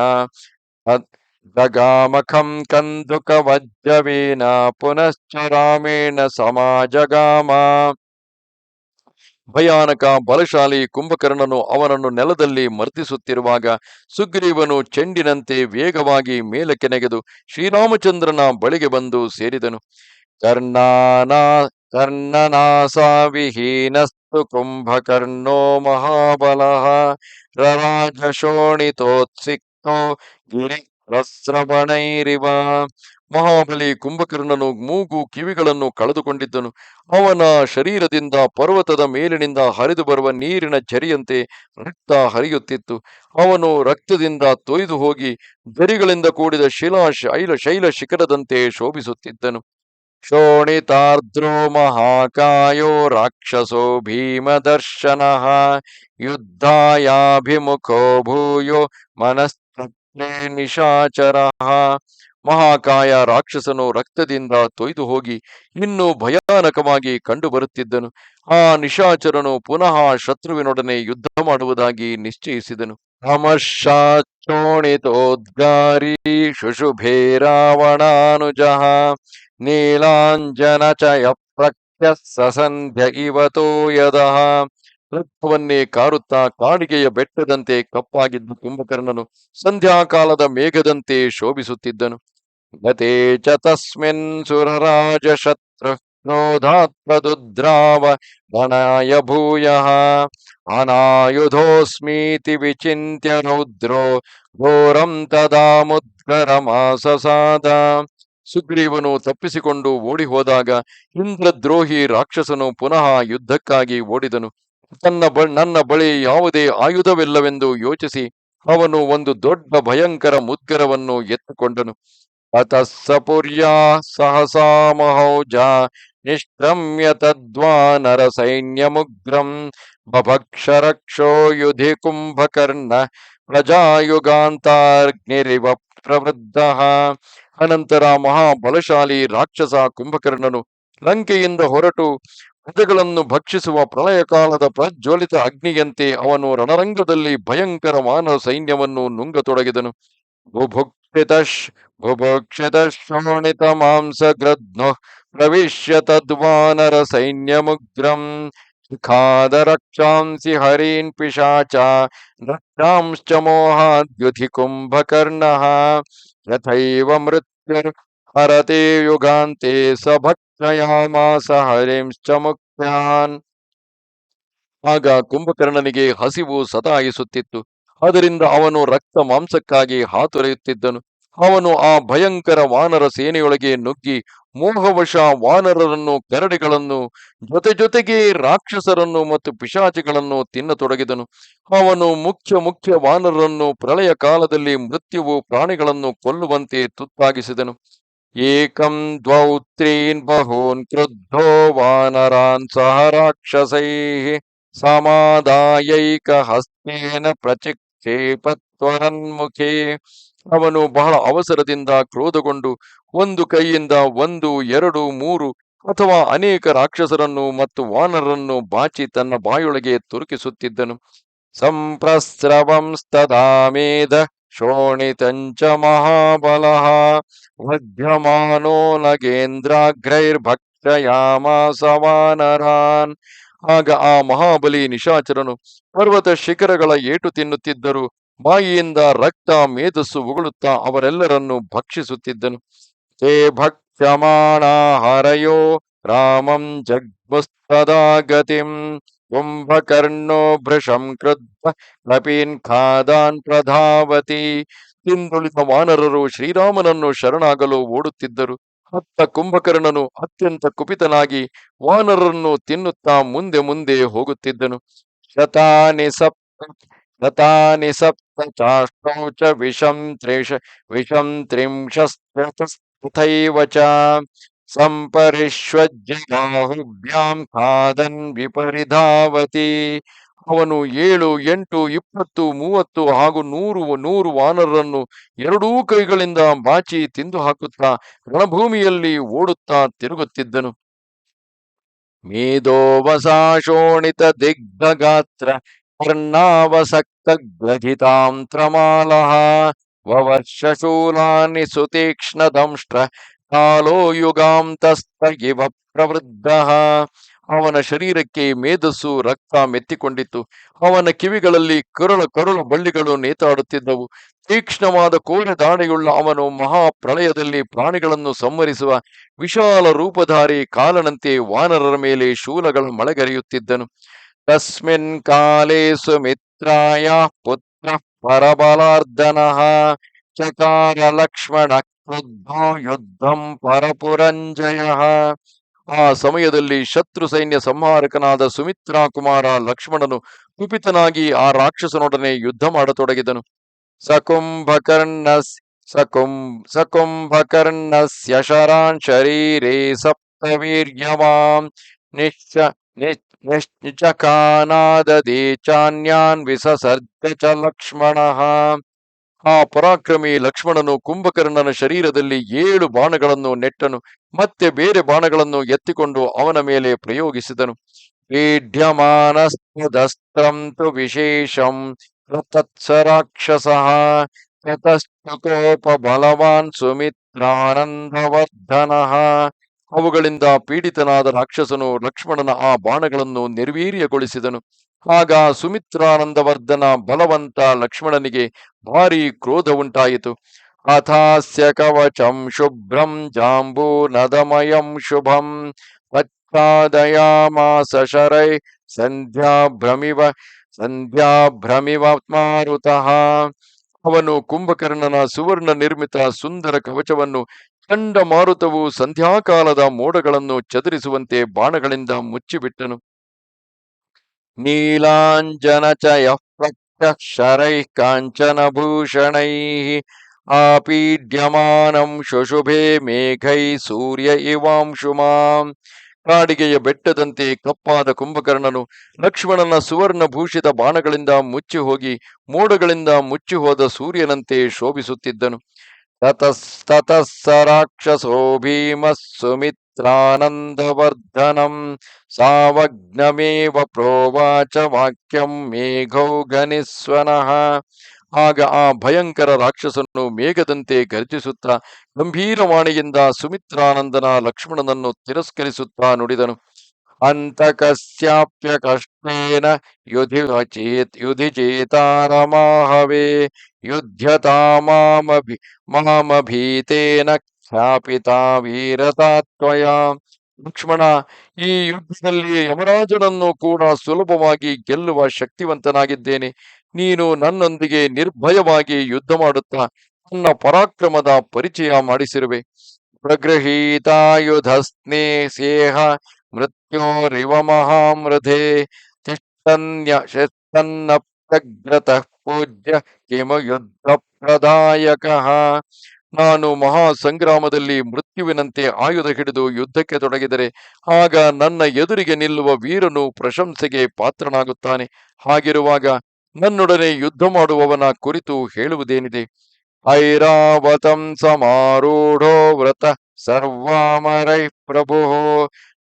ಕಂದುಕವಜ್ಜವೇನ ಪುನಶ್ಚ ರಾಮೇಣ ಸಮಾಜಗಾಮ. ಭಯಾನಕ ಬಲಶಾಲಿ ಕುಂಭಕರ್ಣನು ಅವನನ್ನು ನೆಲದಲ್ಲಿ ಮರ್ದಿಸುತ್ತಿರುವಾಗ ಸುಗ್ರೀವನು ಚೆಂಡಿನಂತೆ ವೇಗವಾಗಿ ಮೇಲಕ್ಕೆ ನೆಗೆದು ಶ್ರೀರಾಮಚಂದ್ರನ ಬಳಿಗೆ ಬಂದು ಸೇರಿದನು. ಕರ್ಣನಾಸಾವಿಹೀನಸ್ತು ಕುಂಭಕರ್ಣೋ ಮಹಾಬಲಃ ರರಾಜ ಶೋಣಿತೋತ್ಸಿಕ್ತೋ ಗಿರಿ ರಸ್ರವಣೈರಿವ. ಮಹಾಬಲಿ ಕುಂಭಕರ್ಣನು ಮೂಗು ಕಿವಿಗಳನ್ನು ಕಳೆದುಕೊಂಡಿದ್ದನು. ಅವನ ಶರೀರದಿಂದ ಪರ್ವತದ ಮೇಲಿನಿಂದ ಹರಿದು ಬರುವ ನೀರಿನ ಝರಿಯಂತೆ ರಕ್ತ ಹರಿಯುತ್ತಿತ್ತು. ಅವನು ರಕ್ತದಿಂದ ತೊಯ್ದು ಹೋಗಿ ಗರಿಗಳಿಂದ ಕೂಡಿದ ಶೈಲ ಶಿಖರದಂತೆ ಶೋಭಿಸುತ್ತಿದ್ದನು. ಶೋಣಿತಾರ್ದ್ರೋ ಮಹಾಕಾಯೋ ರಾಕ್ಷಸೋ ಭೀಮದರ್ಶನ ಯುದ್ಧಾಯಾಭಿಮುಖೋ ಭೂಯೋ ಮನಸ್ತತ್ವೇ ನಿಶಾಚರ. ಮಹಾಕಾಯ ರಾಕ್ಷಸನು ರಕ್ತದಿಂದ ತೊಯ್ದು ಹೋಗಿ ಇನ್ನೂ ಭಯಾನಕವಾಗಿ ಕಂಡು ಬರುತ್ತಿದ್ದನು. ಆ ನಿಶಾಚರನು ಪುನಃ ಶತ್ರುವಿನೊಡನೆ ಯುದ್ಧ ಮಾಡುವುದಾಗಿ ನಿಶ್ಚಯಿಸಿದನು. ಅಮಶಾಚೋಣಿತೋದ್ಗಾರಿ ಶುಶುಭೇ ರಾವಣಾನುಜಃ ನೀಲಾಂಜನಚಯ ಪ್ರಖ್ಯ ಸಸಂಧ್ಯ ಇವತೋ ಯದಃ. ರಕ್ತವನ್ನೇ ಕಾರುತ್ತಾ ಕಾಡಿಗೆಯ ಬೆಟ್ಟದಂತೆ ಕಪ್ಪಾಗಿದ್ದ ಕುಂಭಕರ್ಣನು ಸಂಧ್ಯಾಕಾಲದ ಮೇಘದಂತೆ ಶೋಭಿಸುತ್ತಿದ್ದನು. ಗತೇ ಚ ತಸ್ಮಿನ್ ಸುರರಾಜ ಶತ್ರು ಕ್ರೋಧಾತ್ಮದುದ್ರಾವ ಗಣಾಯ ಭೂಯಃ ಅನಾಯುಧೋಸ್ಮೀತಿ ವಿಚಿಂತ್ಯ ರೌದ್ರೋ ಘೋರಂ ತದಾ ಮುದ್ಗರಮಾಸಸಾದ. ಸುಗ್ರೀವನು ತಪ್ಪಿಸಿಕೊಂಡು ಓಡಿ ಹೋದಾಗ ಇಂದ್ರದ್ರೋಹಿ ರಾಕ್ಷಸನು ಪುನಃ ಯುದ್ಧಕ್ಕಾಗಿ ಓಡಿದನು. ನನ್ನ ಬಳಿ ಯಾವುದೇ ಆಯುಧವಿಲ್ಲವೆಂದು ಯೋಚಿಸಿ ಅವನು ಒಂದು ದೊಡ್ಡ ಭಯಂಕರ ಮುದ್ಗರವನ್ನು ಎತ್ತುಕೊಂಡನು. ಅತಸ್ಸಪುರ್ಯಾ ಸಹಸಾ ಮಹೌಜ ನಿಷ್ಕ್ರಮ್ಯ ತದ್ವಾನರ ಸೈನ್ಯಮುಗ್ರಂ ಬಭಕ್ಷರಕ್ಷೋ ಯುಧಿ ಕುಂಭಕರ್ಣ ಪ್ರಜಾಯುಗಾಂತಾಗ್ನಿರಿವ ಪ್ರವೃದ್ಧ. ಅನಂತರ ಮಹಾಬಲಶಾಲಿ ರಾಕ್ಷಸ ಕುಂಭಕರ್ಣನು ಲಂಕೆಯಿಂದ ಹೊರಟು ಪ್ರಜೆಗಳನ್ನು ಭಕ್ಷಿಸುವ ಪ್ರಳಯ ಕಾಲದ ಪ್ರಜ್ವಲಿತ ಅಗ್ನಿಯಂತೆ ಅವನು ರಣರಂಗದಲ್ಲಿ ಭಯಂಕರ ವಾನರ ಸೈನ್ಯವನ್ನು ನುಂಗತೊಡಗಿದನು. ಬುಭುಕ್ಷಿತ ಶೋಣಿತ ಮಾಂಸಗ್ರಧ್ನೋ ಪ್ರವಿಶ್ಯ ತದ್ವಾನರ ಸೈನ್ಯಮುಗ್ರಂ ಖಾದ ರಕ್ಷಾಂಸಿ ಹರೀನ್ ಪಿಶಾಚ ರಕ್ಷಾಂಶ್ಚ ಮೋಹಾದ್ಯುಧಿ ಕುಂಭಕರ್ಣಃ ಯಥೈವ ಮೃತ್ಯುರ್ ಹರತೆ ಯುಗಾಂತೆ ಸಭಕ್ಷಯಾಮಾಸ ಹರಿಂಶ್ಚ ಮುಕ್ತಾನ್. ಆಗ ಕುಂಭಕರ್ಣನಿಗೆ ಹಸಿವು ಸತಾಯಿಸುತ್ತಿತ್ತು. ಅದರಿಂದ ಅವನು ರಕ್ತ ಮಾಂಸಕ್ಕಾಗಿ ಹಾತೊರೆಯುತ್ತಿದ್ದನು. ಅವನು ಆ ಭಯಂಕರ ವಾನರ ಸೇನೆಯೊಳಗೆ ನುಗ್ಗಿ ಮೋಹವಶ ವಾನರರನ್ನು ಕರಡಿಗಳನ್ನು ಜೊತೆಗೆ ರಾಕ್ಷಸರನ್ನು ಮತ್ತು ಪಿಶಾಚಿಗಳನ್ನು ತಿನ್ನತೊಡಗಿದನು. ಅವನು ಮುಖ್ಯ ವಾನರರನ್ನು ಪ್ರಳಯ ಕಾಲದಲ್ಲಿ ಮೃತ್ಯುವು ಪ್ರಾಣಿಗಳನ್ನು ಕೊಲ್ಲುವಂತೆ ತುತ್ತಾಗಿಸಿದನು. ಏಕಂ ದ್ವೌ ತ್ರೀನ್ ಬಹೂನ್ ಕ್ರುದ್ಧೋ ವಾನರಾನ್ ಸಹ ರಾಕ್ಷಸೈಃ ಸಮಾದಾಯೈಕ ಹಸ್ತೇನ ಪ್ರಚಿಕ್ಷೇಪತ್ವರನ್ಮುಖೇ. ಅವನು ಬಹಳ ಅವಸರದಿಂದ ಕ್ರೋಧಗೊಂಡು ಒಂದು ಕೈಯಿಂದ 1, 2, 3 ಅಥವಾ ಅನೇಕ ರಾಕ್ಷಸರನ್ನು ಮತ್ತು ವಾನರರನ್ನು ಬಾಚಿ ತನ್ನ ಬಾಯೊಳಗೆ ತುರುಕಿಸುತ್ತಿದ್ದನು. ಸಂಪ್ರಸ್ರವಂಸ್ತದಾ ಮೇಧ ಶೋಣಿತಂಚ ಮಹಾಬಲಃ ವಧ್ಯಮಾನೋ ನಗೇಂದ್ರಾಗ್ರೈರ್ಭಕ್ಷಯಾಮಾಸ ವಾನರಾನ್. ಆಗ ಆ ಮಹಾಬಲಿ ನಿಶಾಚರನು ಪರ್ವತ ಶಿಖರಗಳ ಏಟು ತಿನ್ನುತ್ತಿದ್ದರು. ಬಾಯಿಯಿಂದ ರಕ್ತ ಮೇಧಸ್ಸು ಉಗುಳುತ್ತಾ ಅವರೆಲ್ಲರನ್ನು ಭಕ್ಷಿಸುತ್ತಿದ್ದನು. ತೇ ಭಕ್ಷ್ಯಮಾಣ ಹರಯೋ ರಾಮಂ ಜಗ್ಮುಸ್ತದಾ ಗತಿಂ ಕುಂಭಕರ್ಣೋ ಭೃಶಂ ಕ್ರುದ್ಧ ಕಪೀನ್ ಖಾದಾನ್ ಪ್ರಧಾವತಿ. ಹಿಂದುಳಿದ ವಾನರರು ಶ್ರೀರಾಮನನ್ನು ಶರಣಾಗಲು ಓಡುತ್ತಿದ್ದರು. ಅತ್ತ ಕುಂಭಕರ್ಣನು ಅತ್ಯಂತ ಕುಪಿತನಾಗಿ ವಾನರರನ್ನು ತಿನ್ನುತ್ತಾ ಮುಂದೆ ಮುಂದೆ ಹೋಗುತ್ತಿದ್ದನು. ಶತಾನಿ ಸಪ್ತ ಶತಾನಿ ಸಪ್ತ ಚಾಷ್ಟೌ ಚ ವಿಷಂ ತ್ರಿಂಶಸ್ತಥೈವ ಚ ಸಂಪರಿಷ್ವಜ್ಯ ಬಾಹುಭ್ಯಾಂ ಖಾದನ್ ವಿಪರಿಧಾವತಿ. ಅವನು 7, 8, 20, 30 ಹಾಗೂ 100 ವಾನರರನ್ನು ಎರಡೂ ಕೈಗಳಿಂದ ಬಾಚಿ ತಿಂದು ಹಾಕುತ್ತಾ ರಣಭೂಮಿಯಲ್ಲಿ ಓಡುತ್ತಾ ತಿರುಗುತ್ತಿದ್ದನು. ಮೇಧೋವಸಾಶೋಣಿತ ದಿಗ್ಧಗಾತ್ರ ಕರ್ಣಾವಸಕ್ತ ಗ್ರಥಿತಾಂತ್ರಮಾಲಃ ವವರ್ಷಶೂಲಾನಿ ಸುತೀಕ್ಷ್ಣ ದಂಷ್ಟ್ರ ಕಾಲೋ ಯುಗಾಂತಸ್ತ ಇವ ಪ್ರವೃದ್ಧಃ. ಅವನ ಶರೀರಕ್ಕೆ ಮೇಧಸ್ಸು ರಕ್ತ ಮೆತ್ತಿಕೊಂಡಿತ್ತು. ಅವನ ಕಿವಿಗಳಲ್ಲಿ ಕರುಳ ಬಳ್ಳಿಗಳು ನೇತಾಡುತ್ತಿದ್ದವು. ತೀಕ್ಷ್ಣವಾದ ಕೋರೆ ದಾಡೆಯುಳ್ಳ ಅವನು ಮಹಾಪ್ರಳಯದಲ್ಲಿ ಪ್ರಾಣಿಗಳನ್ನು ಸಂಹರಿಸುವ ವಿಶಾಲ ರೂಪಧಾರಿ ಕಾಲನಂತೆ ವಾನರರ ಮೇಲೆ ಶೂಲಗಳ ಮಳೆಗರೆಯುತ್ತಿದ್ದನು. ತಸ್ಮಿನ್ ಕಾಲೇ ಸುಮಿತ್ರಾಯ ಪುತ್ರ ಪರಬಲಾರ್ದನಃ ಚಕಾರ ಲಕ್ಷ್ಮಣ ಕ್ರುದ್ಧೋ ಯುದ್ಧಂ ಪರಪುರಂಜಯಃ. ಆ ಸಮಯದಲ್ಲಿ ಶತ್ರು ಸೈನ್ಯ ಸಂಹಾರಕನಾದ ಸುಮಿತ್ರಾ ಕುಮಾರ ಲಕ್ಷ್ಮಣನು ಕುಪಿತನಾಗಿ ಆ ರಾಕ್ಷಸನೊಡನೆ ಯುದ್ಧ ಮಾಡತೊಡಗಿದನು. ಸಕುಂಭಕರ್ಣಸ್ಯ ಶರಾನ್ ಶರೀರೇ ಸಪ್ತವೀರ್ಯವಾಂ ನಿಶ್ಚಕಾನಾದದೇ ಚಾನ್ಯಾನ್ ವಿಸಸರ್ಗ ಚ ಲಕ್ಷ್ಮಣಃ. ಆ ಪರಾಕ್ರಮಿ ಲಕ್ಷ್ಮಣನು ಕುಂಭಕರ್ಣನ ಶರೀರದಲ್ಲಿ 7 ಬಾಣಗಳನ್ನು ನೆಟ್ಟನು. ಮತ್ತೆ ಬೇರೆ ಬಾಣಗಳನ್ನು ಎತ್ತಿಕೊಂಡು ಅವನ ಮೇಲೆ ಪ್ರಯೋಗಿಸಿದನು. ಪೀಢ್ಯಮಾನಸ್ತದಸ್ತ್ರಂ ತು ವಿಶೇಷಂ ಪ್ರತತ್ಸ ರಾಕ್ಷಸಃ ತತಶ್ಚ ಕೋಪ ಬಲವಾನ್ ಸುಮಿತ್ರಾನಂದವರ್ಧನಃ. ಅವುಗಳಿಂದ ಪೀಡಿತನಾದ ರಾಕ್ಷಸನು ಲಕ್ಷ್ಮಣನ ಆ ಬಾಣಗಳನ್ನು ನಿರ್ವೀರ್ಯಗೊಳಿಸಿದನು. ಆಗ ಸುಮಿತ್ರಾನಂದವರ್ಧನ ಬಲವಂತ ಲಕ್ಷ್ಮಣನಿಗೆ ಭಾರೀ ಕ್ರೋಧ ಉಂಟಾಯಿತು. ಅಥಾಸ್ಯ ಕವಚಂ ಶುಭ್ರಂ ಜಾಂಬೂನದಮಯಂ ಶುಭಂ ಪ್ರಚ್ಛಾದಯಾಮಾಸ ಶರೈ ಸಂಧ್ಯಾಭ್ರಮಿವ ಮಾರುತಃ. ಅವನು ಕುಂಭಕರ್ಣನ ಸುವರ್ಣ ನಿರ್ಮಿತ ಸುಂದರ ಕವಚವನ್ನು ಚಂಡಮಾರುತವು ಸಂಧ್ಯಾಕಾಲದ ಮೋಡಗಳನ್ನು ಚದುರಿಸುವಂತೆ ಬಾಣಗಳಿಂದ ಮುಚ್ಚಿಬಿಟ್ಟನು. ನೀಲಾಂಜನಚಯಃ ಪ್ರತ್ಯಕ್ಷರೈಃ ಕಾಂಚನಭೂಷಣೈಃ ಆಪೀಡ್ಯಮಾನಂ ಶುಶುಭೆ ಮೇಘೈ ಸೂರ್ಯ ಇವಾಂಶುಮಾಂ. ಕಾಡಿಗೆಯ ಬೆಟ್ಟದಂತೆ ಕಪ್ಪಾದ ಕುಂಭಕರ್ಣನು ಲಕ್ಷ್ಮಣನ ಸುವರ್ಣ ಭೂಷಿತ ಬಾಣಗಳಿಂದ ಮುಚ್ಚಿ ಹೋಗಿ ಮೋಡಗಳಿಂದ ಮುಚ್ಚಿ ಹೋದ ಸೂರ್ಯನಂತೆ ಶೋಭಿಸುತ್ತಿದ್ದನು. ತತಃ ಸ ರಾಕ್ಷಸೋ ಭೀಮಃ ಸುಮಿತ್ರಾನಂದವರ್ಧನಂ ಸಾವಜ್ಞಮೇವ ಪ್ರೋವಾಚ ವಾಕ್ಯಂ ಮೇಘೌ ಗನಿಸ್ವನಃ. ಆಗ ಆ ಭಯಂಕರ ರಾಕ್ಷಸನು ಮೇಘದಂತೆ ಗರ್ಜಿಸುತ್ತಾ ಗಂಭೀರವಾಣಿಯಿಂದ ಸುಮಿತ್ರಾನಂದನ ಲಕ್ಷ್ಮಣನನ್ನು ತಿರಸ್ಕರಿಸುತ್ತಾ ನುಡಿದನು. ಅಂತಕಸ್ಯಾಪ್ಯ ಕಷ್ಟೇನ ಯುಧಿ ಚೇತಾರಮಾಹವೇ ಯುಧ್ಯತಾ ಮಾಮಭೀತೇನ ಖ್ಯಾಪಿತಾ ವೀರತಾ ತ್ವಯಾ. ಲಕ್ಷ್ಮಣ, ಈ ಯುದ್ಧದಲ್ಲಿ ಯಮರಾಜನನ್ನು ಕೂಡ ಸುಲಭವಾಗಿ ಗೆಲ್ಲುವ ಶಕ್ತಿವಂತನಾಗಿದ್ದೇನೆ. ನೀನು ನನ್ನೊಂದಿಗೆ ನಿರ್ಭಯವಾಗಿ ಯುದ್ಧ ಮಾಡುತ್ತಾ ನನ್ನ ಪರಾಕ್ರಮದ ಪರಿಚಯ ಮಾಡಿಸಿರುವೆ. ಪ್ರಗೃಹೀತಾಯುಧಸ್ನೇ ಸೇಹ ಮೃತ್ಯೋರಿವ ಮಹಾಮೃಧೆ ತಿಷ್ಟನ್ಯಗ್ರತಃ ಪೂಜ್ಯ ಕಿಮ ಯುದ್ಧ ಪ್ರದಾಯಕಃ. ನಾನು ಮಹಾ ಸಂಗ್ರಾಮದಲ್ಲಿ ಮೃತ್ಯುವಿನಂತೆ ಆಯುಧ ಹಿಡಿದು ಯುದ್ಧಕ್ಕೆ ತೊಡಗಿದರೆ ಆಗ ನನ್ನ ಎದುರಿಗೆ ನಿಲ್ಲುವ ವೀರನು ಪ್ರಶಂಸೆಗೆ ಪಾತ್ರನಾಗುತ್ತಾನೆ. ಹಾಗಿರುವಾಗ ನನ್ನೊಡನೆ ಯುದ್ಧ ಮಾಡುವವನ ಕುರಿತು ಹೇಳುವುದೇನಿದೆ? ಐರಾವತಂ ಸಮಾರೂಢೋ ವ್ರತ ಸರ್ವಾಮರೈ ಪ್ರಭು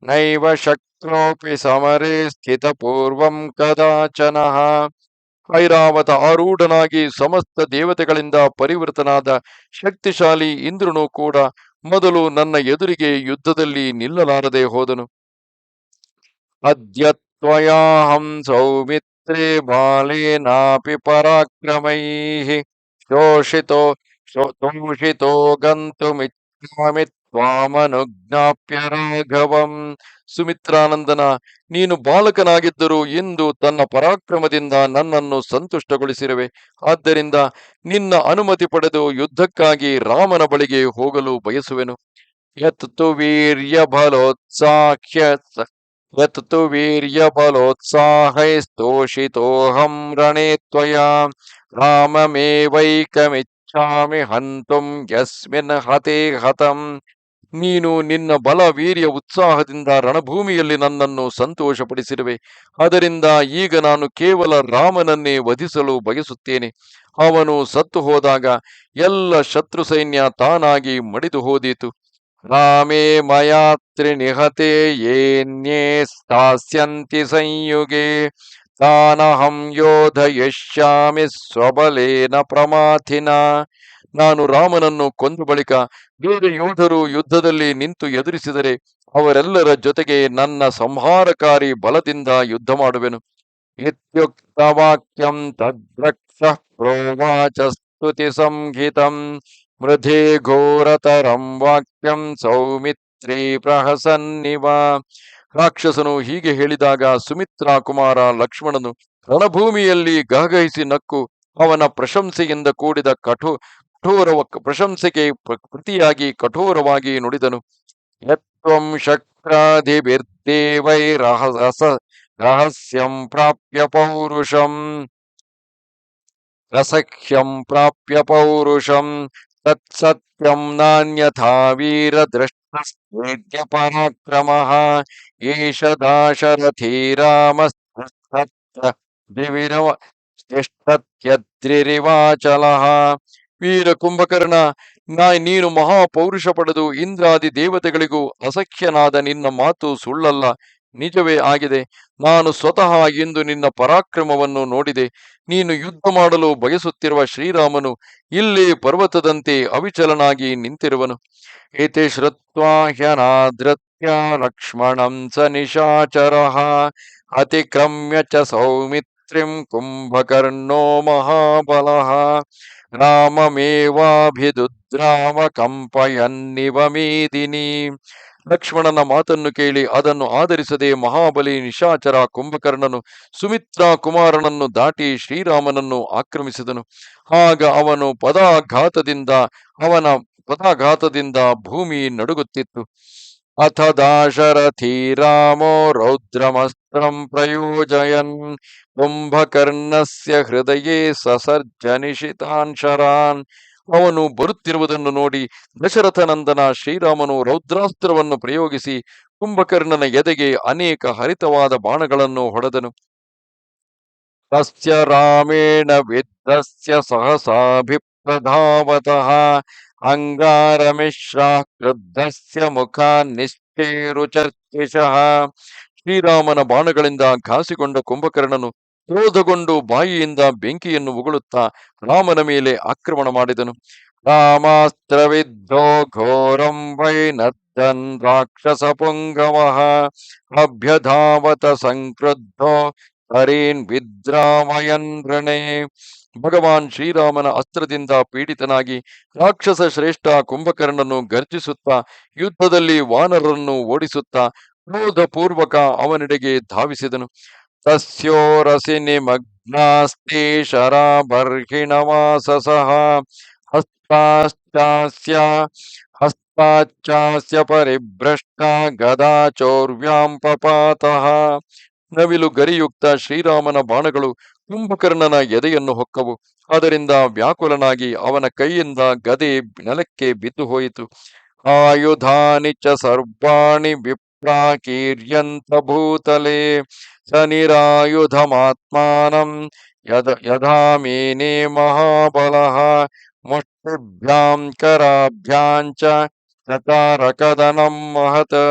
ನೈವ ಶಕ್ನೋಪಿ ಸಮರೇ ಸ್ಥಿತ ಪೂರ್ವಂ ಕದಾಚನಃ. ಐರಾವತ ಆರೂಢನಾಗಿ ಸಮಸ್ತ ದೇವತೆಗಳಿಂದ ಪರಿವೃತನಾದ ಶಕ್ತಿಶಾಲಿ ಇಂದ್ರನು ಕೂಡ ಮೊದಲು ನನ್ನ ಎದುರಿಗೆ ಯುದ್ಧದಲ್ಲಿ ನಿಲ್ಲಲಾರದೆ ಹೋದನು. ಅದ್ಯತ್ವಯಾಹಂ ಸೌಮಿತ್ರೇ ಬಾಲೇನಾಪಿ ಪರಾಕ್ರಮೈಃ ಶೋಷಿತೋ ತೋಷಿತೋ ಗಂತುಮಿಚ್ಛಾಮಿ ತ್ವಾಮನುಜ್ಞಾಪ್ಯ ರಾಘವಂ. ಸುಮಿತ್ರಾನಂದನ, ನೀನು ಬಾಲಕನಾಗಿದ್ದರು ಎಂದು ತನ್ನ ಪರಾಕ್ರಮದಿಂದ ನನ್ನನ್ನು ಸಂತುಷ್ಟಗೊಳಿಸಿರುವೆ. ಆದ್ದರಿಂದ ನಿನ್ನ ಅನುಮತಿ ಪಡೆದು ಯುದ್ಧಕ್ಕಾಗಿ ರಾಮನ ಬಳಿಗೆ ಹೋಗಲು ಬಯಸುವೆನು. ಯತ್ತು ವೀರ್ಯಬಲೋತ್ಸಾಹ್ಯ ಯತ್ತು ವೀರ್ಯಬಲೋತ್ಸಾಹೈಸ್ತೋಷಿತೋಹಂ ರಣೇ ತ್ವಯಾ ರಾಮಮೇವೈಕಮಿಚ್ಛಾಮಿ ಹಂತುಂ ಯಸ್ಮಿನ್ ಹತೆ ಹತಂ. ನೀನು ನಿನ್ನ ಬಲ ವೀರ್ಯ ಉತ್ಸಾಹದಿಂದ ರಣಭೂಮಿಯಲ್ಲಿ ನನ್ನನ್ನು ಸಂತೋಷಪಡಿಸಿರುವೆ. ಅದರಿಂದ ಈಗ ನಾನು ಕೇವಲ ರಾಮನನ್ನೇ ವಧಿಸಲು ಬಯಸುತ್ತೇನೆ. ಅವನು ಸತ್ತು ಹೋದಾಗ ಎಲ್ಲ ಶತ್ರು ಸೈನ್ಯ ತಾನಾಗಿ ಮಡಿದು ಹೋದೀತು. ರಾಮೇ ಮಯಾತ್ರಿ ನಿಹತೆ ಯೇನ್ಯೇ ಸ್ಥಾಸ್ಯಂತಿ ಸಂಯುಗೆ ತಾನಹಂ ಯೋಧಯಿಷ್ಯಾಮಿ ಸ್ವಬಲೇನ ಪ್ರಮಾಥಿನ. ನಾನು ರಾಮನನ್ನು ಕೊಂದ ಬಳಿಕ ಬೇರೆ ಯೋಧರು ಯುದ್ಧದಲ್ಲಿ ನಿಂತು ಎದುರಿಸಿದರೆ ಅವರೆಲ್ಲರ ಜೊತೆಗೆ ನನ್ನ ಸಂಹಾರಕಾರಿ ಬಲದಿಂದ ಯುದ್ಧ ಮಾಡುವೆನು. ಇತ್ಯುಕ್ತ ವಾಕ್ಯಂ ತದ್ರಕ್ಷ ಪ್ರೋವಾಚ ಸ್ತುತಿ ಸಂಹಿತಂ ಮೃಧೆ ಘೋರತರಂ ವಾಕ್ಯಂ ಸೌಮಿತ್ರಿ ಪ್ರಹಸನ್ನಿವ. ರಾಕ್ಷಸನು ಹೀಗೆ ಹೇಳಿದಾಗ ಸುಮಿತ್ರಾ ಕುಮಾರ ಲಕ್ಷ್ಮಣನು ರಣಭೂಮಿಯಲ್ಲಿ ಗಹಗಹಿಸಿ ನಕ್ಕು ಅವನ ಪ್ರಶಂಸೆಯಿಂದ ಕೂಡಿದ ಪ್ರಶಂಸೆಗೆ ಪ್ರತಿಯಾಗಿ ಕಠೋರವಾಗಿ ನುಡಿದನು. ಯತ್ವಂ ಶಕ್ರಾಧಿಭಿರ್ದೇವೈ ರಹಸ್ಯಂ ಪ್ರಾಪ್ಯ ಪೌರುಷಂ ರಸಖ್ಯಂ ಪ್ರಾಪ್ಯ ಪೌರುಷಂ ತತ್ಸತ್ಯಂ ನಾನ್ಯಥಾ ವೀರ ದೃಷ್ಟಸ್ಯ ಪರಾಕ್ರಮಃ ಏಷ ದಾಶರಥಿ ರಾಮಸ್ತ್ಯದ್ರಿರಿವಾಚಲಃ. ವೀರ ಕುಂಭಕರ್ಣ, ನೀನು ಮಹಾಪೌರುಷ ಪಡೆದು ಇಂದ್ರಾದಿ ದೇವತೆಗಳಿಗೂ ಅಸಖ್ಯನಾದ ನಿನ್ನ ಮಾತು ಸುಳ್ಳಲ್ಲ, ನಿಜವೇ ಆಗಿದೆ. ನಾನು ಸ್ವತಃ ಇಂದು ನಿನ್ನ ಪರಾಕ್ರಮವನ್ನು ನೋಡಿದೆ. ನೀನು ಯುದ್ಧ ಮಾಡಲು ಬಯಸುತ್ತಿರುವ ಶ್ರೀರಾಮನು ಇಲ್ಲಿ ಪರ್ವತದಂತೆ ಅವಿಚಲನಾಗಿ ನಿಂತಿರುವನು. ಇತಿ ಶ್ರುತ್ವಾ ಹ್ಯನಾದೃತ್ಯ ಲಕ್ಷ್ಮಣಂ ಸ ನಿಶಾಚರಃ ಅತಿಕ್ರಮ್ಯ ಚ ಸೌಮಿತ್ರಿಂ ಕುಂಭಕರ್ಣೋ ಮಹಾಬಲಃ ರಾಮಮೇವಾಭಿದುದ್ರಾವ ಕಂಪಯನ್ನಿವ ಮೇದಿನಿ. ಲಕ್ಷ್ಮಣನ ಮಾತನ್ನು ಕೇಳಿ ಅದನ್ನು ಆಧರಿಸದೆ ಮಹಾಬಲಿ ನಿಶಾಚರ ಕುಂಭಕರ್ಣನು ಸುಮಿತ್ರಾ ಕುಮಾರನನ್ನು ದಾಟಿ ಶ್ರೀರಾಮನನ್ನು ಆಕ್ರಮಿಸಿದನು. ಆಗ ಅವನ ಪದಾಘಾತದಿಂದ ಭೂಮಿ ನಡುಗುತ್ತಿತ್ತು. ಅಥ ದಾಶರಥಿ ರಾಮೋ ರೌದ್ರಮಸ್ತ್ರಂ ಪ್ರಯೋಜಯನ್ ಕುಂಭಕರ್ಣಸ್ಯ ಹೃದಯೇ ಸಸರ್ಜ ನಿಶಿತಾನ್ ಶರಾನ್. ಅವನು ಬರುತ್ತಿರುವುದನ್ನು ನೋಡಿ ದಶರಥನಂದನ ಶ್ರೀರಾಮನು ರೌದ್ರಾಸ್ತ್ರವನ್ನು ಪ್ರಯೋಗಿಸಿ ಕುಂಭಕರ್ಣನ ಎದೆಗೆ ಅನೇಕ ಹರಿತವಾದ ಬಾಣಗಳನ್ನು ಹೊಡೆದನು. ತಸ್ಯ ರಾಮೇಣ ವಿದ್ಧಸ್ಯ ಸಹಸಾಭಿಪ್ರಧಾವತಃ ಅಂಗಾರಮಿಶ್ರಾ ಕ್ರುದ್ಧಸ್ಯ ಮುಖಾನ್ ನಿಶ್ಚೇರುಚರ್ಚಿಷಃ. ಶ್ರೀರಾಮನ ಬಾಣಗಳಿಂದ ಘಾಸಿಗೊಂಡ ಕುಂಭಕರ್ಣನು ಕ್ರೋಧಗೊಂಡು ಬಾಯಿಯಿಂದ ಬೆಂಕಿಯನ್ನು ಉಗುಳುತ್ತಾ ರಾಮನ ಮೇಲೆ ಆಕ್ರಮಣ ಮಾಡಿದನು. ರಾಮಾಸ್ತ್ರವಿದ್ಧೋ ಘೋರಂ ವೈನದ್ದನ್ ರಾಕ್ಷಸ ಪುಂಗವಃ ಅಭ್ಯಧಾವತ ಸಂಕ್ರುದ್ಧೋ ಹರೀನ್ ವಿದ್ರಾವಯನ್ ರಣೇ. ಭಗವಾನ್ ಶ್ರೀರಾಮನ ಅಸ್ತ್ರದಿಂದ ಪೀಡಿತನಾಗಿ ರಾಕ್ಷಸ ಶ್ರೇಷ್ಠ ಕುಂಭಕರ್ಣನು ಗರ್ಜಿಸುತ್ತಾ ಯುದ್ಧದಲ್ಲಿ ವಾನರರನ್ನು ಓಡಿಸುತ್ತಾ ಕ್ರೋಧಪೂರ್ವಕ ಅವನೆಡೆಗೆ ಧಾವಿಸಿದನು. ತಸ್ಯೋರಸಿ ನಿಮಗ್ನಾಸ್ತೆ ಶರಾಬರ್ಹಿಣವಾಸಸಃ ಹಸ್ತಾಚ್ಚಾಸ್ಯ ಪರಿಭ್ರಷ್ಟ ಗದಾ ಚೌರ್ವ್ಯಾಂ ಪಪಾತಃ. ನವಿಲು ಗರಿಯುಕ್ತ ಶ್ರೀರಾಮನ ಬಾಣಗಳು ಕುಂಭಕರ್ಣನ ಎದೆಯನ್ನು ಹೊಕ್ಕವು. ಅದರಿಂದ ವ್ಯಾಕುಲನಾಗಿ ಅವನ ಕೈಯಿಂದ ಗದೆ ನೆಲಕ್ಕೆ ಬಿದ್ದು ಹೋಯಿತು. ಆಯುಧಾನಿ ಚ ಸರ್ವಾಣಿ ವಿಪ್ರಾಕೀರ್ಯಂತ ಭೂತಲೆ ಸ ನಿರಾಯುಧಮಾತ್ಮಾನಂ ಯಥಾ ಮೇನೆ ಮಹಾಬಲಃ ಮುಷ್ಟಿಭ್ಯಾಂ ಕರಾಭ್ಯಾಂಚ ಚತಾರಕದನಂ ಮಹತ್.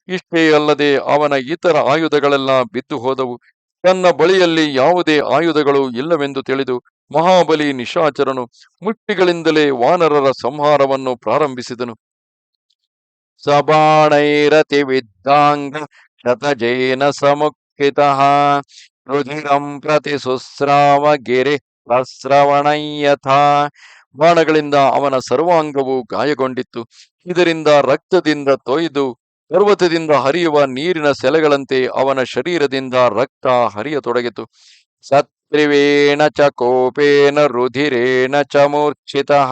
ಇಷ್ಟೇ ಅಲ್ಲದೆ ಅವನ ಇತರ ಆಯುಧಗಳೆಲ್ಲ ಬಿದ್ದು ಹೋದವು. ತನ್ನ ಬಳಿಯಲ್ಲಿ ಯಾವುದೇ ಆಯುಧಗಳು ಇಲ್ಲವೆಂದು ತಿಳಿದು ಮಹಾಬಲಿ ನಿಶಾಚರನು ಮುಷ್ಟಿಗಳಿಂದಲೇ ವಾನರರ ಸಂಹಾರವನ್ನು ಪ್ರಾರಂಭಿಸಿದನು. ಸಬಾಣೈರತಿ ವಿದ್ಧಾಂಗ ಶತಜೇನ ಸಮುಖಿತಃ ರುಧಿರಂ ಪ್ರತಿ ಸುಸ್ರಾವ ಗಿರಿ ಪ್ರಸ್ರವಣಯಥಾ. ಬಾಣಗಳಿಂದ ಅವನ ಸರ್ವಾಂಗವು ಗಾಯಗೊಂಡಿತ್ತು. ಇದರಿಂದ ರಕ್ತದಿಂದ ತೊಯ್ದು ಪರ್ವತದಿಂದ ಹರಿಯುವ ನೀರಿನ ಸೆಲೆಗಳಂತೆ ಅವನ ಶರೀರದಿಂದ ರಕ್ತ ಹರಿಯತೊಡಗಿತು. ಸತ್ರಿವೇಣ ಚ ಕೋಪೇನ ರುಧಿರೇಣ ಚ ಮೂರ್ಛಿತಃ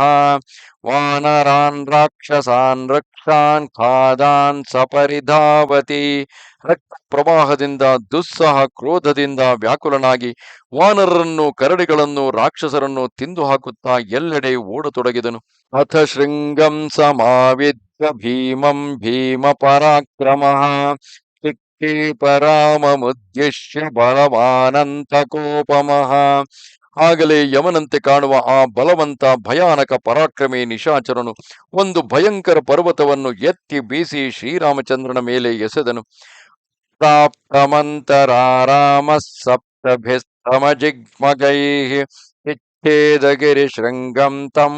ವಾನರಾನ್ ರಾಕ್ಷಸಾನ್ ರಕ್ಷಾನ್ ಖಾದಾನ್ ಸಪರಿಧಾವತಿ. ರಕ್ತ ಪ್ರವಾಹದಿಂದ ದುಸ್ಸಹ ಕ್ರೋಧದಿಂದ ವ್ಯಾಕುಲನಾಗಿ ವಾನರರನ್ನು, ಕರಡಿಗಳನ್ನು, ರಾಕ್ಷಸರನ್ನು ತಿಂದು ಹಾಕುತ್ತಾ ಎಲ್ಲೆಡೆ ಓಡತೊಡಗಿದನು. ಅಥ ಶೃಂಗಂ ಸಮಾವಿದ್ಯ ಭೀಮಂ ಭೀಮ ಪರಾಕ್ರಮಃ ಪರಾಮಮುದ್ದಿಶ್ಯ ಬಲವಾನಂತ ಕೋಪಮಃ. ಆಗಲೇ ಯಮನಂತೆ ಕಾಣುವ ಆ ಬಲವಂತ ಭಯಾನಕ ಪರಾಕ್ರಮಿ ನಿಶಾಚರನು ಒಂದು ಭಯಂಕರ ಪರ್ವತವನ್ನು ಎತ್ತಿ ಬೀಸಿ ಶ್ರೀರಾಮಚಂದ್ರನ ಮೇಲೆ ಎಸೆದನು. ಪ್ರಾಪ್ತಮಂತರಾರಾಮ ಸಪ್ತಭಿಸ್ತಮಜಿಗ್ಮಗೈಃ ಇಚ್ಛೇದಗಿರಿ ಶೃಂಗಂ ತಂ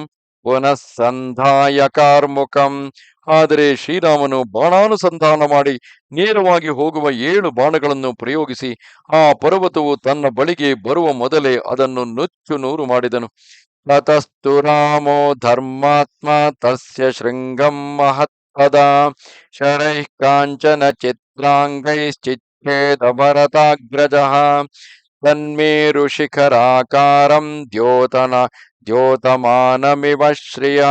ಪುನಃ ಸಂಧಾಯ ಕಾರ್ಮುಕಂ. ಆದರೆ ಶ್ರೀರಾಮನು ಬಾಣಾನುಸಂಧಾನ ಮಾಡಿ ನೇರವಾಗಿ ಹೋಗುವ 7 ಬಾಣಗಳನ್ನು ಪ್ರಯೋಗಿಸಿ ಆ ಪರ್ವತವು ತನ್ನ ಬಳಿಗೆ ಬರುವ ಮೊದಲೇ ಅದನ್ನು ನುಚ್ಚು ನೂರು ಮಾಡಿದನು. ತತಸ್ತು ರಾಮೋ ಧರ್ಮಾತ್ಮ ತಸ್ಯ ಶೃಂಗಂ ಮಹತ್ಪದಾ ಶರೈಃ ಕಾಂಚನ ಚಿತ್ರಾಂಗೈಶ್ಚಿಚ್ಛೇದ ಭರತಾಗ್ರಜಃ ತನ್ಮೇರು ಶಿಖರಾಕಾರಂ ದ್ಯೋತಮಾನಮಿವ ಶ್ರಿಯಾ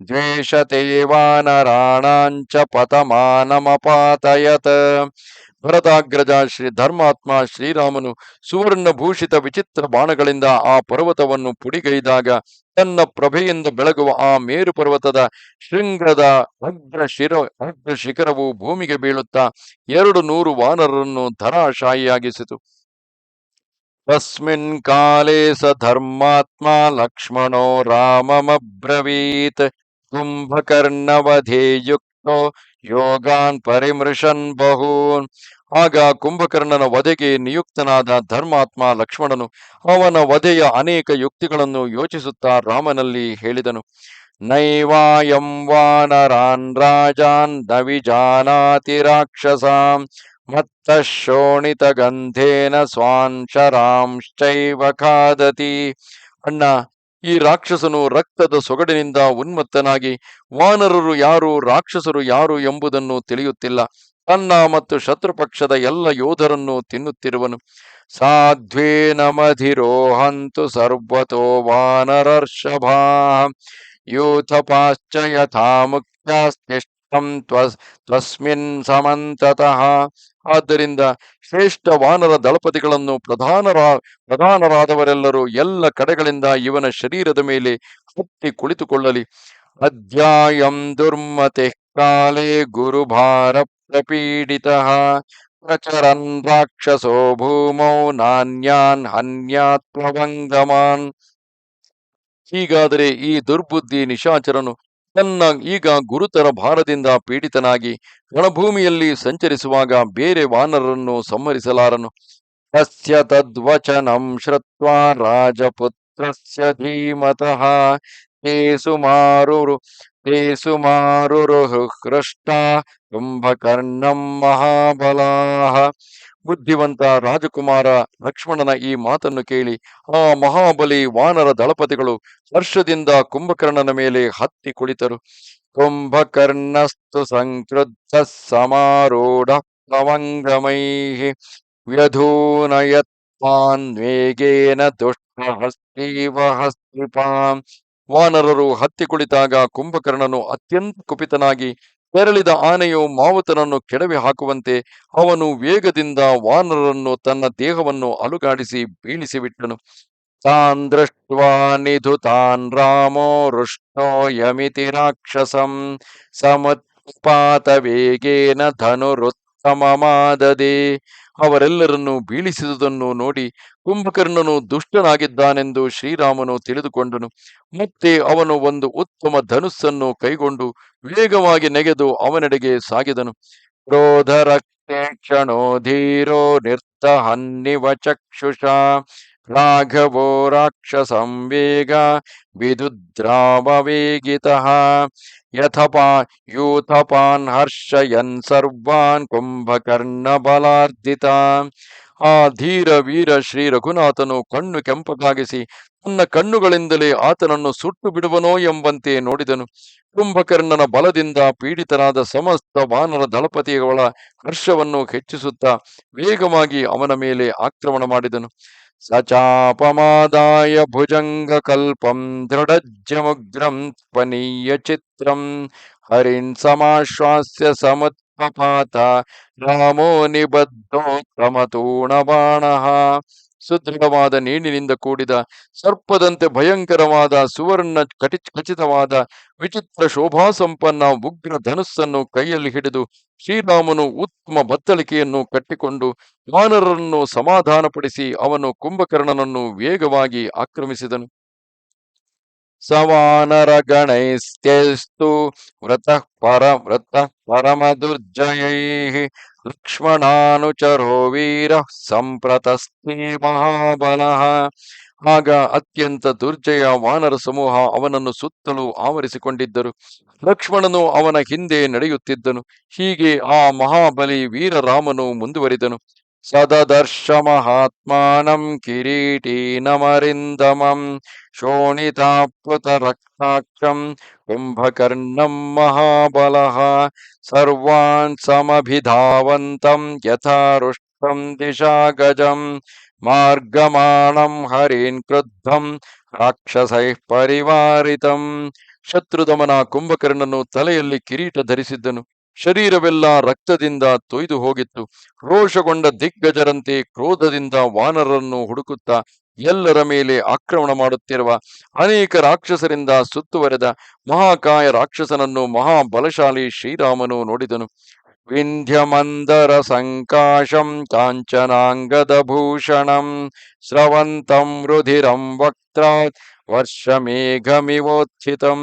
ದ್ವೇಷತೆ ವಾನರಾಣಾಂಚ ಪತಮಾನಮಪಾತಯತ್. ಭರತಾಗ್ರಜ ಧರ್ಮಾತ್ಮ ಶ್ರೀರಾಮನು ಸುವರ್ಣಭೂಷಿತ ವಿಚಿತ್ರ ಬಾಣಗಳಿಂದ ಆ ಪರ್ವತವನ್ನು ಪುಡಿಗೈದಾಗ ತನ್ನ ಪ್ರಭೆಯಿಂದ ಬೆಳಗುವ ಆ ಮೇರು ಪರ್ವತದ ಶೃಂಗದ ಅಗ್ರ ಶಿಖರವು ಭೂಮಿಗೆ ಬೀಳುತ್ತಾ 200 ವಾನರರನ್ನು ಧರಾಶಾಯಿಯಾಗಿಸಿತು. ತಸ್ಮಿನ್ ಕಾಲೇ ಸ ಧರ್ಮಾತ್ಮ ಲಕ್ಷ್ಮಣೋ ರಾಮಮಬ್ರವೀತ್ ಕುಂಭಕರ್ಣವಧೇ ಯುಕ್ತೋ ಯೋಗಾನ್ ಪರಿಮೃಶನ್ ಬಹೂನ್. ಆಗ ಕುಂಭಕರ್ಣನ ವಧೆಗೆ ನಿಯುಕ್ತನಾದ ಧರ್ಮಾತ್ಮ ಲಕ್ಷ್ಮಣನು ಅವನ ವಧೆಯ ಅನೇಕ ಯುಕ್ತಿಗಳನ್ನು ಯೋಚಿಸುತ್ತಾ ರಾಮನಲ್ಲಿ ಹೇಳಿದನು. ನೈವಾಯಂ ವಾನರಾನ್ ರಾಜಾನ್ ನ ವಿಜಾನಾತಿ ರಾಕ್ಷಸಾಂ ಮತ್ತ ಶೋಣಿತ ಗಂಧೇನ ಸ್ವಾನ್ ಶರಾಂಶ್ಚೈವ ಖಾದತಿ. ಅಣ್ಣ, ಈ ರಾಕ್ಷಸನು ರಕ್ತದ ಸೊಗಡಿನಿಂದ ಉನ್ಮತ್ತನಾಗಿ ವಾನರರು ಯಾರು, ರಾಕ್ಷಸರು ಯಾರು ಎಂಬುದನ್ನು ತಿಳಿಯುತ್ತಿಲ್ಲ. ತನ್ನ ಮತ್ತು ಶತ್ರುಪಕ್ಷದ ಎಲ್ಲ ಯೋಧರನ್ನು ತಿನ್ನುತ್ತಿರುವನು. ಸಾಧ್ವೇನ ಮಧಿರೋಹಂತು ಸರ್ವತೋ ವಾನರರ್ಷಭಾ ಯೂಥಪಾಶ್ಚ ಯಥಾ ಮುಖ್ಯಾಸ್ತಿಷ್ಠಂ ತ್ವಸ್ಮಿನ್ ಸಮಂತತಃ. ಆದ್ದರಿಂದ ಶ್ರೇಷ್ಠ ವಾನರ ದಳಪತಿಗಳನ್ನು ಪ್ರಧಾನರಾದವರೆಲ್ಲರೂ ಎಲ್ಲ ಕಡೆಗಳಿಂದ ಇವನ ಶರೀರದ ಮೇಲೆ ಹತ್ತಿ ಕುಳಿತುಕೊಳ್ಳಲಿ. ಅಧ್ಯಾಯಂ ದುರ್ಮತೆ ಕಾಲೇ ಗುರುಭಾರ ಪ್ರಪೀಡಿತಃ ಪ್ರಚರನ್ ರಾಕ್ಷಸೋ ಭೂಮೌ ನಾನ್ಯಾನ್ ಹನ್ಯಾತ್ಮವಂಗಮಾನ್. ಹೀಗಾದರೆ ಈ ದುರ್ಬುದ್ಧಿ ನಿಶಾಚರನು ತನ್ನ ಈಗ ಗುರುತರ ಭಾರದಿಂದ ಪೀಡಿತನಾಗಿ ರಣಭೂಮಿಯಲ್ಲಿ ಸಂಚರಿಸುವಾಗ ಬೇರೆ ವಾನರರನ್ನು ಸಂಹರಿಸಲಾರನು. ತಸ್ಯ ತದ್ವಚನಂ ಶ್ರುತ್ವಾ ರಾಜಪುತ್ರಸ್ಯ ಧೀಮತಃ ತೇ ಸುಮಾರುರುಹೃಷ್ಟಾ ಕುಂಭಕರ್ಣಂ ಮಹಾಬಲಾಃ. ಬುದ್ಧಿವಂತ ರಾಜಕುಮಾರ ಲಕ್ಷ್ಮಣನ ಈ ಮಾತನ್ನು ಕೇಳಿ ಆ ಮಹಾಬಲಿ ವಾನರ ದಳಪತಿಗಳು ಹರ್ಷದಿಂದ ಕುಂಭಕರ್ಣನ ಮೇಲೆ ಹತ್ತಿ ಕುಳಿತರು. ಕುಂಭಕರ್ಣಸ್ತು ಸಂಕ್ರುದ್ಧ ಸಮಾರೂಢ ಪ್ಲವಂಗಮೈಃ ವ್ಯಧೂನಯತ್ವಾನ್ ವೇಗೇನ ದುಷ್ಟಹಸ್ತೀವ ಹಸ್ತಿಪಾಂ. ವಾನರರು ಹತ್ತಿ ಕುಳಿತಾಗ ಕುಂಭಕರ್ಣನು ಅತ್ಯಂತ ಕುಪಿತನಾಗಿ ತೆರಳಿದ ಆನೆಯು ಮಾವುತನನ್ನು ಕೆಡವಿ ಹಾಕುವಂತೆ ಅವನು ವೇಗದಿಂದ ವಾನರರನ್ನು ತನ್ನ ದೇಹವನ್ನು ಅಲುಗಾಡಿಸಿ ಬೀಳಿಸಿಬಿಟ್ಟನು. ತಾನ್ ದೃಷ್ಟ್ವಾ ನಿಧುತಾನ್ ರಾಮೋ ರುಷ್ಟೋ ಯಮಿತಿ ರಾಕ್ಷಸಂ ಸಮತ್ಪಾತ ವೇಗೇನ ಧನುರುತ್ತಮಮಾದದೆ. ಅವರೆಲ್ಲರನ್ನು ಬೀಳಿಸಿದುದನ್ನು ನೋಡಿ ಕುಂಭಕರ್ಣನು ದುಷ್ಟನಾಗಿದ್ದಾನೆಂದು ಶ್ರೀರಾಮನು ತಿಳಿದುಕೊಂಡನು. ಮತ್ತೆ ಅವನು ಒಂದು ಉತ್ತಮ ಧನುಸ್ಸನ್ನು ಕೈಗೊಂಡು ವೇಗವಾಗಿ ನೆಗೆದು ಅವನೆಡೆಗೆ ಸಾಗಿದನು. ಕ್ರೋಧ ಕ್ಷಣೋ ಧೀರೋ ನಿರ್ದಹನ್ನಿವ ಚಕ್ಷುಷಾ ರಾಘವೋ ರಾಕ್ಷಸಂ ವೇಗ ವಿದುದ್ರಾವವೇಗಿತಃ ಯಥಪಾ ಯೂಥಪಾನ್ ಹರ್ಷಯನ್ ಸರ್ವಾನ್ ಕುಂಭಕರ್ಣ ಬಲಾರ್ಧಿತ. ಆ ಧೀರ ವೀರ ಶ್ರೀ ರಘುನಾಥನು ಕಣ್ಣು ಕೆಂಪಗಾಗಿಸಿ ತನ್ನ ಕಣ್ಣುಗಳಿಂದಲೇ ಆತನನ್ನು ಸುಟ್ಟು ಬಿಡುವನೋ ಎಂಬಂತೆ ನೋಡಿದನು. ಕುಂಭಕರ್ಣನ ಬಲದಿಂದ ಪೀಡಿತನಾದ ಸಮಸ್ತ ವಾನರ ದಳಪತಿಗಳ ಹರ್ಷವನ್ನು ಹೆಚ್ಚಿಸುತ್ತಾ ವೇಗವಾಗಿ ಅವನ ಮೇಲೆ ಆಕ್ರಮಣ ಮಾಡಿದನು. ಸಚಾಪಮಾದಾಯ ಭುಜಂಗ ಕಲ್ಪಂ ದೃಢಜ್ಜಮುಗ್ರಂ ತ್ವನೀಯ ಚಿತ್ರಂ ಹರಿನ್ ಸಮಾಶ್ವಾಸ್ಯ ಸಮತ್ಪಪಾತ ರಾಮೋ ನಿಬದ್ಧೋತ್ತಮತೂಣ ಬಾಣಃ. ಸುದೃಢವಾದ ನೇಣಿನಿಂದ ಕೂಡಿದ ಸರ್ಪದಂತೆ ಭಯಂಕರವಾದ ಸುವರ್ಣ ಖಚಿತವಾದ ವಿಚಿತ್ರ ಶೋಭಾ ಸಂಪನ್ನ ಉಗ್ರ ಧನುಸ್ಸನ್ನು ಕೈಯಲ್ಲಿ ಹಿಡಿದು ಶ್ರೀರಾಮನು ಉತ್ತಮ ಬತ್ತಳಿಕೆಯನ್ನು ಕಟ್ಟಿಕೊಂಡು ವಾನರರನ್ನು ಸಮಾಧಾನಪಡಿಸಿ ಅವನು ಕುಂಭಕರ್ಣನನ್ನು ವೇಗವಾಗಿ ಆಕ್ರಮಿಸಿದನು. ಸವಾನರ ಗಣೈಸ್ತ್ಯಸ್ತು ವ್ರತಃ ಪರಮ ದುರ್ಜಯೈಃ ಲಕ್ಷ್ಮಣಾನುಚರೋ ವೀರ ಸಂಪ್ರತಸ್ತೆ ಮಹಾಬಲಃ. ಆಗ ಅತ್ಯಂತ ದುರ್ಜಯ ವಾನರ ಸಮೂಹ ಅವನನ್ನು ಸುತ್ತಲೂ ಆವರಿಸಿಕೊಂಡಿದ್ದರು. ಲಕ್ಷ್ಮಣನು ಅವನ ಹಿಂದೆ ನಡೆಯುತ್ತಿದ್ದನು. ಹೀಗೆ ಆ ಮಹಾಬಲಿ ವೀರರಾಮನು ಮುಂದುವರಿದನು. ಸದದರ್ಶ ಮಹಾತ್ಮಾನಂ ಕಿರೀಟೀನಮರಿಂದಮಂ ಶೋಣಿತಾಪ್ಲುತ ರಕ್ತಾಕ್ಷಂ ಕುಂಭಕರ್ಣಂ ಮಹಾಬಲಃ ಸರ್ವಾನ್ ಸಮಭಿಧಾವಂತಂ ಯಥಾರುಷ್ಟಂ ದಿಶಾ ಗಜಂ ಮಾರ್ಗಮಾಣಂ ಹರೀನ್ ಕ್ರುದ್ಧಂ ರಾಕ್ಷಸೈಃ ಪರಿವಾರಿತಂ. ಶತ್ರುದಮನ ಕುಂಭಕರ್ಣನು ತಲೆಯಲ್ಲಿ ಕಿರೀಟ ಧರಿಸಿದ್ದನು. ಶರೀರವೆಲ್ಲ ರಕ್ತದಿಂದ ತೊಯ್ದು ಹೋಗಿತ್ತು. ರೋಷಗೊಂಡ ದಿಗ್ಗಜರಂತೆ ಕ್ರೋಧದಿಂದ ವಾನರರನ್ನು ಹುಡುಕುತ್ತಾ ಎಲ್ಲರ ಮೇಲೆ ಆಕ್ರಮಣ ಮಾಡುತ್ತಿರುವ ಅನೇಕ ರಾಕ್ಷಸರಿಂದ ಸುತ್ತುವರೆದ ಮಹಾಕಾಯ ರಾಕ್ಷಸನನ್ನು ಮಹಾಬಲಶಾಲಿ ಶ್ರೀರಾಮನು ನೋಡಿದನು. ವಿಂಧ್ಯಮಂದರ ಸಂಕಾಶಂ ಕಾಂಚನಾಂಗದ ಭೂಷಣಂ ಸ್ರವಂತಂ ರುಧಿರಂ ವಕ್ತ್ರಾತ್ ವರ್ಷಮೇಘಮಿವೋತ್ಥಿತಂ.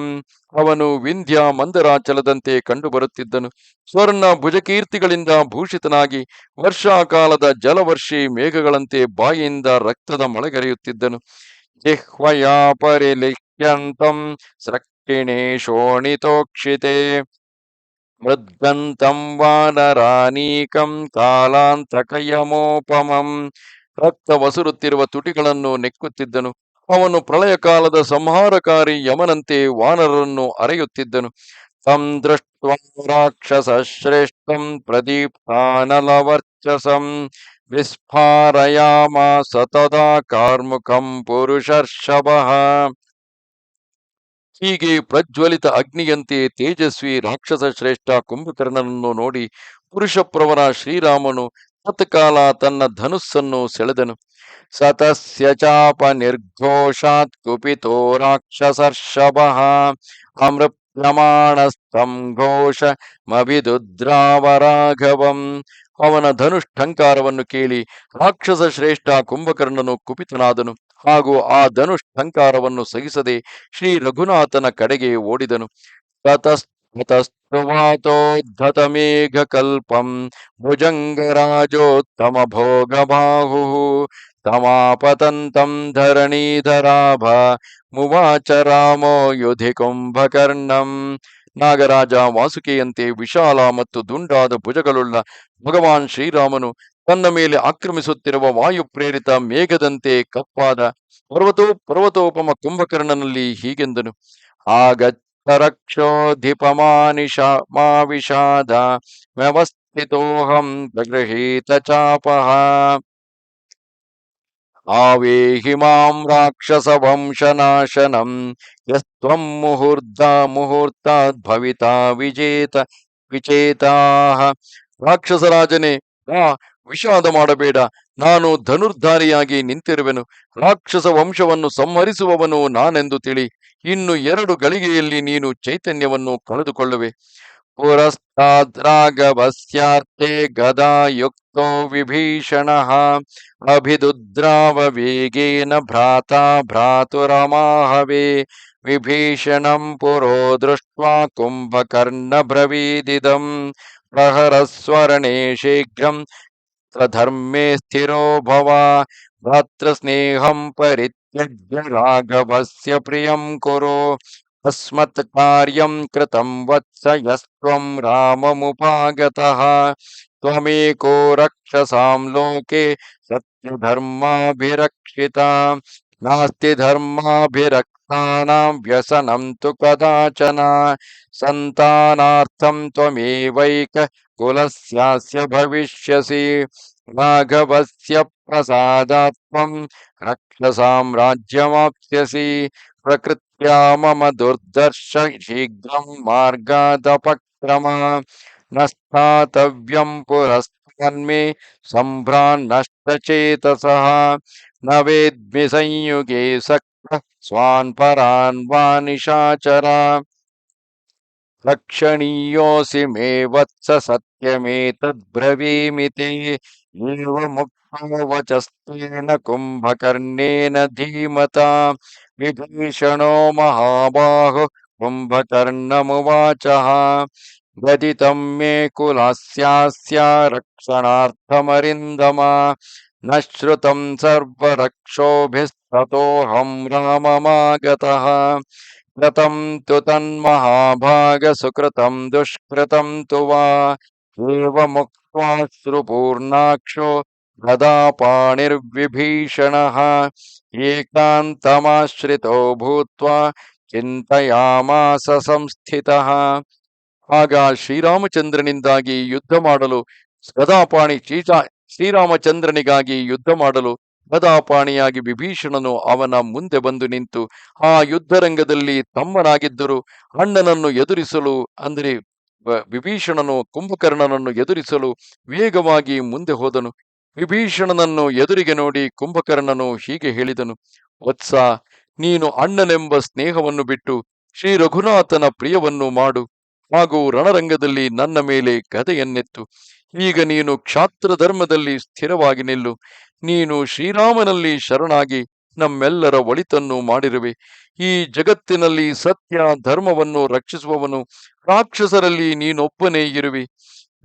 ಅವನು ವಿಂಧ್ಯ ಮಂದರಾಚಲದಂತೆ ಕಂಡುಬರುತ್ತಿದ್ದನು. ಸ್ವರ್ಣ ಭುಜಕೀರ್ತಿಗಳಿಂದ ಭೂಷಿತನಾಗಿ ವರ್ಷಾಕಾಲದ ಜಲವರ್ಷಿ ಮೇಘಗಳಂತೆ ಬಾಯಿಯಿಂದ ರಕ್ತದ ಮಳೆಗರೆಯುತ್ತಿದ್ದನು. ಜಿಹ್ವಯಾ ಪರಿಲಿಖ್ಯಂತಂ ಸೃಕ್ಕಿಣೇ ಶೋಣಿತೋಕ್ಷಿತೆ ಮೃದ್ಗಂತಂ ವಾನರಾನೀಕಂ ಕಾಲಾಂತಕಯಮೋಪಮಂ. ರಕ್ತ ವಸುರುತ್ತಿರುವ ತುಟಿಗಳನ್ನು ನೆಕ್ಕುತ್ತಿದ್ದನು. ಅವನು ಪ್ರಳಯ ಕಾಲದ ಸಂಹಾರಕಾರಿ ಯಮನಂತೆ ವಾನರರನ್ನು ಅರೆಯುತ್ತಿದ್ದನು. ತಂ ದೃಷ್ಟ್ವಾ ರಾಕ್ಷಸ ಶ್ರೇಷ್ಠಂ ಪ್ರದೀಪ್ತಾನಲವರ್ಚಸಂ ವಿಸ್ಫಾರಯಾಮಾಸ ತದಾ ಕಾರ್ಮುಕಂ ಪುರುಷರ್ಷಭಃ. ಹೀಗೆ ಪ್ರಜ್ವಲಿತ ಅಗ್ನಿಯಂತೆ ತೇಜಸ್ವಿ ರಾಕ್ಷಸ ಶ್ರೇಷ್ಠ ಕುಂಭಕರ್ಣನನ್ನು ನೋಡಿ ಪುರುಷಪ್ರವರ ಶ್ರೀರಾಮನು ತತ್ಕಾಲ ತನ್ನ ಧನುಸ್ಸನ್ನು ಸೆಳೆದನು. ಸತಸ್ಯ ಚಾಪ ನಿರ್ಘೋಷಾತ್ ಕುಪಿತೋ ರಾಕ್ಷಸರ್ಷಭಃ ಅಮೃಪ್ಯಮಾಣಸ್ತಂ ಘೋಷ ಮಭಿದುದ್ರಾವರಾಘವಂ. ಅವನ ಧನುಷ್ಠಂಕಾರವನ್ನು ಕೇಳಿ ರಾಕ್ಷಸ ಶ್ರೇಷ್ಠ ಕುಂಭಕರ್ಣನು ಕುಪಿತನಾದನು. ಹಾಗೂ ಆ ಧನುಷ್ಠಂಕಾರವನ್ನು ಸಹಿಸದೆ ಶ್ರೀ ರಘುನಾಥನ ಕಡೆಗೆ ಓಡಿದನು. ತತಸ್ತುವಾತೋದ್ಧತ ಮೇಘ ಕಲ್ಪಂ ಭುಜಂಗರಾಜೋತ್ತಮ ಭೋಗ ಬಾಹು ತಮಾಪತಂತಂ ಧರಣೀಧರಾಭ ಮುವಾಚ ರಾಮೋ ಯುಧಿ ಕುಂಭಕರ್ಣಂ. ನಾಗರಾಜ ವಾಸುಕಿಯಂತೆ ವಿಶಾಲ ಮತ್ತು ದುಂಡಾದ ಭುಜಗಳುಳ್ಳ ಭಗವಾನ್ ಶ್ರೀರಾಮನು ತನ್ನ ಮೇಲೆ ಆಕ್ರಮಿಸುತ್ತಿರುವ ವಾಯು ಪ್ರೇರಿತ ಮೇಘದಂತೆ ಕಪ್ಪಾದ ಪರ್ವತೋಪಮ ಕುಂಭಕರ್ಣನಲ್ಲಿ ಹೀಗೆಂದನು. ಆಗಚ್ಚ ರಕ್ಷೋಧಿಪಮಾನಿಷಾದ ವ್ಯವಸ್ಥಿತೋಹಂ ಪ್ರಗೃಹೀತ ಚಾಪಃ ಆವೇಹಿ ಮಾಂ ರಾಕ್ಷಸ ವಂಶನಾಶನಂ ಯಸ್ತ್ವಂ ಮುಹೂರ್ತಾತ್ ಭವಿತಾ ವಿಚೇತಾಃ. ರಾಕ್ಷಸರಾಜನೇ, ವಿಷಾದ ಮಾಡಬೇಡ. ನಾನು ಧನುರ್ಧಾರಿಯಾಗಿ ನಿಂತಿರುವೆನು. ರಾಕ್ಷಸ ವಂಶವನ್ನು ಸಂಹರಿಸುವವನು ನಾನೆಂದು ತಿಳಿ. ಇನ್ನು 2 ಗಳಿಗೆಯಲ್ಲಿ ನೀನು ಚೈತನ್ಯವನ್ನು ಕಳೆದುಕೊಳ್ಳುವೆ. ಪುರಸ್ತಾದ್ರಾಗವಸ್ಯಾರ್ತೆ ಗದಾಯುಕ್ತೋ ವಿಭೀಷಣಃ ಅಭಿದುದ್ರಾವ ವೇಗೇನ ಭ್ರಾತಾ ಭ್ರಾತುರಮಾಹವೇ ವಿಭೀಷಣಂ ಪುರೋ ದೃಷ್ಟ್ವಾ ಕುಂಭಕರ್ಣ ಬ್ರವೀದಿದಂ प्रहरस्वरणे शीघ्रं स्वधर्मे स्थिरो भव भ्रातृस्नेहं परित्यज्य राघवस्य प्रियं कुरु अस्मत् कार्यं कृतं वत्स यस्त्वं राममुपागतः त्वमेको रक्षसां लोके सत्यधर्माभिरक्षिता नास्ति धर्माभिरक्षाणां व्यसनं तु कदाचन सन्तानार्थं त्वमेवैक कुलस्यास्य भविष्यसि राघवस्य प्रसादात्मं रक्षसां राज्यमाप्स्यसि प्रकृत्या मम दुर्दर्श शीघ्रं मार्गादपक्रम न स्थातव्यं पुरस्तान्मे सम्भ्रान्नष्टचेतसः न वेद्मि संयुगे सक्तः स्वान् परान् वा निशाचरा रक्षणीयोऽसि मे वत्स सत्यमेतद्ब्रवीमि ते एवमुक्तो वचस्तेन कुम्भकर्णेन धीमता विभीषणो महाबाहो कुम्भकर्णमुवाचः गदितं मे कुलस्यास्य रक्षणार्थमरिन्दम न श्रुतं सर्वरक्षोभिस्ततोऽहं राममागतः कृतं तु तन्महाभागसुकृतं दुष्कृतं तु वा एवमुक्त्वाश्रुपूर्णाक्षो गदापाणिर्विभीषणः एकान्तमाश्रितो भूत्वा ಚಿಂತೆಯಾಮಾಸ ಸಂಸ್ಥಿತಃ ಆಗ ಶ್ರೀರಾಮಚಂದ್ರನಿಂದಾಗಿ ಯುದ್ಧ ಮಾಡಲು ಗದಾಪಾಣಿ ಶ್ರೀರಾಮಚಂದ್ರನಿಗಾಗಿ ಯುದ್ಧ ಮಾಡಲು ಗದಾಪಾಣಿಯಾಗಿ ವಿಭೀಷಣನು ಅವನ ಮುಂದೆ ಬಂದು ನಿಂತು ಆ ಯುದ್ಧರಂಗದಲ್ಲಿ ತಮ್ಮನಾಗಿದ್ದರು ಅಣ್ಣನನ್ನು ಎದುರಿಸಲು ಅಂದರೆ ವಿಭೀಷಣನು ಕುಂಭಕರ್ಣನನ್ನು ಎದುರಿಸಲು ವೇಗವಾಗಿ ಮುಂದೆ ಹೋದನು. ವಿಭೀಷಣನನ್ನು ಎದುರಿಗೆ ನೋಡಿ ಕುಂಭಕರ್ಣನು ಹೀಗೆ ಹೇಳಿದನು, ವತ್ಸ, ನೀನು ಅಣ್ಣನೆಂಬ ಸ್ನೇಹವನ್ನು ಬಿಟ್ಟು ಶ್ರೀ ರಘುನಾಥನ ಪ್ರಿಯವನ್ನು ಮಾಡು ಹಾಗೂ ರಣರಂಗದಲ್ಲಿ ನನ್ನ ಮೇಲೆ ಗದೆಯನ್ನೆತ್ತು. ಈಗ ನೀನು ಕ್ಷಾತ್ರ ಧರ್ಮದಲ್ಲಿ ಸ್ಥಿರವಾಗಿ ನಿಲ್ಲು. ನೀನು ಶ್ರೀರಾಮನಲ್ಲಿ ಶರಣಾಗಿ ನಮ್ಮೆಲ್ಲರ ಒಳಿತನ್ನು ಮಾಡಿರುವೆ. ಈ ಜಗತ್ತಿನಲ್ಲಿ ಸತ್ಯ ಧರ್ಮವನ್ನು ರಕ್ಷಿಸುವವನು ರಾಕ್ಷಸರಲ್ಲಿ ನೀನೊಬ್ಬನೇ ಇರುವೆ.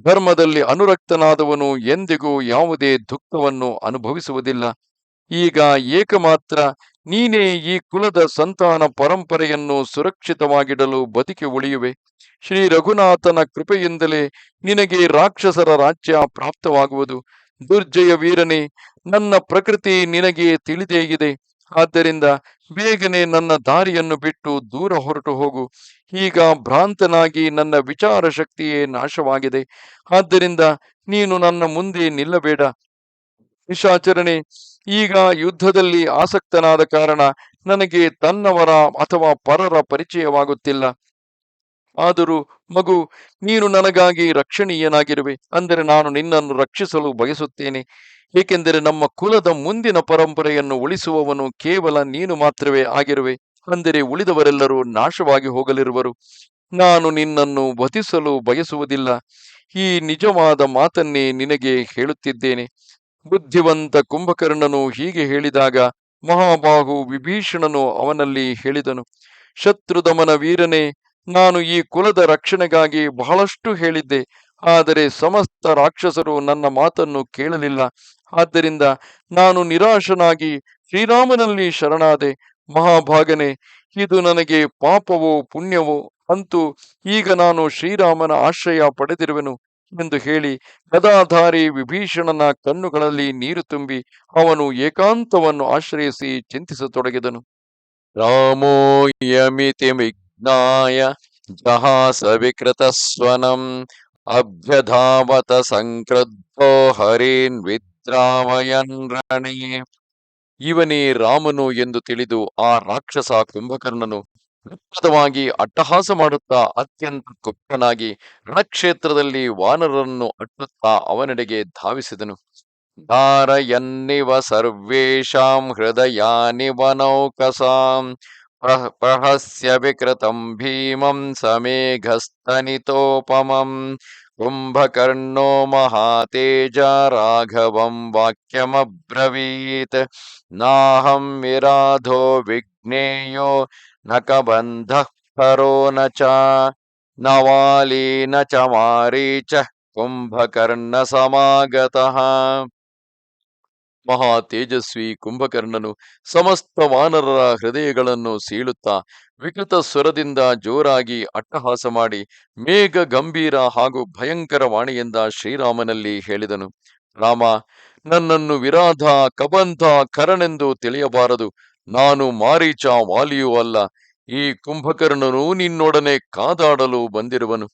ಧರ್ಮದಲ್ಲಿ ಅನುರಕ್ತನಾದವನು ಎಂದಿಗೂ ಯಾವುದೇ ದುಃಖವನ್ನು ಅನುಭವಿಸುವುದಿಲ್ಲ. ಈಗ ಏಕಮಾತ್ರ ನೀನೇ ಈ ಕುಲದ ಸಂತಾನ ಪರಂಪರೆಯನ್ನು ಸುರಕ್ಷಿತವಾಗಿಡಲು ಬದುಕಿ ಉಳಿಯುವೆ. ಶ್ರೀ ರಘುನಾಥನ ಕೃಪೆಯಿಂದಲೇ ನಿನಗೆ ರಾಕ್ಷಸರ ರಾಜ್ಯ ಪ್ರಾಪ್ತವಾಗುವುದು. ದುರ್ಜಯ ವೀರನೇ, ನನ್ನ ಪ್ರಕೃತಿ ನಿನಗೆ ತಿಳಿದೇ ಇದೆ. ಆದ್ದರಿಂದ ಬೇಗನೆ ನನ್ನ ದಾರಿಯನ್ನು ಬಿಟ್ಟು ದೂರ ಹೊರಟು ಹೋಗು. ಈಗ ಭ್ರಾಂತನಾಗಿ ನನ್ನ ವಿಚಾರ ಶಕ್ತಿಯೇ ನಾಶವಾಗಿದೆ. ಆದ್ದರಿಂದ ನೀನು ನನ್ನ ಮುಂದೆ ನಿಲ್ಲಬೇಡ. ನಿಶಾಚರಣೆ, ಈಗ ಯುದ್ಧದಲ್ಲಿ ಆಸಕ್ತನಾದ ಕಾರಣ ನನಗೆ ತನ್ನವರ ಅಥವಾ ಪರರ ಪರಿಚಯವಾಗುತ್ತಿಲ್ಲ. ಆದರೂ ಮಗು, ನೀನು ನನಗಾಗಿ ರಕ್ಷಣೀಯನಾಗಿರುವೆ. ಅಂದರೆ ನಾನು ನಿನ್ನನ್ನು ರಕ್ಷಿಸಲು ಬಯಸುತ್ತೇನೆ. ಏಕೆಂದರೆ ನಮ್ಮ ಕುಲದ ಮುಂದಿನ ಪರಂಪರೆಯನ್ನು ಉಳಿಸುವವನು ಕೇವಲ ನೀನು ಮಾತ್ರವೇ ಆಗಿರುವೆ. ಅಂದರೆ ಉಳಿದವರೆಲ್ಲರೂ ನಾಶವಾಗಿ ಹೋಗಲಿರುವರು. ನಾನು ನಿನ್ನನ್ನು ವಧಿಸಲು ಬಯಸುವುದಿಲ್ಲ. ಈ ನಿಜವಾದ ಮಾತನ್ನೇ ನಿನಗೆ ಹೇಳುತ್ತಿದ್ದೇನೆ. ಬುದ್ಧಿವಂತ ಕುಂಭಕರ್ಣನು ಹೀಗೆ ಹೇಳಿದಾಗ ಮಹಾಬಾಹು ವಿಭೀಷಣನು ಅವನಲ್ಲಿ ಹೇಳಿದನು, ಶತ್ರುದಮನ ವೀರನೇ, ನಾನು ಈ ಕುಲದ ರಕ್ಷಣೆಗಾಗಿ ಬಹಳಷ್ಟು ಹೇಳಿದ್ದೆ. ಆದರೆ ಸಮಸ್ತ ರಾಕ್ಷಸರು ನನ್ನ ಮಾತನ್ನು ಕೇಳಲಿಲ್ಲ. ಆದ್ದರಿಂದ ನಾನು ನಿರಾಶನಾಗಿ ಶ್ರೀರಾಮನಲ್ಲಿ ಶರಣಾದೆ. ಮಹಾಭಾಗನೇ, ಇದು ನನಗೆ ಪಾಪವೋ ಪುಣ್ಯವೋ, ಅಂತೂ ಈಗ ನಾನು ಶ್ರೀರಾಮನ ಆಶ್ರಯ ಪಡೆದಿರುವೆನು ಎಂದು ಹೇಳಿ ಗದಾಧಾರಿ ವಿಭೀಷಣನ ಕಣ್ಣುಗಳಲ್ಲಿ ನೀರು ತುಂಬಿ ಅವನು ಏಕಾಂತವನ್ನು ಆಶ್ರಯಿಸಿ ಚಿಂತಿಸತೊಡಗಿದನು. ರಾಮೋ ಯಮಿತಿ ವಿಜ್ಞಾಯ ಜಹಾಸ ವಿಕೃತಸ್ವನಂ ಅಭ್ಯಧಾವತ ಸಂಕ್ರುದ್ಧೋ ಹರೀನ್ ವಿದ್ರಾವಯನ್ ರಣೇ. ಇವನೇ ರಾಮನು ಎಂದು ತಿಳಿದು ಆ ರಾಕ್ಷಸ ಕುಂಭಕರ್ಣನು ವಿಪದವಾಗಿ ಅಟ್ಟಹಾಸ ಮಾಡುತ್ತಾ ಅತ್ಯಂತ ಕುಪ್ತನಾಗಿ ರಣಕ್ಷೇತ್ರದಲ್ಲಿ ವಾನರನ್ನು ಅಟ್ಟುತ್ತಾ ಅವನೆಡೆಗೆ ಧಾವಿಸಿದನು. ಧಾರಯನ್ನಿವ ಸರ್ವೇಷಾಂ ಹೃದಯಾನಿವ ನೌಕಸಾಂ ಪ್ರಹಸ್ಯ ವಿಕೃತಂ ಭೀಮಂ ಸಮೇಘಸ್ತನಿತೋಪಮಂ ಕುಂಭಕರ್ಣೋ ಮಹಾತೇಜ ರಾಘವಂ ವಾಕ್ಯಮಬ್ರವೀತ್ ನಾಹಂ ವಿರಾಧೋ ವಿಘ್ನೇಯೋ ನ ಕಬಂಧಃ ಪರೋ ನ ಚ ನವಾಲಿ ನ ಚ ಮಾರೀಚ ಕುಂಭಕರ್ಣ ಸಮಾಗತಃ. ಮಹಾ ತೇಜಸ್ವಿ ಕುಂಭಕರ್ಣನು ಸಮಸ್ತ ವಾನರರ ಹೃದಯಗಳನ್ನು ಸೀಳುತ್ತಾ ವಿಕೃತ ಸ್ವರದಿಂದ ಜೋರಾಗಿ ಅಟ್ಟಹಾಸ ಮಾಡಿ ಮೇಘ ಗಂಭೀರ ಹಾಗೂ ಭಯಂಕರ ವಾಣಿಯಿಂದ ಶ್ರೀರಾಮನಲ್ಲಿ ಹೇಳಿದನು. ರಾಮ, ನನ್ನನ್ನು ವಿರಾಧ, ಕಬಂಧ, ಕರನೆಂದು ತಿಳಿಯಬಾರದು. ನಾನು ಮಾರೀಚ, ವಾಲಿಯೂ ಅಲ್ಲ. ಈ ಕುಂಭಕರ್ಣನು ನಿನ್ನೊಡನೆ ಕಾದಾಡಲು ಬಂದಿರುವನು.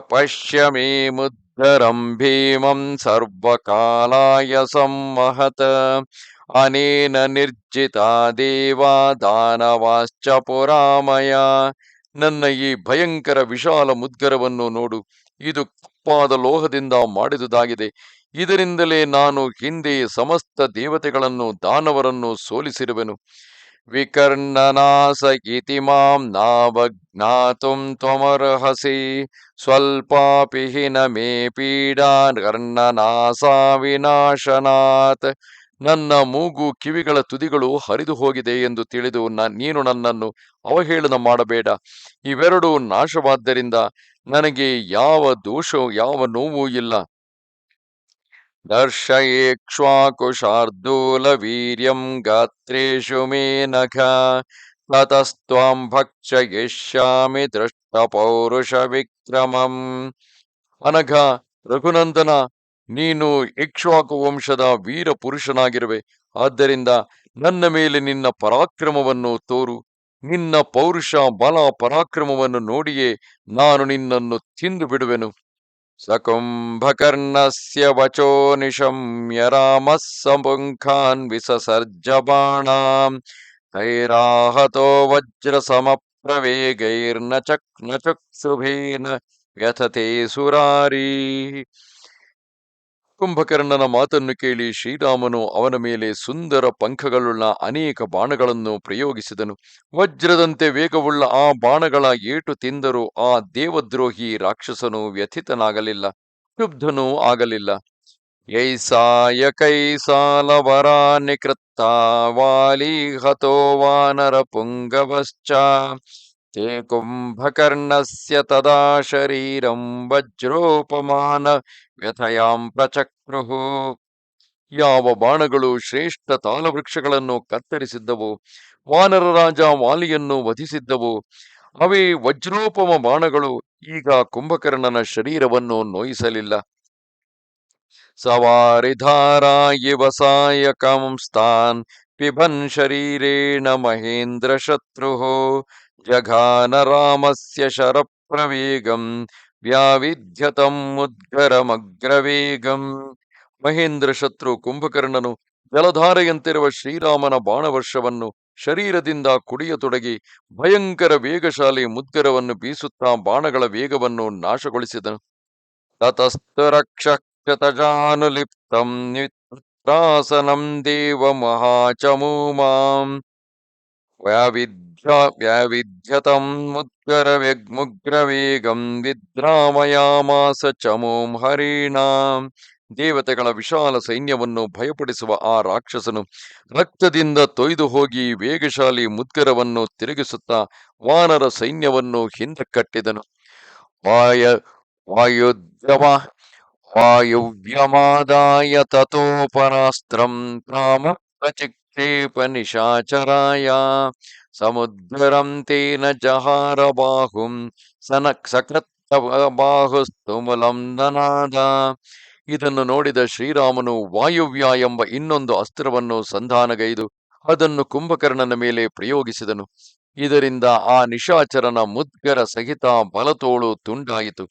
ಪಶ್ಯ ಮೇ ಮುದ್ಗರಂ ಭೀಮಂ ಸರ್ವಕಾಲಾಯ ಸಂವಹತ ಅನೇನ ನಿರ್ಜಿತ ದೇವಾ ದಾನವಾಶ್ಚ ಪುರಾಮಯ. ನನ್ನ ಈ ಭಯಂಕರ ವಿಶಾಲ ಮುದ್ಗರವನ್ನು ನೋಡು. ಇದು ಕಪ್ಪಾದ ಲೋಹದಿಂದ ಮಾಡಿದುದಾಗಿದೆ. ಇದರಿಂದಲೇ ನಾನು ಹಿಂದೆ ಸಮಸ್ತ ದೇವತೆಗಳನ್ನು ದಾನವರನ್ನು ಸೋಲಿಸಿರುವೆನು. ವಿಕರ್ಣನಾಸ ಇತಿ ಮಾಂ ನಾವಜ್ಞಾತುಂ ತ್ವಮರ್ಹಸಿ ಸ್ವಲ್ಪಾಪಿ ನ ಮೇ ಪೀಡಾ ಕರ್ಣನಾಸ ವಿನಾಶನಾತ್. ನನ್ನ ಮೂಗು, ಕಿವಿಗಳ ತುದಿಗಳು ಹರಿದು ಹೋಗಿದೆ ಎಂದು ತಿಳಿದು ನೀನು ನನ್ನನ್ನು ಅವಹೇಳನ ಮಾಡಬೇಡ. ಇವೆರಡೂ ನಾಶವಾದ್ದರಿಂದ ನನಗೆ ಯಾವ ದೋಷ, ಯಾವ ನೋವೂ ಇಲ್ಲ. ದರ್ಶಯೇಕ್ಷ್ವಾಕುಶಾರ್ದೂಲ ವೀರ್ಯಂ ಗಾತ್ರೇಷು ಮೇ ನಖ ತತಸ್ತ್ವಾಂ ಭಕ್ಷಯಿಷ್ಯಾಮಿ ದೃಷ್ಟ ಪೌರುಷ ವಿಕ್ರಮಂ. ಅನಘ, ರಘುನಂದನ, ನೀನು ಇಕ್ಷ್ವಾಕು ವಂಶದ ವೀರ ಪುರುಷನಾಗಿರುವೆ. ಆದ್ದರಿಂದ ನನ್ನ ಮೇಲೆ ನಿನ್ನ ಪರಾಕ್ರಮವನ್ನು ತೋರು. ನಿನ್ನ ಪೌರುಷ, ಬಲ, ಪರಾಕ್ರಮವನ್ನು ನೋಡಿಯೇ ನಾನು ನಿನ್ನನ್ನು ತಿಂದು ಬಿಡುವೆನು. ಸಕುಂಭಕರ್ಣಸ್ಯ ವಚೋ ನಿಶಮ್ಯ ರಾಮಃ ಸಮುಖಾನ್ ವಿಸಸರ್ಜ ಬಾಣಾಂ ತೈರಾಹತೋ ವಜ್ರ ಸಮಪ್ರವೇಗೈರ್ನ ಚಕ್ಷುಭೇನ ವ್ಯಥತೆ ಸುರಾರಿ. ಕುಂಭಕರ್ಣನ ಮಾತನ್ನು ಕೇಳಿ ಶ್ರೀರಾಮನು ಅವನ ಮೇಲೆ ಸುಂದರ ಪಂಖಗಳುಳ್ಳ ಅನೇಕ ಬಾಣಗಳನ್ನು ಪ್ರಯೋಗಿಸಿದನು. ವಜ್ರದಂತೆ ವೇಗವುಳ್ಳ ಆ ಬಾಣಗಳ ಏಟು ತಿಂದರೂ ಆ ದೇವದ್ರೋಹಿ ರಾಕ್ಷಸನು ವ್ಯಥಿತನಾಗಲಿಲ್ಲ, ಕ್ಷುಬ್ಧನೂ ಆಗಲಿಲ್ಲ. ಯೈಸಾಯ ಕೈಸಾಲವರಾ ನಿಕೃತ್ತ ವಾಲಿ ಹತೋ ವಾನರ ಪುಂಗವಶ್ಚ ತೇ ಕುಂಭಕರ್ಣಸ್ಯ ತದಾ ಶರೀರಂ ವಜ್ರೋಪಮಾನ ವ್ಯಥಯಾಂ ಪ್ರಚಕ್ರುಹು. ಯಾವ ಬಾಣಗಳು ಶ್ರೇಷ್ಠ ತಾಲವೃಕ್ಷಗಳನ್ನು ಕತ್ತರಿಸಿದ್ದವು, ವಾನರ ರಾಜ ವಾಲಿಯನ್ನು ವಧಿಸಿದ್ದವು, ಅವೇ ವಜ್ರೋಪಮ ಬಾಣಗಳು ಈಗ ಕುಂಭಕರ್ಣನ ಶರೀರವನ್ನು ನೋಯಿಸಲಿಲ್ಲ. ಸವಾರಿಧಾರಾ ಇವ ಸಾಯಕಂಸ್ತಾನ್ ಪಿಬನ್ ಶರೀರೇಣ ಮಹೇಂದ್ರ ಶತ್ರುಃ ಜಘಾನ ರಾಮಸ್ಯ ಶರಪ್ರವೇಗಂ ವ್ಯಾವಿಧ್ಯತಂ ಮುದ್ಗರಮಗ್ರವೇಗಂ. ಮಹೇಂದ್ರ ಶತ್ರು ಕುಂಭಕರ್ಣನು ಜಲಧಾರೆಯಂತಿರುವ ಶ್ರೀರಾಮನ ಬಾಣವರ್ಷವನ್ನು ಶರೀರದಿಂದ ಕುಡಿಯತೊಡಗಿ ಭಯಂಕರ ವೇಗಶಾಲಿ ಮುದ್ಗರವನ್ನು ಬೀಸುತ್ತಾ ಬಾಣಗಳ ವೇಗವನ್ನು ನಾಶಗೊಳಿಸಿದನು. ತತಸ್ತು ರಕ್ಷಕ್ಷತಜಾನುಲಿಪ್ತಂ ನಿತ್ರಾಸನಂ ದೇವ ಮಹಾಚಮೂಮಾಂ ವ್ಯಾವಿಧ್ಯತಂ ಮುಗ್ರವೇಗಂ ವಿದ್ರಾಮಯಾಮಾಸ ಚಮೂಂ ಹರಿಣಾಂ. ದೇವತೆಗಳ ವಿಶಾಲ ಸೈನ್ಯವನ್ನು ಭಯಪಡಿಸುವ ಆ ರಾಕ್ಷಸನು ರಕ್ತದಿಂದ ತೊಯ್ದು ಹೋಗಿ ವೇಗಶಾಲಿ ಮುದ್ಗರವನ್ನು ತಿರುಗಿಸುತ್ತಾ ವಾನರ ಸೈನ್ಯವನ್ನು ಹಿಂದಕ್ಕಟ್ಟಿದನು. ವಾಯುವ್ಯಮಾದಾಯ ತತೋಪರಾಸ್ತ್ರಂ ರಾಮ ಪ್ರಚಿಕ್ಷೇಪ ನಿಶಾಚರಾಯ ಸಮುದ್ರಂ ತೇನ ಜಹಾರ ಬಾಹುಂ ಸಕೃತ್ತ ಬಾಹುಸ್ತುಮುಲಂ ದನಾದ. ಇದನ್ನು ನೋಡಿದ ಶ್ರೀರಾಮನು ವಾಯುವ್ಯ ಎಂಬ ಇನ್ನೊಂದು ಅಸ್ತ್ರವನ್ನು ಸಂಧಾನಗೈದು ಅದನ್ನು ಕುಂಭಕರ್ಣನ ಮೇಲೆ ಪ್ರಯೋಗಿಸಿದನು. ಇದರಿಂದ ಆ ನಿಶಾಚರನ ಮುದ್ಗರ ಸಹಿತ ಬಲತೋಳು ತುಂಡಾಯಿತು.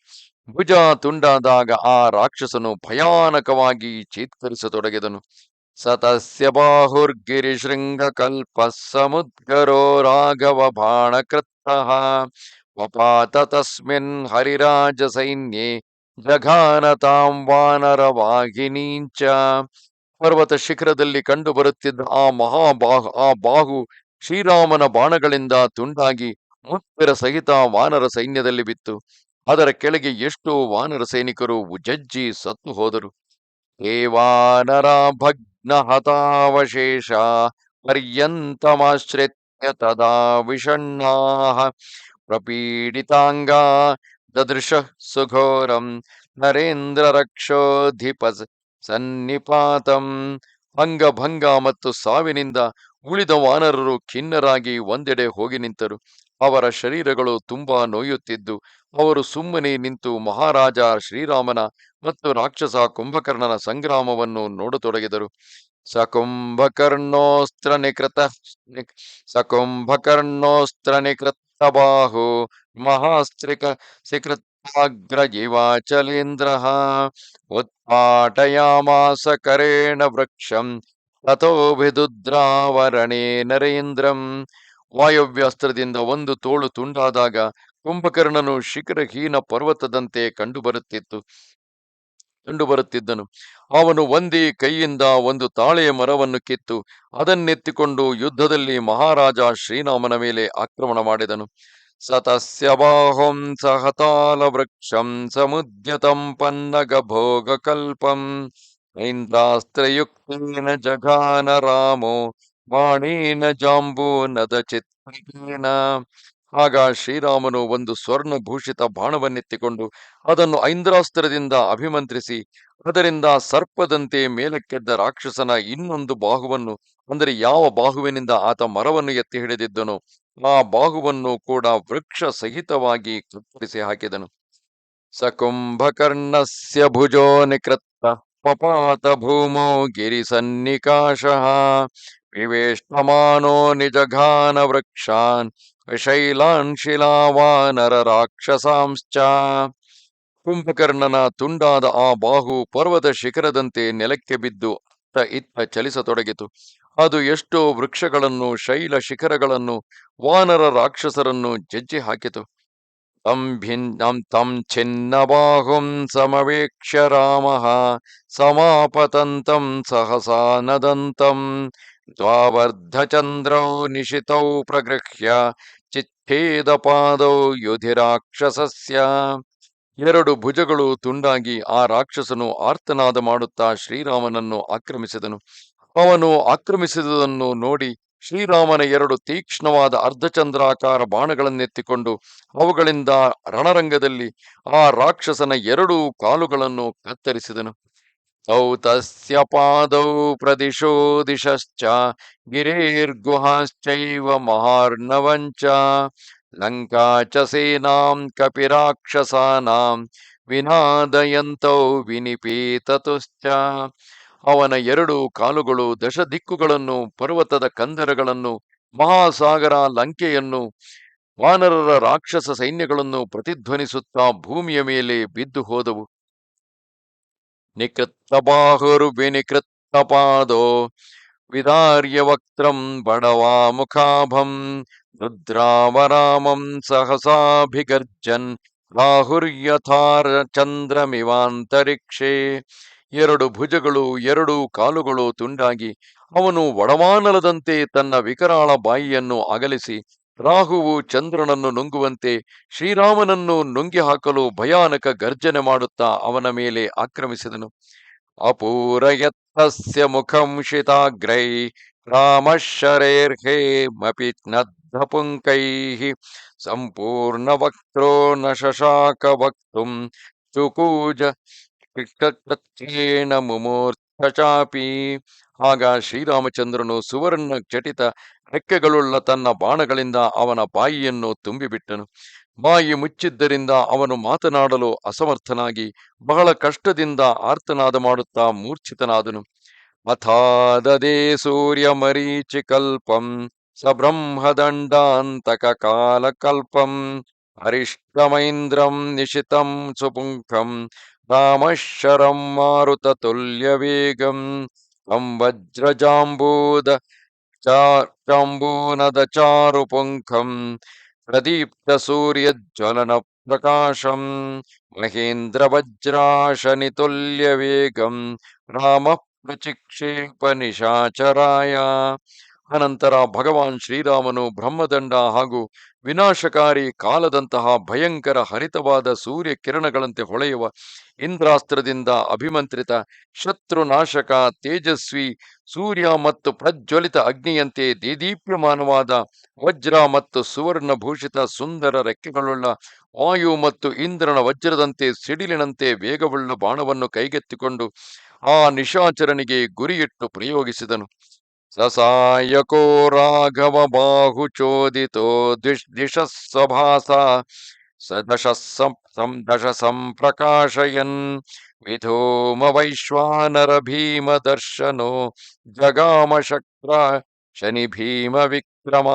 ಭುಜ ತುಂಡಾದಾಗ ಆ ರಾಕ್ಷಸನು ಭಯಾನಕವಾಗಿ ಚೀತ್ಕರಿಸತೊಡಗಿದನು. ಸತಸ್ಯ ಬಾಹುರ್ಗಿರಿಶೃಂಗ ಕಲ್ಪ ಸಮುದ್ಗರೋ ರಾಘವ ಬಾಣಕೃತ್ತಃ ವಪಾತ ತಸ್ಮಿನ್ ಹರಿರಾಜ ಸೈನ್ಯೇ ಜಘಾನ ತಾಂ ವಾನರ ವಾಹಿನೀಂಚ. ಪರ್ವತ ಶಿಖರದಲ್ಲಿ ಕಂಡು ಬರುತ್ತಿದ್ದ ಆ ಬಾಹು ಶ್ರೀರಾಮನ ಬಾಣಗಳಿಂದ ತುಂಡಾಗಿ ಮುತ್ತರ ಸಹಿತ ವಾನರ ಸೈನ್ಯದಲ್ಲಿ ಬಿತ್ತು. ಅದರ ಕೆಳಗೆ ಎಷ್ಟೋ ವಾನರ ಸೈನಿಕರು ಜಜ್ಜಿ ಸತ್ತು ಹೋದರು. ವಾನರ ಭಗ್ನ ಹತಾವಶೇಷ ಪರ್ಯಂತಮಾಶ್ರಿತ್ಯ ತದಾ ವಿಷಣ್ಣಾಃ ಪ್ರಪೀಡಿತಾಂಗ ದದೃಶ ಸುಘೋರಂ ನರೇಂದ್ರ ರಕ್ಷೋಧಿಪ ಸನ್ನಿಪಾತಂ. ಅಂಗಭಂಗ ಮತ್ತು ಸಾವಿನಿಂದ ಉಳಿದ ವಾನರರು ಖಿನ್ನರಾಗಿ ಒಂದೆಡೆ ಹೋಗಿ ನಿಂತರು. ಅವರ ಶರೀರಗಳು ತುಂಬಾ ನೋಯುತ್ತಿದ್ದು ಅವರು ಸುಮ್ಮನೆ ನಿಂತು ಮಹಾರಾಜ ಶ್ರೀರಾಮನ ಮತ್ತು ರಾಕ್ಷಸ ಕುಂಭಕರ್ಣನ ಸಂಗ್ರಾಮವನ್ನು ನೋಡತೊಡಗಿದರು. ಸಕುಂಭಕರ್ಣೋಸ್ತ್ರ ನಿಕೃತ ಸಕುಂಭಕರ್ಣೋಸ್ತ್ರ ನಿಕೃತ ಬಾಹು ಮಹಾಸ್ತ್ರಿಕ ಸಿಕೃತಾಗ್ರ ಜೀವಾಚಲೇಂದ್ರ ಉತ್ಪಾಟಯಾಮಾಸ ಕರೇಣ ವೃಕ್ಷಂ ತಥೋ ವಿದುದ್ರಾವರಣೇ ನರೇಂದ್ರಂ. ವಾಯವ್ಯಾಸ್ತ್ರದಿಂದ ಒಂದು ತೋಳು ತುಂಡಾದಾಗ ಕುಂಭಕರ್ಣನು ಶಿಖರಹೀನ ಪರ್ವತದಂತೆ ಕಂಡುಬರುತ್ತಿದ್ದನು. ಅವನು ಒಂದೇ ಕೈಯಿಂದ ಒಂದು ತಾಳೆಯ ಮರವನ್ನು ಕಿತ್ತು ಅದನ್ನೆತ್ತಿಕೊಂಡು ಯುದ್ಧದಲ್ಲಿ ಮಹಾರಾಜ ಶ್ರೀರಾಮನ ಮೇಲೆ ಆಕ್ರಮಣ ಮಾಡಿದನು. ಸತಸ್ಯ ಬಾಹುಂ ಸಹತಾಲ ವೃಕ್ಷಂ ಸಮುದ್ಯತಂ ಪನ್ನಗ ಭೋಗ ಕಲ್ಪಂ ಐಂದ್ರಾಸ್ತ್ರಯುಕ್ತೇನ ಜಘಾನ ರಾಮೋ ಬಾಣೇನ ಜಾಂಬೂನದ ಚಿತ್ರೇನ. ಆಗ ಶ್ರೀರಾಮನು ಒಂದು ಸ್ವರ್ಣಭೂಷಿತ ಬಾಣವನ್ನೆತ್ತಿಕೊಂಡು ಅದನ್ನು ಐಂದ್ರಾಸ್ತ್ರದಿಂದ ಅಭಿಮಂತ್ರಿಸಿ ಅದರಿಂದ ಸರ್ಪದಂತೆ ಮೇಲಕ್ಕೆದ್ದ ರಾಕ್ಷಸನ ಇನ್ನೊಂದು ಬಾಹುವನ್ನು, ಅಂದರೆ ಯಾವ ಬಾಹುವಿನಿಂದ ಆತ ಮರವನ್ನು ಎತ್ತಿ ಹಿಡಿದಿದ್ದನೋ ಆ ಬಾಹುವನ್ನು ಕೂಡ ವೃಕ್ಷ ಸಹಿತವಾಗಿ ಕತ್ತರಿಸಿ ಹಾಕಿದನು. ಸಕುಂಭಕರ್ಣಸ್ಯ ಭುಜೋ ನಿಕೃತ್ತ ಪಪಾತ ಭೂಮೋ ಗಿರಿ ಸನ್ನಿಕಾಶಃ ವಿವೇಷ್ಟಮಾನೋ ನಿಜಘಾನ ವೃಕ್ಷಾನ್ ಶೈಲಾನ್ ಶಿಲಾವಾನರ ರಾಕ್ಷಸಾಂಶ್ಚ. ಕುಂಭಕರ್ಣನ ತುಂಡಾದ ಆ ಬಾಹು ಪರ್ವತ ಶಿಖರದಂತೆ ನೆಲಕ್ಕೆ ಬಿದ್ದು ಅತ್ತ ಇತ್ತ ಚಲಿಸತೊಡಗಿತು. ಅದು ಎಷ್ಟೋ ವೃಕ್ಷಗಳನ್ನು, ಶೈಲ ಶಿಖರಗಳನ್ನು, ವಾನರ ರಾಕ್ಷಸರನ್ನು ಜಜ್ಜಿ ಹಾಕಿತು. ತಂ ಛಿನ್ನ ಬಾಹುಂ ಸಮವೇಕ್ಷ್ಯ ರಾಮಃ ಸಮಾಪತಂತಂ ಸಹಸಾ ನದಂತಂ ದ್ವಾವರ್ಧಚಂದ್ರೌ ನಿಶಿತೌ ಪ್ರಗೃಹ್ಯ ಚಿಚ್ಛೇದ ಪಾದೌ ಯುಧಿ ರಾಕ್ಷಸಸ್ಯ. ಎರಡು ಭುಜಗಳು ತುಂಡಾಗಿ ಆ ರಾಕ್ಷಸನು ಆರ್ತನಾದ ಮಾಡುತ್ತಾ ಶ್ರೀರಾಮನನ್ನು ಆಕ್ರಮಿಸಿದನು. ಅವನು ಆಕ್ರಮಿಸಿದುದನ್ನು ನೋಡಿ ಶ್ರೀರಾಮನ ಎರಡು ತೀಕ್ಷ್ಣವಾದ ಅರ್ಧಚಂದ್ರಾಕಾರ ಬಾಣಗಳನ್ನೆತ್ತಿಕೊಂಡು ಅವುಗಳಿಂದ ರಣರಂಗದಲ್ಲಿ ಆ ರಾಕ್ಷಸನ ಎರಡೂ ಕಾಲುಗಳನ್ನು ಕತ್ತರಿಸಿದನು. ತೌ ತಸ್ಯ ಪಾದೌ ಪ್ರದಿಶೋ ದಿಶಶ್ಚ ಗಿರೇರ್ಗುಹಾಶ್ಚೈವ ಮಹಾರ್ಣವಂಚ ಲಂಕಾ ಚ ಸೇನಾಂ ಕಪಿರಾಕ್ಷಸಾನಾಂ ವಿನಾದಯಂತೌ ವಿನಿಪೀತತುಶ್ಚ. ಅವನ ಎರಡು ಕಾಲುಗಳು ದಶ ದಿಕ್ಕುಗಳನ್ನು, ಪರ್ವತದ ಕಂದರಗಳನ್ನು, ಮಹಾಸಾಗರ ಲಂಕೆಯನ್ನು, ವಾನರರ ರಾಕ್ಷಸ ಸೈನ್ಯಗಳನ್ನು ಪ್ರತಿಧ್ವನಿಸುತ್ತಾ ಭೂಮಿಯ ಮೇಲೆ ಬಿದ್ದು ಹೋದವು. ನಿಕೃತ್ತ ಬಾಹುರು ವಿನಿಕೃತ್ತ ಪಾದೋ ವಿದಾರ್ಯ ವಕ್ತ್ರಂ ಬಡವಾ ಮುಖಾಭಂ ರುದ್ರಾವರಾಮಂ ಸಹಸಾಭಿಗರ್ಜನ್ ರಾಹುರ್ಯಥಾರ ಚಂದ್ರಮಿವಾಂತರಿಕ್ಷೇ. ಎರಡು ಭುಜಗಳು, ಎರಡು ಕಾಲುಗಳು ತುಂಡಾಗಿ ಅವನು ಒಡವಾನಲದಂತೆ ತನ್ನ ವಿಕರಾಳ ಬಾಯಿಯನ್ನು ಅಗಲಿಸಿ ರಾಹುವು ಚಂದ್ರನನ್ನು ನುಂಗುವಂತೆ ಶ್ರೀರಾಮನನ್ನು ನುಂಗಿ ಹಾಕಲು ಭಯಾನಕ ಗರ್ಜನೆ ಮಾಡುತ್ತಾ ಅವನ ಮೇಲೆ ಆಕ್ರಮಿಸಿದನು. ಅಪೂರಯತ್ತಸ್ಯ ಮುಖಂ ಶಿತಾಗ್ರೈ ರಾಮಶರೈರ್ಹೇಮಪಿ ನದ್ಧಪುಂಕೈಃ ಸಂಪೂರ್ಣ ವಕ್ತ್ರೋ ನ ಶಶಾಕ ವಕ್ತುಂ ಚುಕೂಜ ಕೃಷ್ಣೇನ ಮುಮೂರ್ಥ ಚಾಪಿ. ಆಗ ಶ್ರೀರಾಮಚಂದ್ರನು ಸುವರ್ಣ ಚಟಿತ ರೆಕ್ಕೆಗಳುಳ್ಳ ತನ್ನ ಬಾಣಗಳಿಂದ ಅವನ ಬಾಯಿಯನ್ನು ತುಂಬಿಬಿಟ್ಟನು. ಬಾಯಿ ಮುಚ್ಚಿದ್ದರಿಂದ ಅವನು ಮಾತನಾಡಲು ಅಸಮರ್ಥನಾಗಿ ಬಹಳ ಕಷ್ಟದಿಂದ ಆರ್ತನಾದ ಮಾಡುತ್ತಾ ಮೂರ್ಛಿತನಾದನು. ಅಥಾದದೇ ಸೂರ್ಯ ಮರೀಚಿಕಲ್ಪಂ ಸಬ್ರಹ್ಮದಂಡಾಂತಕ ಕಾಲಕಲ್ಪಂ ಹರಿಷ್ಟಮೈಂದ್ರಂ ನಿಶಿತಂ ಸುಪುಂಖಂ ರಾಮಶರಂ ಮಾರುತ ತುಲ್ಯ ವೇಗಂ ತಂ ವಜ್ರಜಾಂಬೂದ ಜಾಂಬೂನದ ಚಾರು ಪುಂಖಂ ಪ್ರದೀಪ್ತ ಸೂರ್ಯಜ್ವಲನ ಪ್ರಕಾಶಂ ಮಹೇಂದ್ರ ವಜ್ರಾಶನಿ ತುಲ್ಯ ವೇಗಂ ರಾಮ ಪ್ರಚಿಕ್ಷೇಪ ನಿಶಾಚರಾಯ. ಅನಂತರ ಭಗವಾನ್ ಶ್ರೀರಾಮನು ಬ್ರಹ್ಮದಂಡ ಹಾಗೂ ವಿನಾಶಕಾರಿ ಕಾಲದಂತಹ ಭಯಂಕರ ಹರಿತವಾದ ಸೂರ್ಯ ಕಿರಣಗಳಂತೆ ಹೊಳೆಯುವ ಇಂದ್ರಾಸ್ತ್ರದಿಂದ ಅಭಿಮಂತ್ರಿತ ಶತ್ರುನಾಶಕ ತೇಜಸ್ವಿ ಸೂರ್ಯ ಮತ್ತು ಪ್ರಜ್ವಲಿತ ಅಗ್ನಿಯಂತೆ ದೇದೀಪ್ಯಮಾನವಾದ ವಜ್ರ ಮತ್ತು ಸುವರ್ಣ ಭೂಷಿತ ಸುಂದರ ರೆಕ್ಕೆಗಳುಳ್ಳ ವಾಯು ಮತ್ತು ಇಂದ್ರನ ವಜ್ರದಂತೆ ಸಿಡಿಲಿನಂತೆ ವೇಗವುಳ್ಳ ಬಾಣವನ್ನು ಕೈಗೆತ್ತಿಕೊಂಡು ಆ ನಿಶಾಚರನಿಗೆ ಗುರಿಯಿಟ್ಟು ಪ್ರಯೋಗಿಸಿದನು. ಸಸಾಯಕೋ ರಾಘವ ಬಾಹು ಚೋದಿತೋ ದಿಶ ಸ್ವಭಾಸ ದಶ ಸಂಪ್ರಕಾಶಯನ್ ವಿಧೋಮ ವೈಶ್ವಾನರ ಭೀಮ ದರ್ಶನೋ ಜಗಾಮ ಶಕ್ರ ಶನಿ ಭೀಮ ವಿಕ್ರಮ.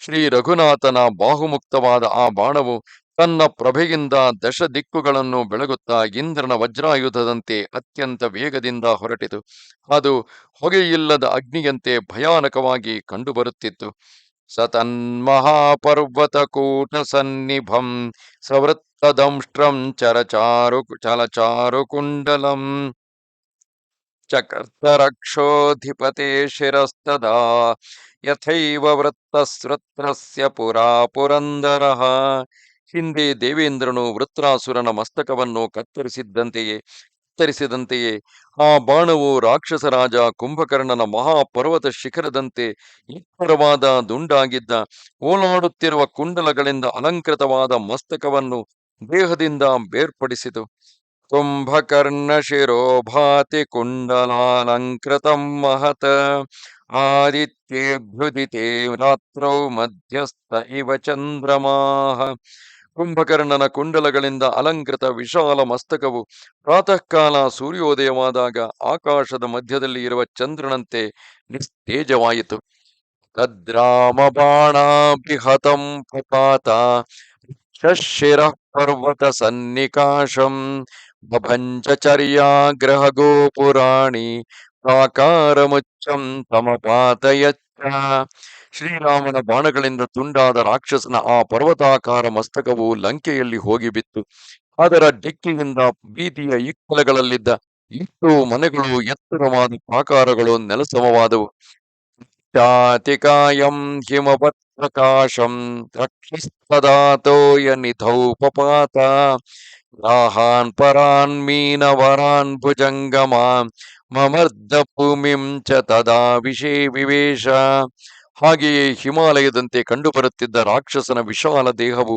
ಶ್ರೀ ರಘುನಾಥನ ಬಾಹುಮುಕ್ತವಾದ ಆ ಬಾಣವು ತನ್ನ ಪ್ರಭೆಯಿಂದ ದಶ ದಿಕ್ಕುಗಳನ್ನು ಬೆಳಗುತ್ತಾ ಇಂದ್ರನ ವಜ್ರಾಯುಧದಂತೆ ಅತ್ಯಂತ ವೇಗದಿಂದ ಹೊರಟಿತು. ಅದು ಹೊಗೆಯಿಲ್ಲದ ಅಗ್ನಿಯಂತೆ ಭಯಾನಕವಾಗಿ ಕಂಡುಬರುತ್ತಿತ್ತು. ಸತನ್ಮಹಾಪರ್ವತ ಕೂಟ ಸನ್ನಿಭಂ ಸವೃತ್ತದಂಷ್ಟ್ರಂ ಚಲಚಾರು ಕುಂಡಲಂ ಚಕರ್ತರಕ್ಷೋಧಿಪತೆ ಶಿರಸ್ತದಾ ಯಥೈವ ವೃತ್ತಸ್ವೃತ್ರಸ್ಯ ಪುರಾ ಪುರಂದರಃ. ಹಿಂದೆ ದೇವೇಂದ್ರನು ವೃತ್ರಾಸುರನ ಮಸ್ತಕವನ್ನು ಕತ್ತರಿಸಿದಂತೆಯೇ ಆ ಬಾಣವು ರಾಕ್ಷಸ ರಾಜ ಕುಂಭಕರ್ಣನ ಮಹಾಪರ್ವತ ಶಿಖರದಂತೆ ಎತ್ತರವಾದ ದುಂಡಾಗಿದ್ದ ಓಲಾಡುತ್ತಿರುವ ಕುಂಡಲಗಳಿಂದ ಅಲಂಕೃತವಾದ ಮಸ್ತಕವನ್ನು ದೇಹದಿಂದ ಬೇರ್ಪಡಿಸಿತು. ಕುಂಭಕರ್ಣ ಶಿರೋಭಾತಿ ಕುಂಡಲಾಲಂಕೃತಂ ಮಹತ್ ಆದಿತ್ಯೇಭ್ಯುದಿತೆ ರಾತ್ರೌ ಮಧ್ಯಸ್ಥ ಇವ ಚಂದ್ರಮಾಃ. ಕುಂಭಕರ್ಣನ ಕುಂಡಲಗಳಿಂದ ಅಲಂಕೃತ ವಿಶಾಲ ಮಸ್ತಕವು ಪ್ರಾತಃ ಕಾಲ ಸೂರ್ಯೋದಯವಾದಾಗ ಆಕಾಶದ ಮಧ್ಯದಲ್ಲಿ ಇರುವ ಚಂದ್ರನಂತೆ ನಿಸ್ತೇಜವಾಯಿತು. ತದ್ರಾಮ ಬಾಣಾಭಿಹತಂ ಪಪಾತ ಶಶಿರ ಪರ್ವತ ಸನ್ನಿಕಾಶಂ ಭಂಜಚರ್ಯಾಗ್ರಹ ಗೋಪುರಾಣಿ ಪ್ರಾಕಾರಮುಚ್ಚಂ ತಮಪಾತಯಚ್ಚ. ಶ್ರೀರಾಮನ ಬಾಣಗಳಿಂದ ತುಂಡಾದ ರಾಕ್ಷಸನ ಆ ಪರ್ವತಾಕಾರ ಮಸ್ತಕವು ಲಂಕೆಯಲ್ಲಿ ಹೋಗಿ ಬಿತ್ತು. ಅದರ ಡಿಕ್ಕಿಯಿಂದ ಬೀದಿಯ ಇಕ್ಕಲಗಳಲ್ಲಿದ್ದ 8 ಮನೆಗಳು ಎತ್ತರವಾದ ಪ್ರಾಕಾರಗಳು ನೆಲಸಮವಾದವು. ಚಾತಿಕಾಯಂ ಹಿಮವತ್ ಪ್ರಕಾಶಂ ರಕ್ಷಸ್ತದಾತೋಯ ನಿಧೌ ಪಪಾತ ರಾಹಾನ್ ಪರಾನ್ ಮೀನವರಾನ್ ಭುಜಂಗಮಾ ಮಮರ್ದ ಭೂಮಿಂ ಚ ತದಾ ವಿವೇಶ. ಹಾಗೆಯೇ ಹಿಮಾಲಯದಂತೆ ಕಂಡುಬರುತ್ತಿದ್ದ ರಾಕ್ಷಸನ ವಿಶಾಲ ದೇಹವು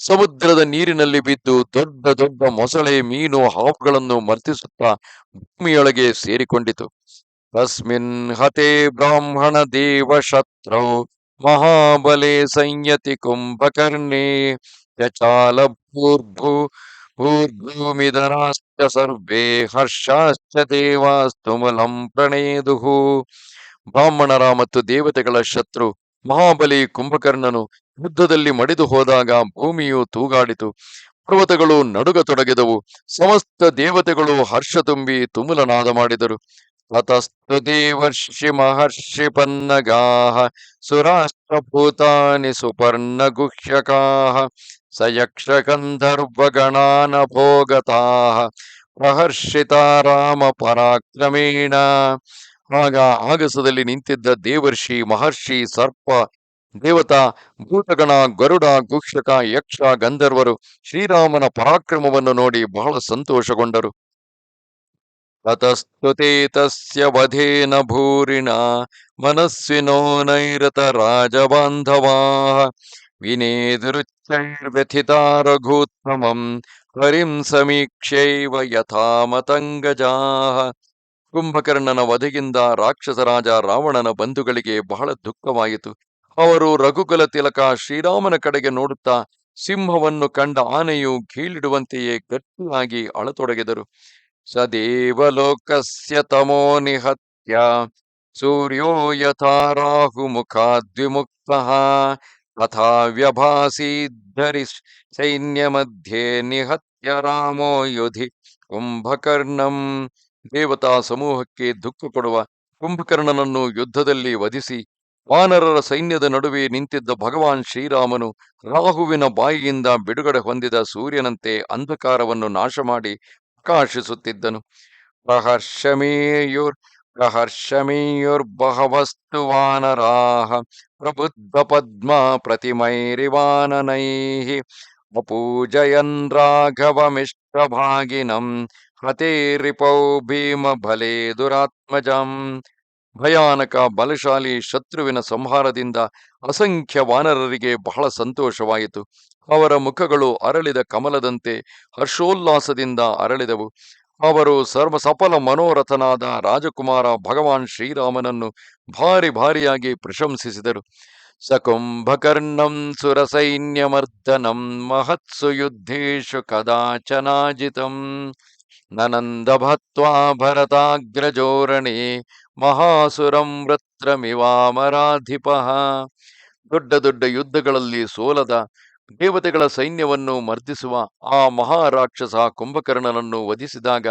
ಸಮುದ್ರದ ನೀರಿನಲ್ಲಿ ಬಿದ್ದು ದೊಡ್ಡ ದೊಡ್ಡ ಮೊಸಳೆ ಮೀನು ಹಾವುಗಳನ್ನು ಮರ್ತಿಸುತ್ತಾ ಭೂಮಿಯೊಳಗೆ ಸೇರಿಕೊಂಡಿತು. ತಸ್ಮಿನ್ ಹತೆ ಬ್ರಾಹ್ಮಣ ದೇವ ಶತ್ರೌ ಮಹಾಬಲೆ ಸಂಯತಿ ಕುಂಭಕರ್ಣೇ ಯಚಾಲ ಭೂರ್ಭೂಮಿಧರಾಶ್ಚ ಸರ್ವೇ ಹರ್ಷಾಶ್ಚ ದೇವಾಸ್ತುಮಲಂ ಪ್ರಣೇದುಃ. ಬ್ರಾಹ್ಮಣರ ಮತ್ತು ದೇವತೆಗಳ ಶತ್ರು ಮಹಾಬಲಿ ಕುಂಭಕರ್ಣನು ಯುದ್ಧದಲ್ಲಿ ಮಡಿದು ಹೋದಾಗ ಭೂಮಿಯು ತೂಗಾಡಿತು, ಪರ್ವತಗಳು ನಡುಗತೊಡಗಿದವು, ಸಮಸ್ತ ದೇವತೆಗಳು ಹರ್ಷ ತುಂಬಿ ತುಮುಲನಾದ ಮಾಡಿದರು. ತತಸ್ತು ದೇವರ್ಷಿ ಮಹರ್ಷಿ ಪನ್ನಗಾಃ ಸುರಾಷ್ಟ್ರಭೂತಾನಿ ಸುಪರ್ಣ ಗುಹ್ಯಕಾಃ ಸ ಯಕ್ಷ ಗಂಧರ್ವಗಣಾನ ಭೋಗತಾಃ ಪ್ರಹರ್ಷಿತಾ ರಾಮ ಪರಾಕ್ರಮೇಣ. ಆಗ ಆಗಸದಲ್ಲಿ ನಿಂತಿದ್ದ ದೇವರ್ಷಿ, ಮಹರ್ಷಿ, ಸರ್ಪ, ದೇವತಾ, ಭೂತಗಣ, ಗರುಡ, ಗುಕ್ಷಕ, ಯಕ್ಷ, ಗಂಧರ್ವರು ಶ್ರೀರಾಮನ ಪರಾಕ್ರಮವನ್ನು ನೋಡಿ ಬಹಳ ಸಂತೋಷಗೊಂಡರು. ತತಸ್ತುತೆ ತಸ್ಯ ವಧೇನ ಭೂರಿಣ ಮನಸ್ವಿನೋ ನೈರತ ರಾಜಬಾಂಧವಾಃ ವಿನೇದುರುಚ್ಚೈರ್ವ್ಯಥಿತಾ ರಘೂತ್ತಮಂ ಹರಿಂ ಸಮೀಕ್ಷೈವ ಯಥಾ ಮತಂಗಜಾಃ. ಕುಂಭಕರ್ಣನ ವಧೆಯಿಂದ ರಾಕ್ಷಸ ರಾಜ ರಾವಣನ ಬಂಧುಗಳಿಗೆ ಬಹಳ ದುಃಖವಾಯಿತು. ಅವರು ರಘುಕುಲ ತಿಲಕ ಶ್ರೀರಾಮನ ಕಡೆಗೆ ನೋಡುತ್ತಾ ಸಿಂಹವನ್ನು ಕಂಡ ಆನೆಯು ಕೀಳಿಡುವಂತೆಯೇ ಗಟ್ಟಿಯಾಗಿ ಅಳತೊಡಗಿದರು. ಸದೇವಲೋಕಸ್ಯ ತಮೋ ನಿಹತ್ಯ ಸೂರ್ಯೋ ಯಥಾ ರಾಹು ಮುಖಾದ್ವಿಮುಕ್ತಃ ತಥಾ ವ್ಯಭಾಸೀದ್ಧರಿ ಸೈನ್ಯ ಮಧ್ಯೆ ನಿಹತ್ಯ ರಾಮೋ ಯುಧಿ ಕುಂಭಕರ್ಣಂ. ದೇವತಾ ಸಮೂಹಕ್ಕೆ ದುಃಖ ಕೊಡುವ ಕುಂಭಕರ್ಣನನ್ನು ಯುದ್ಧದಲ್ಲಿ ವಧಿಸಿ ವಾನರರ ಸೈನ್ಯದ ನಡುವೆ ನಿಂತಿದ್ದ ಭಗವಾನ್ ಶ್ರೀರಾಮನು ರಾಹುವಿನ ಬಾಯಿಯಿಂದ ಬಿಡುಗಡೆ ಹೊಂದಿದ ಸೂರ್ಯನಂತೆ ಅಂಧಕಾರವನ್ನು ನಾಶ ಮಾಡಿ ಪ್ರಕಾಶಿಸುತ್ತಿದ್ದನು. ಪ್ರಹರ್ಷಮೀಯುರ್ಬಹವಸ್ತು ವಾನರಾಹ ಪ್ರಬುದ್ಧ ಪದ್ಮ ಪ್ರತಿಮೈರಿವಾನನೈಃ ಅಪೂಜಯನ್ ರಾಘವಮಿಷ್ಟಭಾಗಿನಂ ಹತೇ ರಿಪೌ ಭೀಮ ಬಲೆ ದುರಾತ್ಮಜಂ. ಭಯಾನಕ ಬಲಶಾಲಿ ಶತ್ರುವಿನ ಸಂಹಾರದಿಂದ ಅಸಂಖ್ಯ ವಾನರರಿಗೆ ಬಹಳ ಸಂತೋಷವಾಯಿತು. ಅವರ ಮುಖಗಳು ಅರಳಿದ ಕಮಲದಂತೆ ಹರ್ಷೋಲ್ಲಾಸದಿಂದ ಅರಳಿದವು. ಅವರು ಸಫಲ ಮನೋರಥನಾದ ರಾಜಕುಮಾರ ಭಗವಾನ್ ಶ್ರೀರಾಮನನ್ನು ಭಾರಿ ಭಾರಿಯಾಗಿ ಪ್ರಶಂಸಿಸಿದರು. ಸಕುಂಭಕರ್ಣಂ ಸುರಸೈನ್ಯಮರ್ದನಂ ಮಹತ್ಸು ಯುದ್ಧೇಶು ಕದಾಚನಾಜಿತಂ ನನಂದಭತ್ವಾ ಭರತಾಗ್ರಜೋರಣೆ ಮಹಾಸುರಂ ವೃತ್ರಮಿವಾಮರಾಧಿಪಃ. ದೊಡ್ಡ ದೊಡ್ಡ ಯುದ್ಧಗಳಲ್ಲಿ ಸೋಲದ ದೇವತೆಗಳ ಸೈನ್ಯವನ್ನು ಮರ್ದಿಸುವ ಆ ಮಹಾರಾಕ್ಷಸ ಕುಂಭಕರ್ಣನನ್ನು ವಧಿಸಿದಾಗ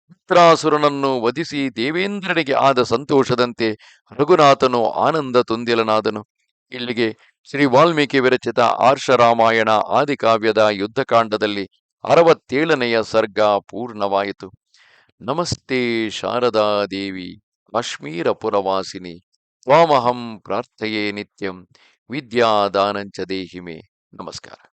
ವೃತ್ರಾಸುರನನ್ನು ವಧಿಸಿ ದೇವೇಂದ್ರನಿಗೆ ಆದ ಸಂತೋಷದಂತೆ ರಘುನಾಥನು ಆನಂದ ತುಂದಿಲನಾದನು. ಇಲ್ಲಿಗೆ ಶ್ರೀ ವಾಲ್ಮೀಕಿ ವಿರಚಿತ ಆರ್ಷರಾಮಾಯಣ ಆದಿಕಾವ್ಯದ ಯುದ್ಧಕಾಂಡದಲ್ಲಿ 67ನೆಯ ಸರ್ಗ ಪೂರ್ಣವಾಯಿತು. ನಮಸ್ತೆ ಶಾರದಾ ದೇವಿ ಕಾಶ್ಮೀರ ಪುರವಾಸಿನಿ ತ್ವಾಮಹಂ ಪ್ರಾರ್ಥಯೇ ನಿತ್ಯಂ ವಿದ್ಯಾದಾನಂಚ ದೇಹಿ ಮೇ. ನಮಸ್ಕಾರ.